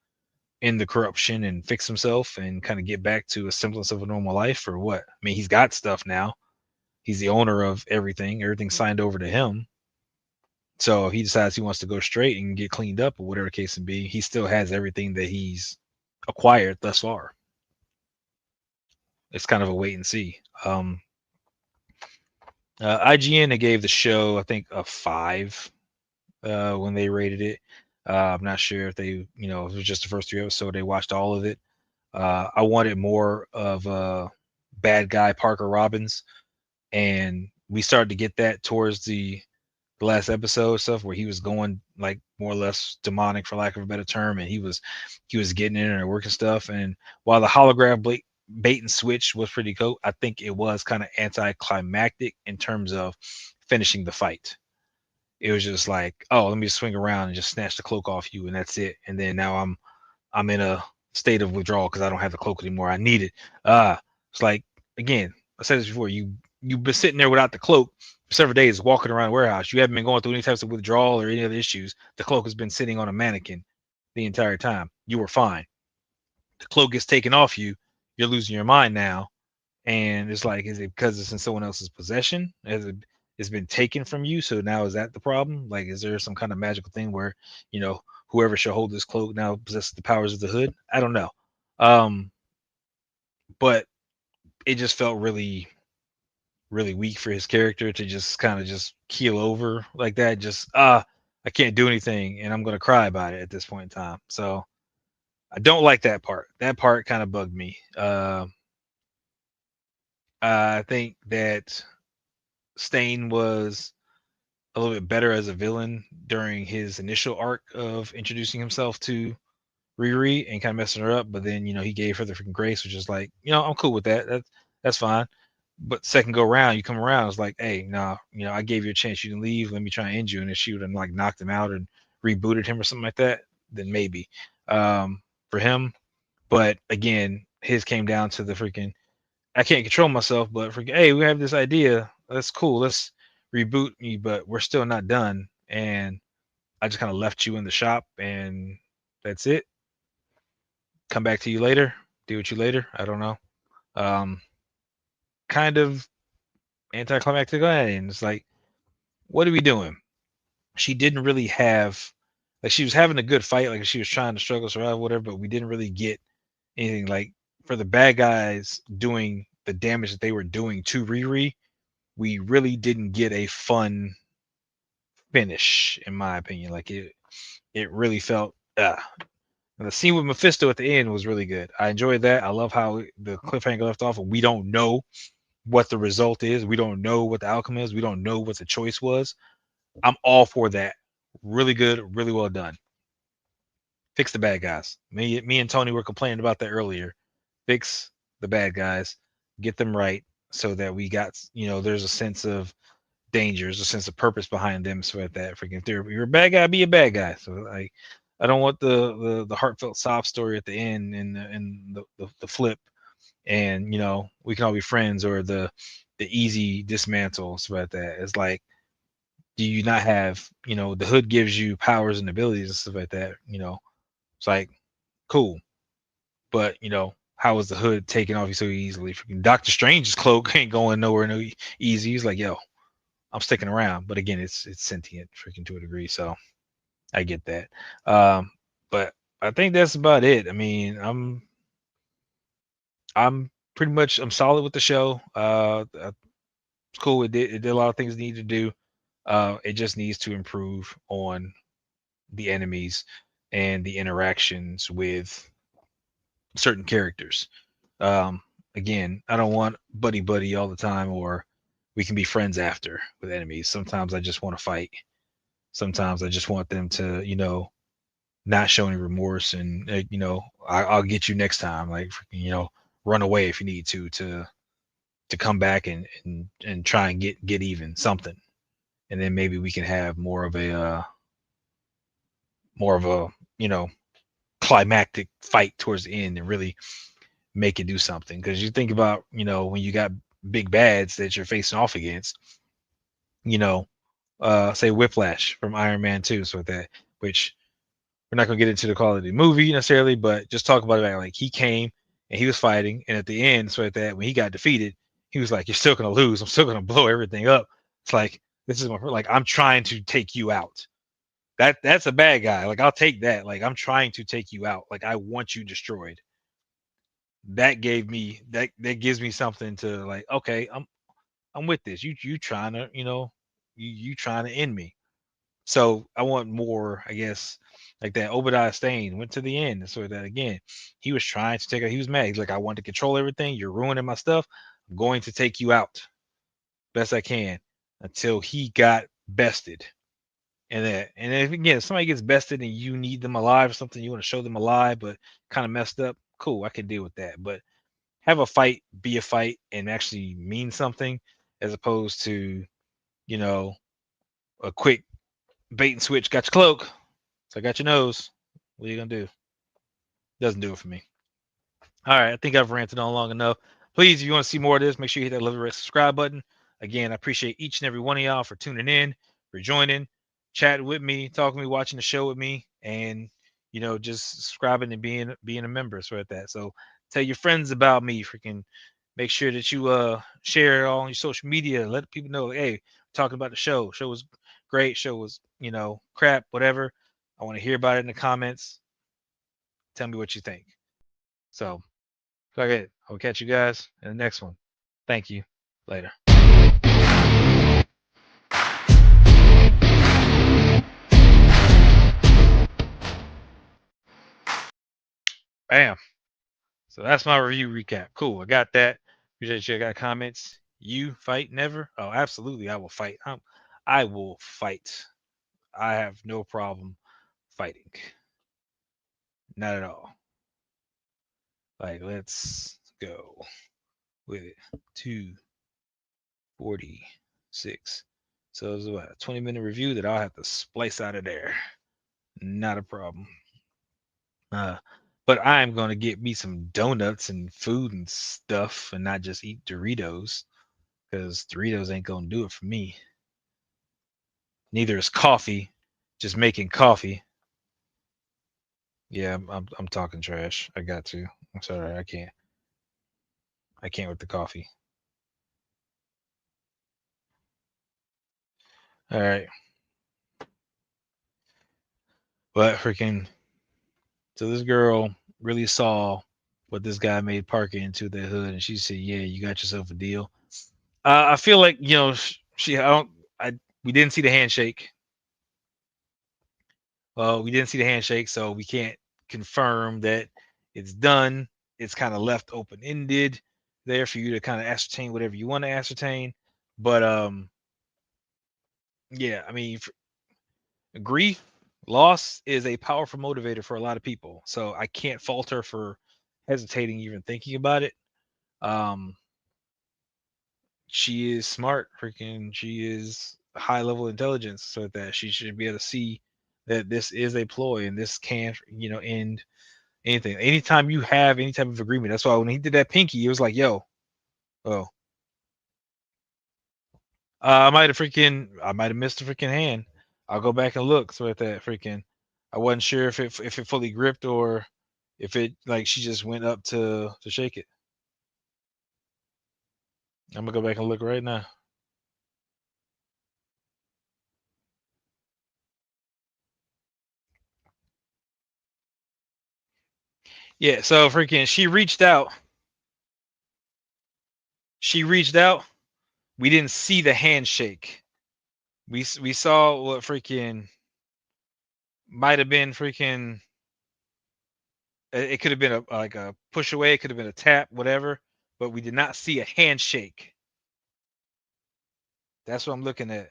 end the corruption and fix himself and kind of get back to a semblance of a normal life, or what? I mean, he's got stuff now. He's the owner of everything. Everything's signed over to him. So if he decides he wants to go straight and get cleaned up, or whatever the case may be, he still has everything that he's acquired thus far. It's kind of a wait and see. IGN, they gave the show, I think, a 5 when they rated it. I'm not sure if they, if it was just the first 3 episodes, they watched all of it. I wanted more of a bad guy Parker Robbins, and we started to get that towards the last episode stuff, where he was going like more or less demonic, for lack of a better term, and he was getting in and working stuff. And while the hologram bait and switch was pretty cool, I think it was kind of anticlimactic in terms of finishing the fight. It was just like, oh, let me just swing around and just snatch the cloak off you, and that's it. And then now I'm in a state of withdrawal because I don't have the cloak anymore. I need it. It's like, again, I said this before. You've been sitting there without the cloak for several days, walking around the warehouse. You haven't been going through any types of withdrawal or any other issues. The cloak has been sitting on a mannequin the entire time. You were fine. The cloak gets taken off you. You're losing your mind now, and it's like, is it because it's in someone else's possession? It's been taken from you? So now is that the problem? Like, is there some kind of magical thing where whoever shall hold this cloak now possesses the powers of the hood? I don't know. But it just felt really, really weak for his character to just kind of just keel over like that. Just I can't do anything, and I'm gonna cry about it at this point in time. So I don't like that part. That part kind of bugged me. I think that Stain was a little bit better as a villain during his initial arc of introducing himself to Riri and kind of messing her up, but then he gave her the freaking grace, which is like, I'm cool with that. That's fine. But second go round, you come around, it's like, hey, nah, I gave you a chance, you didn't leave. Let me try and end you. And if she would have like knocked him out and rebooted him or something like that, then maybe for him. But again, his came down to the freaking, I can't control myself, but freaking, hey, we have this idea. That's cool. Let's reboot me, but we're still not done. And I just kind of left you in the shop, and that's it. Come back to you later. Deal with you later. I don't know. Um, Kind of anticlimactic. And it's like, what are we doing? She didn't really have, like, she was having a good fight, like she was trying to struggle, survive, whatever. But we didn't really get anything like for the bad guys doing the damage that they were doing to Riri. We really didn't get a fun finish, in my opinion. Like it really felt. And the scene with Mephisto at the end was really good. I enjoyed that. I love how the cliffhanger left off, and we don't know what the result is. We don't know what the outcome is. We don't know what the choice was. I'm all for that. Really good, really well done. Fix the bad guys. Me and Tony were complaining about that earlier. Fix the bad guys, get them right, so that we got, there's a sense of danger, there's a sense of purpose behind them, so that freaking if you're a bad guy, be a bad guy. So I don't want the heartfelt sob story at the end and the flip, and we can all be friends, or the easy dismantle, so that it's like, do you not have, the hood gives you powers and abilities and stuff like that, it's like, cool, but how was the hood taken off you so easily? Freaking Doctor Strange's cloak ain't going nowhere no easy. He's like, yo, I'm sticking around. But again, it's sentient freaking to a degree, so I get that. But I think that's about it. I mean, I'm pretty much, I'm solid with the show. It's cool. It did a lot of things it needed to do. It just needs to improve on the enemies and the interactions with certain characters. Um, Again, I don't want buddy buddy all the time, or we can be friends after with enemies. Sometimes I just want to fight. Sometimes I just want them to, not show any remorse, and I'll get you next time. Like, run away if you need to come back and try and get even something, and then maybe we can have more of a climactic fight towards the end and really make it do something. Because you think about, when you got big bads that you're facing off against, you know, say Whiplash from Iron Man 2, so that, which we're not gonna get into the quality of the movie necessarily, but just talk about it, like he came and he was fighting, and at the end, so that when he got defeated, he was like, "You're still gonna lose. I'm still gonna blow everything up." It's like, this is like, I'm trying to take you out. That's a bad guy. Like, I'll take that. Like, I'm trying to take you out. Like, I want you destroyed. That gives me something to, like, okay, I'm with this. You trying to, you trying to end me. So I want more, I guess, like that. Obadiah Stane went to the end, so that again, he was trying to take it. He was mad. He's like, I want to control everything. You're ruining my stuff. I'm going to take you out best I can, until he got bested. And if again, if somebody gets bested and you need them alive or something, you want to show them alive, but kind of messed up, cool, I can deal with that. But have a fight be a fight and actually mean something, as opposed to, you know, a quick bait and switch. Got your cloak, so I got your nose. What are you gonna do? Doesn't do it for me. All right, I think I've ranted on long enough. Please, if you want to see more of this, make sure you hit that little red subscribe button. Again, I appreciate each and every one of y'all for tuning in, for joining, chatting with me, talking to me, watching the show with me, and just subscribing and being a member. So at that. So tell your friends about me. Freaking make sure that you share it all on your social media. Let people know, hey, talking about the show. Show was great. Show was, crap, whatever. I want to hear about it in the comments. Tell me what you think. So okay, I'll catch you guys in the next one. Thank you. Later. Bam. So that's my review recap. Cool. I got that. Appreciate you. I got comments. You fight never? Oh, absolutely. I will fight. I will fight. I have no problem fighting. Not at all. Like, let's go with it. 246. So it's about a 20-minute review that I'll have to splice out of there. Not a problem. Uh, but I'm gonna get me some donuts and food and stuff, and not just eat Doritos, because Doritos ain't gonna do it for me. Neither is coffee. Just making coffee. Yeah, I'm talking trash. I got to. I'm sorry. I can't. I can't with the coffee. All right. But freaking. So this girl really saw what this guy made Parker into the hood, and she said, "Yeah, you got yourself a deal." I feel like, she. I don't. I We didn't see the handshake. We didn't see the handshake, so we can't confirm that it's done. It's kind of left open ended. there for you to kind of ascertain whatever you want to ascertain. But yeah, I mean, grief, loss is a powerful motivator for a lot of people. So I can't fault her for hesitating, even thinking about it. Um, she is smart, freaking. She is high level intelligence, so that she should be able to see that this is a ploy and this can, end anything. Anytime you have any type of agreement, that's why when he did that pinky, it was like, yo, oh, I might have missed a freaking hand. I'll go back and look. So at that freaking, I wasn't sure if it fully gripped or if it like she just went up to shake it. I'm gonna go back and look right now. Yeah, so freaking, she reached out. She reached out. We didn't see the handshake. We saw what freaking might have been freaking. It could have been like a push away. It could have been a tap, whatever. But we did not see a handshake. That's what I'm looking at.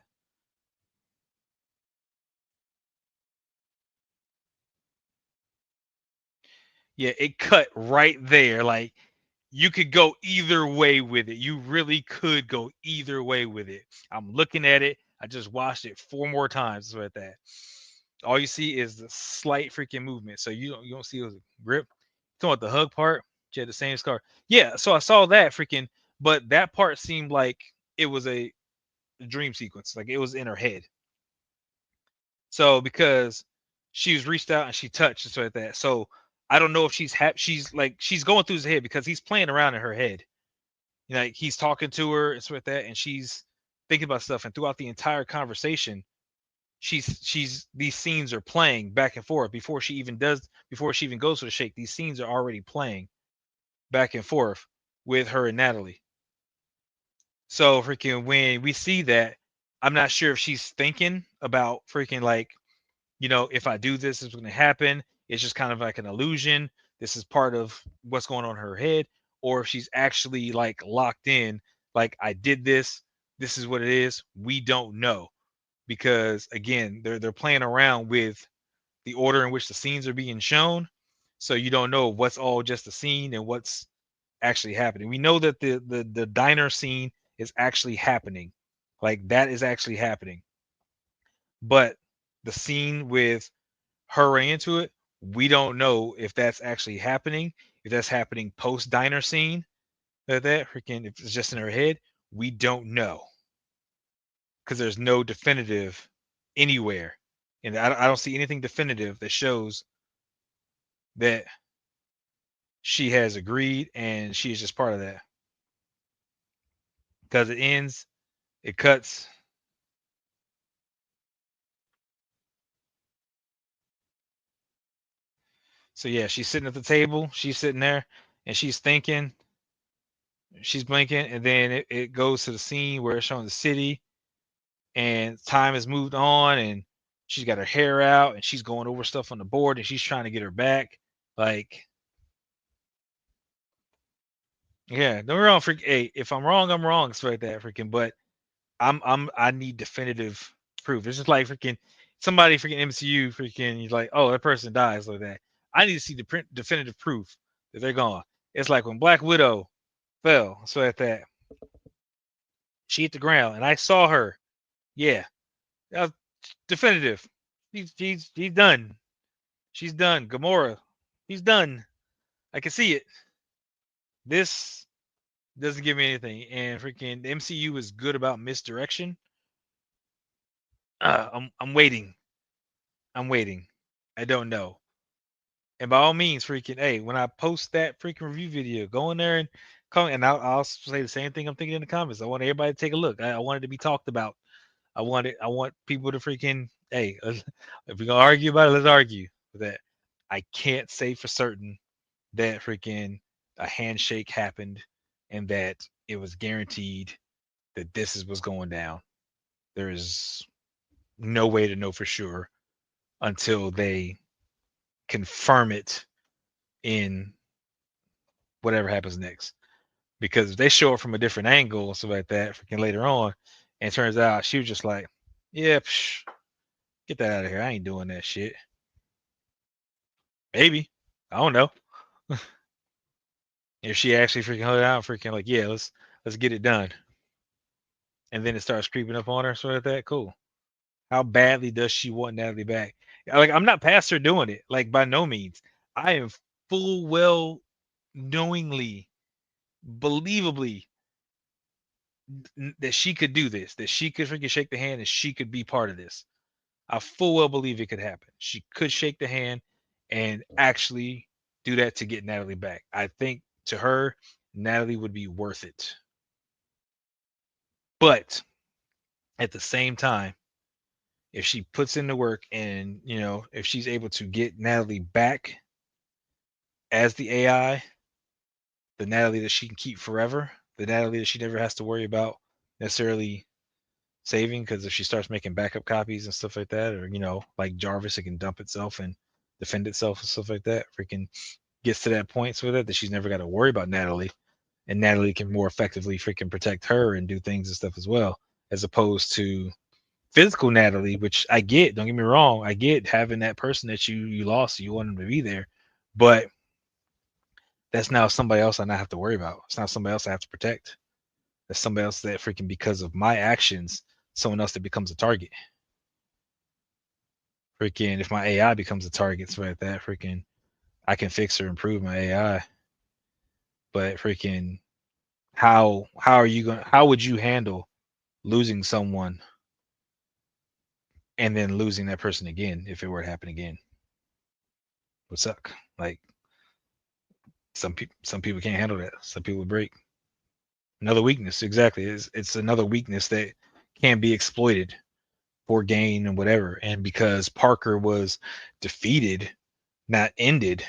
Yeah, it cut right there. Like you could go either way with it. You really could go either way with it. I'm looking at it. I just watched it 4 more times with that. All you see is the slight freaking movement. So you don't see it was a grip. Talking about the hug part, she had the same scar. Yeah, so I saw that freaking, but that part seemed like it was a dream sequence, like it was in her head. So because she was reached out and she touched and stuff like that. So I don't know if she's like she's going through his head because he's playing around in her head. Like he's talking to her and stuff like that, and she's thinking about stuff. And throughout the entire conversation, she's these scenes are playing back and forth before she even goes to the shake. These scenes are already playing back and forth with her and Natalie. So freaking when we see that, I'm not sure if she's thinking about freaking like, if I do this, is going to happen. It's just kind of like an illusion. This is part of what's going on in her head, or if she's actually like locked in, like I did this. This is what it is. We don't know because again, they're playing around with the order in which the scenes are being shown, so you don't know what's all just a scene and what's actually happening. We know that the diner scene is actually happening, like that is actually happening, but the scene with her running into it, we don't know if that's actually happening, if that's happening post diner scene, that freaking if it's just in her head, we don't know because there's no definitive anywhere, and I don't see anything definitive that shows that she has agreed and she is just part of that because it ends, it cuts. So yeah, she's sitting at the table, she's sitting there and she's thinking, she's blinking, and then it goes to the scene where it's showing the city and time has moved on and she's got her hair out and she's going over stuff on the board and she's trying to get her back. Like, yeah, don't get me wrong, freak. Hey, if I'm wrong, I'm wrong. It's like that freaking, but I need definitive proof. It's just like freaking somebody freaking MCU freaking he's like, oh, that person dies like that. I need to see the definitive proof that they're gone. It's like when Black Widow fell, so at that she hit the ground and I saw her. Yeah, that was definitive. She's done. She's done. Gamora, she's done. I can see it. This doesn't give me anything, and freaking the MCU is good about misdirection. I'm waiting. I'm waiting. I don't know. And by all means, freaking, hey, when I post that freaking review video, go in there and comment, and I'll say the same thing I'm thinking in the comments. I want everybody to take a look. I want it to be talked about. I want people to freaking, hey, if we're gonna argue about it, let's argue with that. I can't say for certain that freaking a handshake happened and that it was guaranteed that this is what's going down. There is no way to know for sure until they confirm it in whatever happens next. Because if they show it from a different angle and stuff like that, freaking later on, and it turns out she was just like, yeah, get that out of here. I ain't doing that shit. Maybe. I don't know. If she actually freaking held out, freaking like, yeah, let's get it done. And then it starts creeping up on her, sort of that. Cool. How badly does she want Natalie back? Like, I'm not past her doing it. Like, by no means. I am full well knowingly, believably that she could do this, that she could freaking shake the hand and she could be part of this. I full well believe it could happen. She could shake the hand and actually do that to get Natalie back. I think to her, Natalie would be worth it. But at the same time, if she puts in the work and, if she's able to get Natalie back as the AI, the Natalie that she can keep forever, the Natalie that she never has to worry about necessarily saving, because if she starts making backup copies and stuff like that, or like Jarvis, it can dump itself and defend itself and stuff like that. Freaking gets to that point with it that she's never got to worry about Natalie, and Natalie can more effectively freaking protect her and do things and stuff as well, as opposed to physical Natalie, which I get. Don't get me wrong, I get having that person that you lost, you want them to be there, but that's now somebody else I not have to worry about. It's not somebody else I have to protect. That's somebody else that freaking, because of my actions, someone else that becomes a target. Freaking, if my AI becomes a target, so like that, freaking, I can fix or improve my AI. But freaking, how would you handle losing someone and then losing that person again if it were to happen again? Would suck. Like, some people can't handle that. Some people break. Another weakness, exactly. It's another weakness that can be exploited for gain and whatever. And because Parker was defeated, not ended,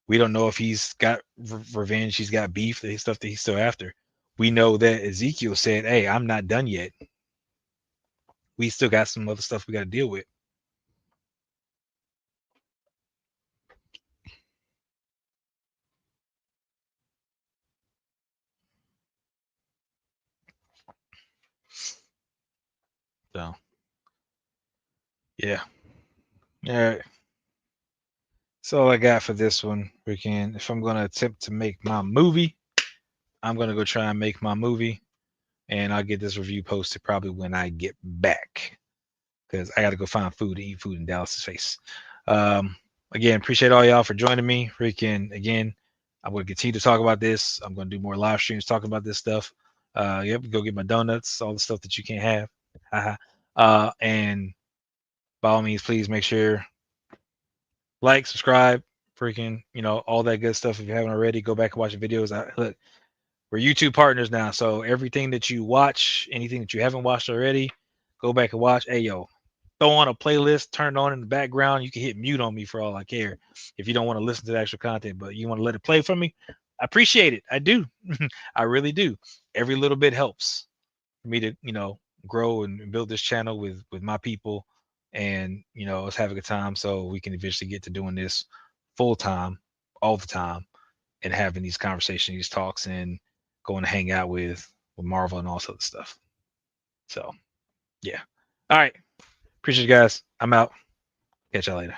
we don't know if he's got revenge, he's got beef, that stuff that he's still after. We know that Ezekiel said, "Hey, I'm not done yet. We still got some other stuff we got to deal with." So, yeah. All right. So all I got for this one. Freaking, if I'm gonna attempt to make my movie, I'm gonna go try and make my movie, and I'll get this review posted probably when I get back, because I got to go find food to eat food in Dallas's face. Again, appreciate all y'all for joining me. Freaking, again, I'm going to continue to talk about this. I'm going to do more live streams talking about this stuff. Yep, go get my donuts, all the stuff that you can't have. And by all means, please make sure like, subscribe, freaking, all that good stuff. If you haven't already, go back and watch the videos. Look, we're YouTube partners now, so everything that you watch, anything that you haven't watched already, go back and watch. Hey, yo, throw on a playlist, turn it on in the background. You can hit mute on me for all I care if you don't want to listen to the actual content, but you want to let it play for me. I appreciate it. I do. I really do. Every little bit helps for me to, grow and build this channel with my people, and us have a good time, so we can eventually get to doing this full time, all the time, and having these conversations, these talks, and going to hang out with Marvel and all sorts of stuff. So, yeah. All right. Appreciate you guys. I'm out. Catch y'all later.